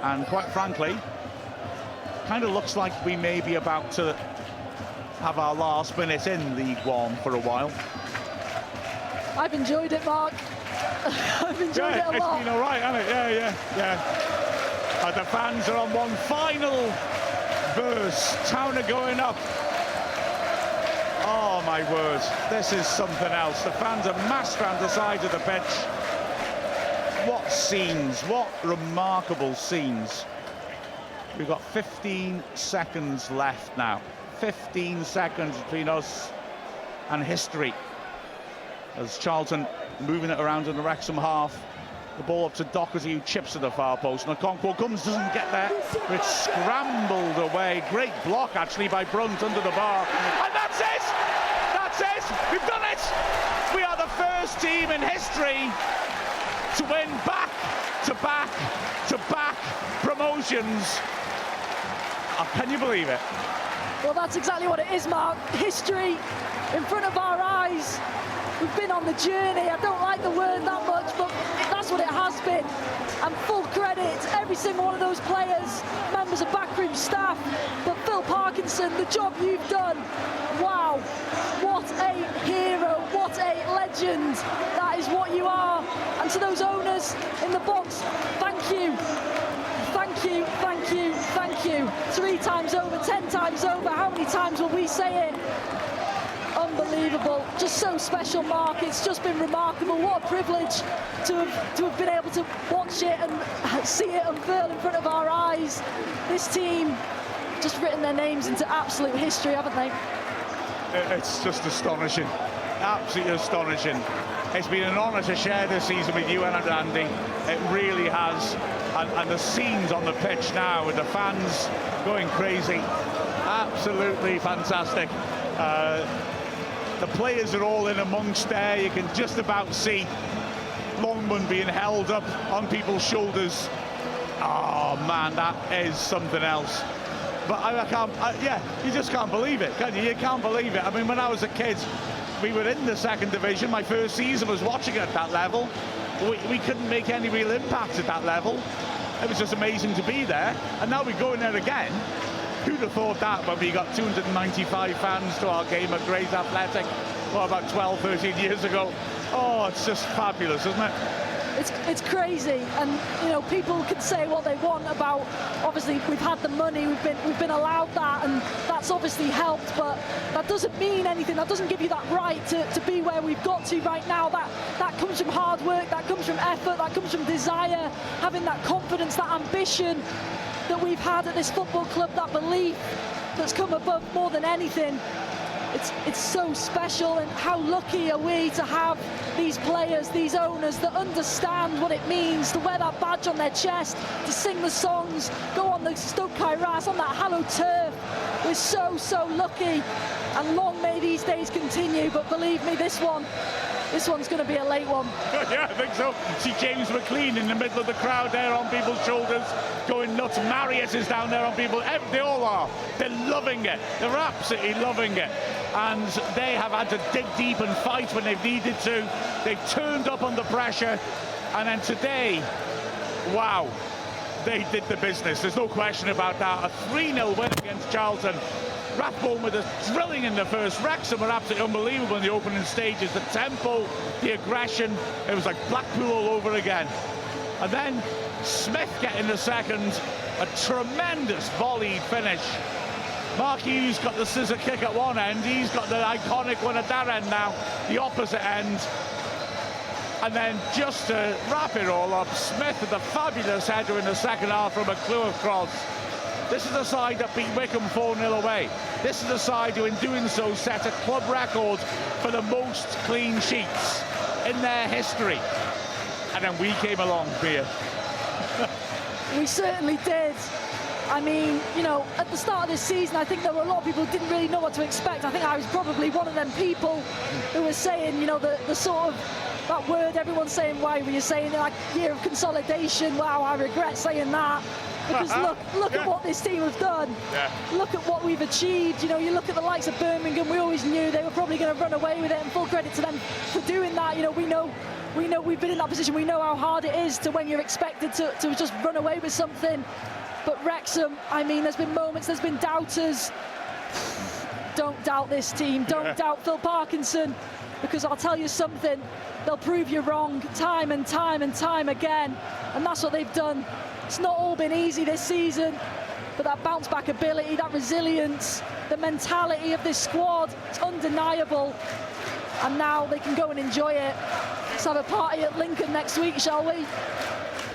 Speaker 1: and quite frankly, kind of looks like we may be about to have our last minute in League One for a while.
Speaker 2: I've enjoyed it, Mark. I've enjoyed it a lot.
Speaker 1: It's been all right, hasn't it? Yeah. The fans are on one final verse. Town are going up. Oh my word, this is something else. The fans are massed around the sides of the pitch. What scenes, what remarkable scenes. We've got 15 seconds left now. 15 seconds between us and history. As Charlton moving it around in the Wrexham half. The ball up to Doherty, who chips to the far post. And Okonkwo comes, doesn't get there. It's scrambled away. Great block, actually, by Brunt under the bar. And that's it! That's it! We've done it! We are the first team in history to win back-to-back promotions. Oh, can you believe it?
Speaker 2: Well, that's exactly what it is, Mark. History in front of our eyes. We've been on the journey. I don't like the word that much, but that's what it has been. And full credit to every single one of those players, members of backroom staff. But Phil Parkinson, the job you've done, wow, what a hero, what a legend. That is what you are. And to those owners in the box, thank you. Thank you, thank you, thank you. 3 times over, 10 times over. How many times will we say it? Unbelievable, just so special, Mark. It's just been remarkable. What a privilege to have been able to watch it and see it unfurl in front of our eyes. This team just written their names into absolute history, haven't they?
Speaker 1: It's just astonishing, absolutely astonishing. It's been an honour to share this season with you and Andy. It really has. And the scenes on the pitch now with the fans going crazy, absolutely fantastic. The players are all in amongst there. You can just about see Longman being held up on people's shoulders. Oh man, that is something else. But I can't, yeah, you just can't believe it, can you? You can't believe it. I mean, when I was a kid, we were in the second division. My first season was watching it at that level. We couldn't make any real impact at that level. It was just amazing to be there. And now we go in there again. Who'd have thought that when we got 295 fans to our game at Grays Athletic, well, about 12, 13 years ago. Oh, it's just fabulous, isn't it?
Speaker 2: It's crazy, and you know, people can say what they want about, obviously we've had the money, we've been allowed that, and that's obviously helped, but that doesn't mean anything. That doesn't give you that right to be where we've got to right now. That comes from hard work, that comes from effort, that comes from desire, having that confidence, that ambition that we've had at this football club, that belief that's come above more than anything. It's so special, and how lucky are we to have these players, these owners that understand what it means to wear that badge on their chest, to sing the songs, go on the Stoke Kairas, on that hallowed turf. We're so lucky, and long may these days continue, but believe me, this one's going to be a late one.
Speaker 1: Yeah, I think so. See James McLean in the middle of the crowd there on people's shoulders, going nuts. Marius is down there on people. They all are. They're loving it. They're absolutely loving it. And they have had to dig deep and fight when they've needed to. They've turned up under pressure. And then today, wow, they did the business. There's no question about that. A 3-0 win against Charlton. Rathbone with a drilling in the first. Wrexham were absolutely unbelievable in the opening stages. The tempo, the aggression, it was like Blackpool all over again. And then Smith getting the second, a tremendous volley finish. Mark Hughes got the scissor kick at one end, he's got the iconic one at that end now, the opposite end. And then just to wrap it all up, Smith with the fabulous header in the second half from a Clewer cross. This is the side that beat Wycombe 4-0 away. This is the side who, in doing so, set a club record for the most clean sheets in their history. And then we came along, Bea.
Speaker 2: We certainly did. I mean, you know, at the start of this season, I think there were a lot of people who didn't really know what to expect. I think I was probably one of them people who was saying, you know, the sort of, that word everyone's saying, why were you saying it, like year of consolidation? Wow, I regret saying that. Because look at what this team have done. Yeah. Look at what we've achieved. You know, you look at the likes of Birmingham, we always knew they were probably going to run away with it, and full credit to them for doing that. You know, we know we've been in that position. We know how hard it is to when you're expected to just run away with something. But Wrexham, I mean, there's been moments, there's been doubters. Don't doubt this team. Don't doubt Phil Parkinson, because I'll tell you something, they'll prove you wrong time and time and time again. And that's what they've done. It's not all been easy this season, but that bounce back ability, that resilience, the mentality of this squad, it's undeniable. And now they can go and enjoy it. Let's have a party at Lincoln next week, shall we?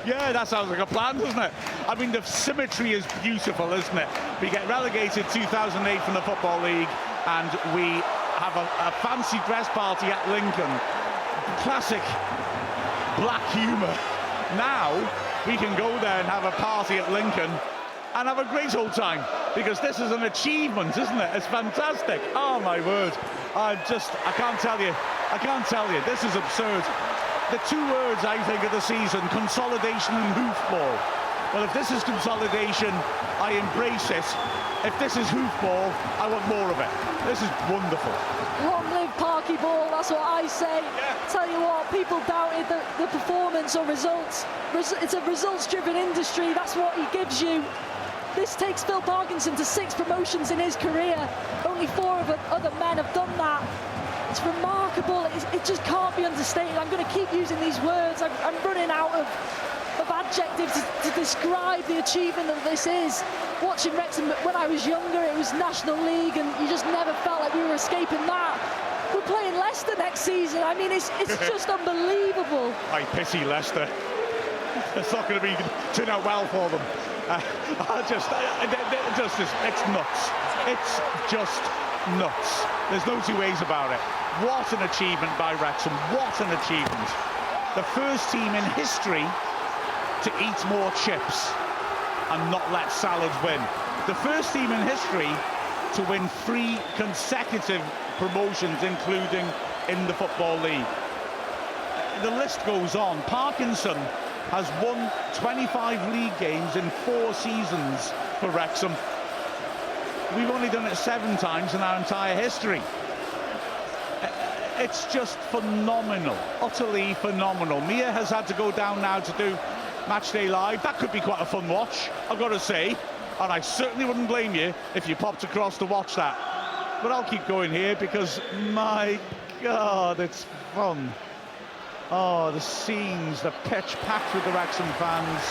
Speaker 1: Yeah, that sounds like a plan, doesn't it? I mean, the symmetry is beautiful, isn't it? We get relegated 2008 from the Football League, and we have a fancy dress party at Lincoln. Classic black humour. Now we can go there and have a party at Lincoln and have a great old time, because this is an achievement, isn't it? It's fantastic. Oh my word. I can't tell you. This is absurd. The two words, I think, of the season, consolidation and hoofball. Well, if this is consolidation, I embrace it. If this is hoofball, I want more of it. This is wonderful.
Speaker 2: Long live Parky Ball, that's what I say. Yeah. Tell you what, people doubted the performance or results. It's a results-driven industry, that's what he gives you. This takes Phil Parkinson to 6 promotions in his career. Only 4 of other men have done that. It's remarkable, it just can't be understated. I'm going to keep using these words. I'm running out of adjectives to describe the achievement that this is. Watching Wrexham when I was younger, it was National League, and you just never felt like we were escaping that. We're playing Leicester next season. I mean, it's just unbelievable.
Speaker 1: I pity Leicester. It's not going to turn out well for them. It's nuts. It's just nuts. There's no two ways about it. What an achievement by Wrexham. What an achievement. The first team in history to eat more chips and not let salads win. The first team in history to win 3 consecutive promotions, including in the Football League. The list goes on. Parkinson has won 25 league games in 4 seasons for Wrexham. We've only done it 7 times in our entire history. It's just phenomenal, utterly phenomenal. Mia has had to go down now to do Matchday Live. That could be quite a fun watch, I've got to say. And I certainly wouldn't blame you if you popped across to watch that. But I'll keep going here because, my God, it's fun. Oh, the scenes, the pitch packed with the Wrexham fans.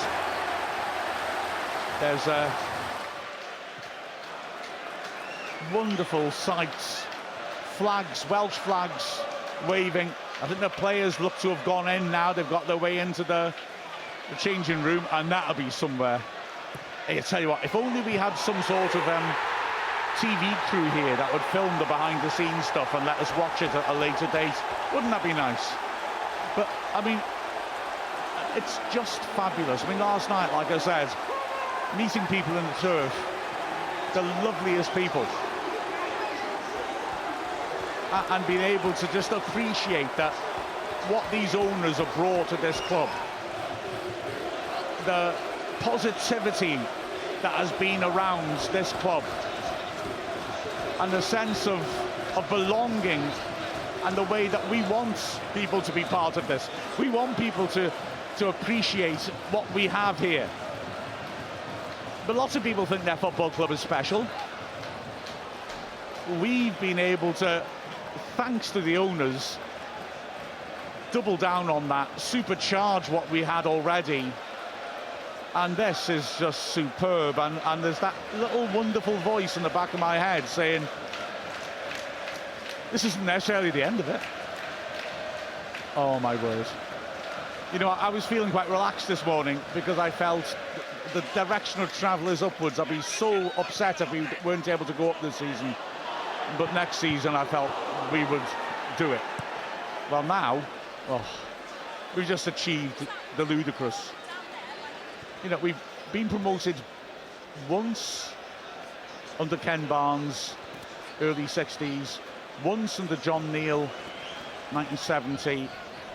Speaker 1: There's a wonderful sights. Flags, Welsh flags waving. I think the players look to have gone in now. They've got their way into the changing room, and that'll be somewhere. Hey, I tell you what, if only we had some sort of TV crew here that would film the behind-the-scenes stuff and let us watch it at a later date. Wouldn't that be nice? But, I mean, it's just fabulous. I mean, last night, like I said, meeting people in the turf, the loveliest people. And being able to just appreciate that what these owners have brought to this club, the positivity that has been around this club, and the sense of belonging, and the way that we want people to be part of this. We want people to appreciate what we have here. But lots of people think their football club is special. We've been able to, thanks to the owners, double down on that, supercharge what we had already. And this is just superb. And there's that little wonderful voice in the back of my head saying, this isn't necessarily the end of it. Oh, my word. You know, I was feeling quite relaxed this morning because I felt the direction of travel is upwards. I'd be so upset if we weren't able to go up this season. But next season, I felt we would do it. Well, now, we've just achieved the ludicrous. You know, we've been promoted once under Ken Barnes, early 60s, once under John Neal, 1970,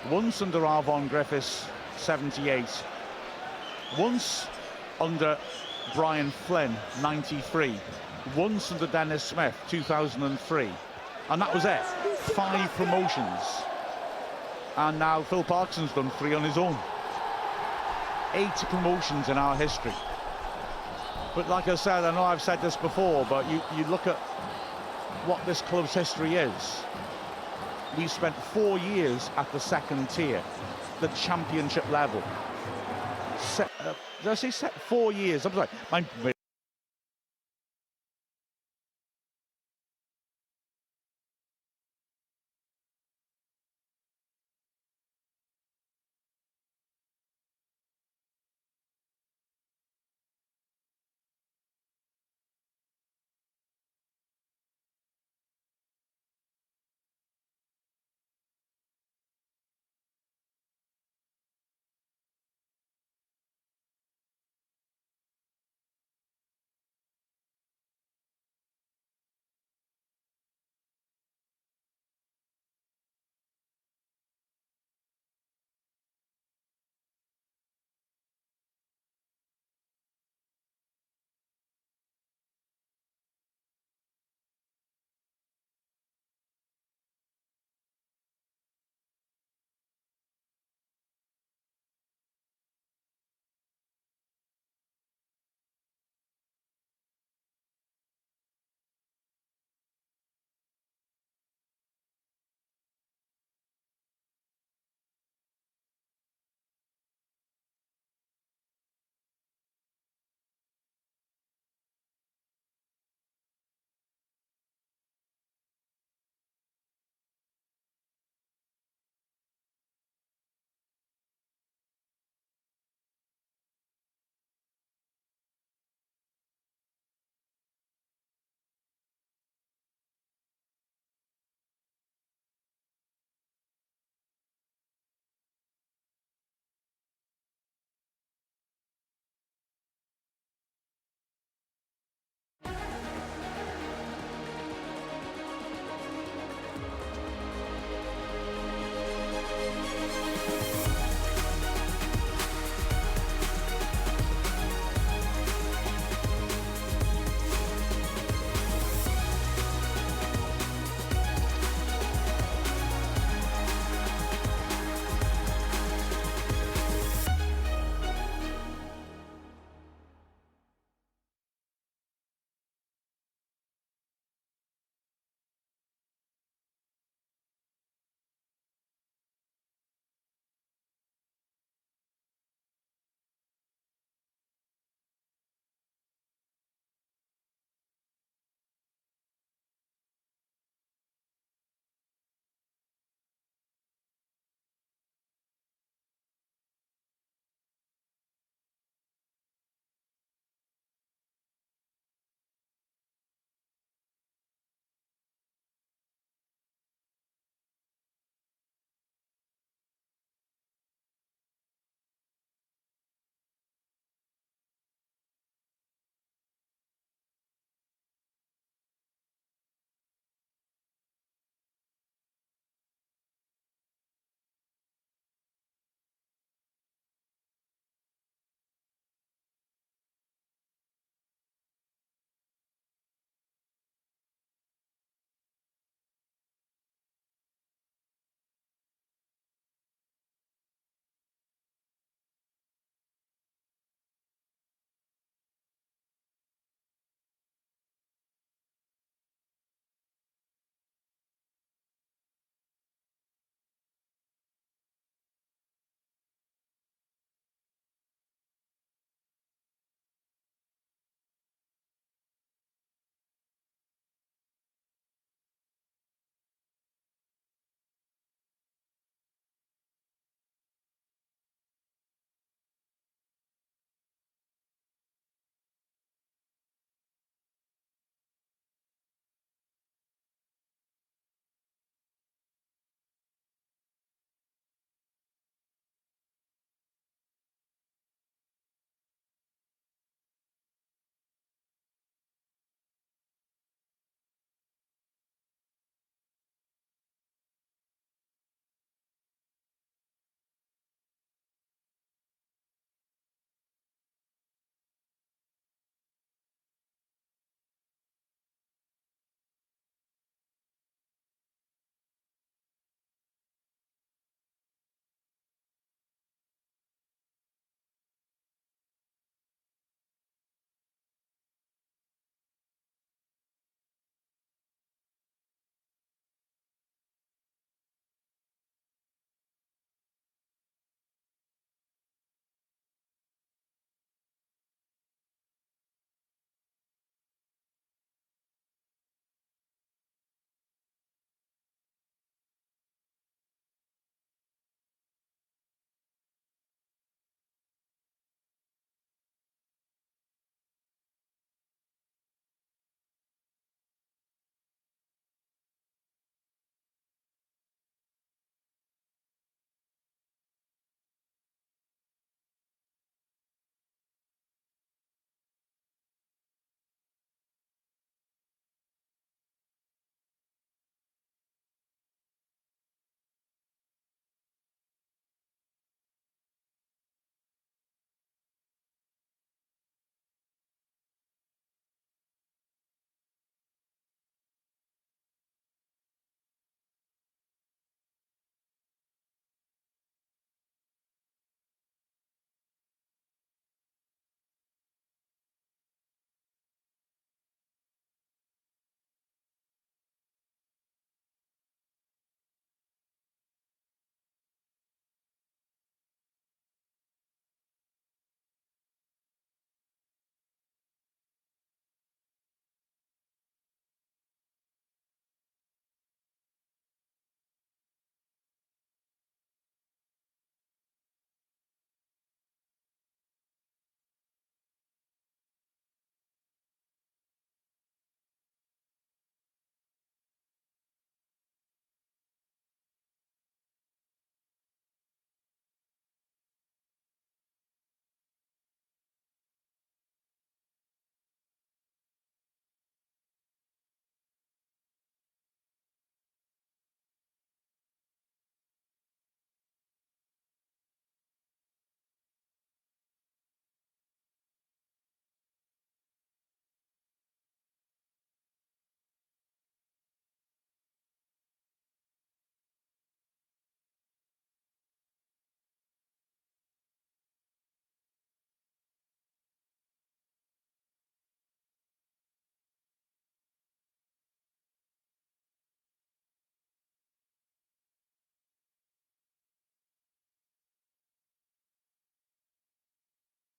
Speaker 1: once under Arvon Griffiths, 78, once under Brian Flynn, 93, once under Dennis Smith, 2003, and that was it. 5 promotions. And now Phil Parkinson's done 3 on his own. 8 promotions in our history. But like I said, I know I've said this before, but you look at what this club's history is. We spent 4 years at the 2nd tier, the championship level. Did I say 4 years? I'm sorry.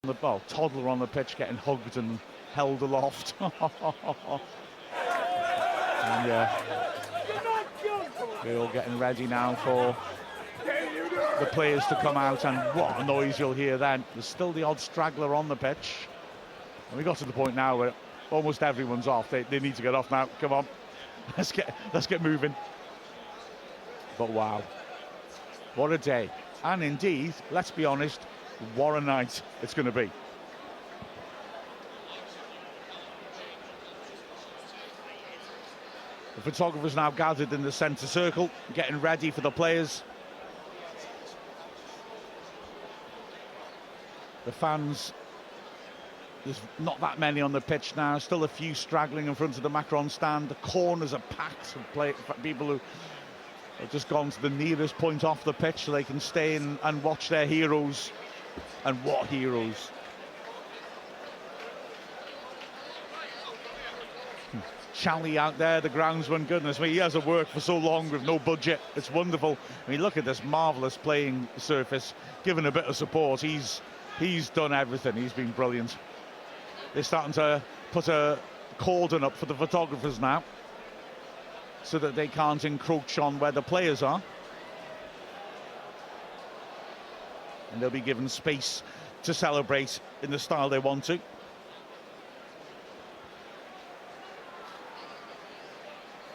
Speaker 1: the toddler on the pitch getting hugged and held aloft. And we're all getting ready now for the players to come out, and what a noise you'll hear then. There's still the odd straggler on the pitch, and we got to the point now where almost everyone's off. They need to get off now. Come on, let's get moving. But wow, what a day, and indeed, let's be honest, what a night it's going to be. The photographers now gathered in the centre circle, getting ready for the players. The fans, there's not that many on the pitch now, still a few straggling in front of the Macron stand. The corners are packed of people who have just gone to the nearest point off the pitch so they can stay in and watch their heroes. And what heroes. Charlie out there, the groundsman, goodness me, he hasn't worked for so long with no budget. It's wonderful. I mean, look at this marvellous playing surface, given a bit of support. He's done everything. He's been brilliant. They're starting to put a cordon up for the photographers now, so that they can't encroach on where the players are. And they'll be given space to celebrate in the style they want to.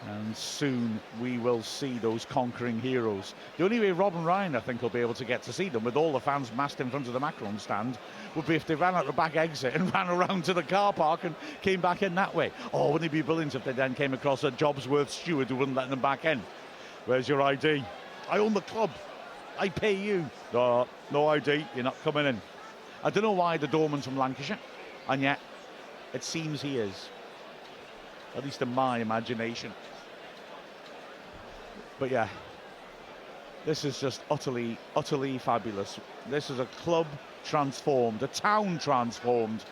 Speaker 1: And soon we will see those conquering heroes. The only way Rob and Ryan, I think, will be able to get to see them, with all the fans massed in front of the Macron stand, would be if they ran out the back exit and ran around to the car park and came back in that way. Oh, wouldn't it be brilliant if they then came across a Jobsworth steward who wouldn't let them back in? Where's your ID? I own the club. I pay you. No ID, you're not coming in. I don't know why the doorman's from Lancashire, and yet it seems he is. At least in my imagination. But yeah, this is just utterly fabulous. This is a club transformed, a town transformed.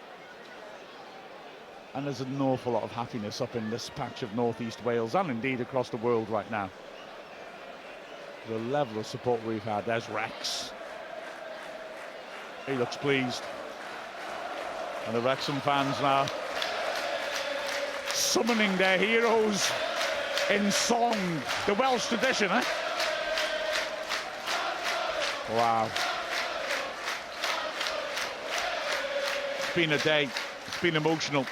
Speaker 1: And there's an awful lot of happiness up in this patch of northeast Wales, and indeed across the world right now. The level of support we've had. There's Rex. He looks pleased. And the Wrexham fans now summoning their heroes in song. The Welsh tradition, eh? Wow. It's been a day. It's been emotional.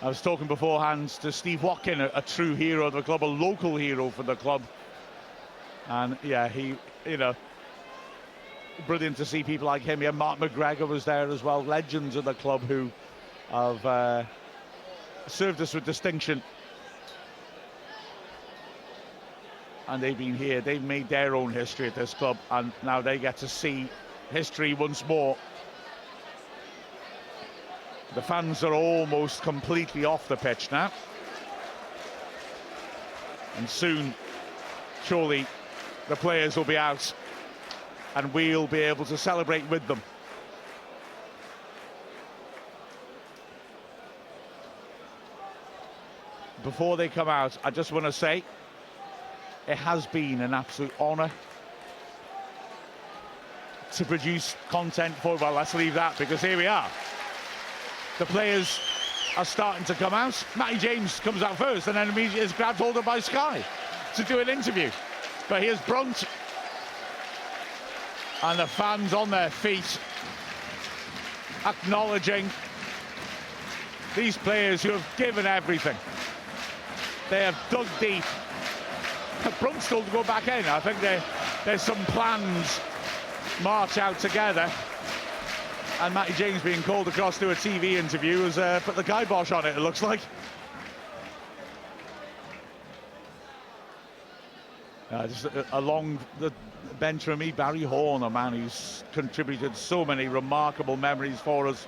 Speaker 1: I was talking beforehand to Steve Watkin, a true hero of the club, a local hero for the club. And yeah, he, brilliant to see people like him. Yeah, Mark McGregor was there as well, legends of the club who have served us with distinction. And they've been here, they've made their own history at this club, and now they get to see history once more. The fans are almost completely off the pitch now. And soon, surely, the players will be out and we'll be able to celebrate with them. Before they come out, I just want to say it has been an absolute honour to produce content for, well, let's leave that, because here we are. The players are starting to come out. Matty James comes out first and then immediately is grabbed hold of by Sky to do an interview. But here's Brunt. And the fans on their feet, acknowledging these players who have given everything. They have dug deep. Brunt's still to go back in. I think there's some plans march out together. And Matty James being called across to a TV interview has put the kibosh on it looks like. Just along the bench for me, Barry Horn, a man who's contributed so many remarkable memories for us.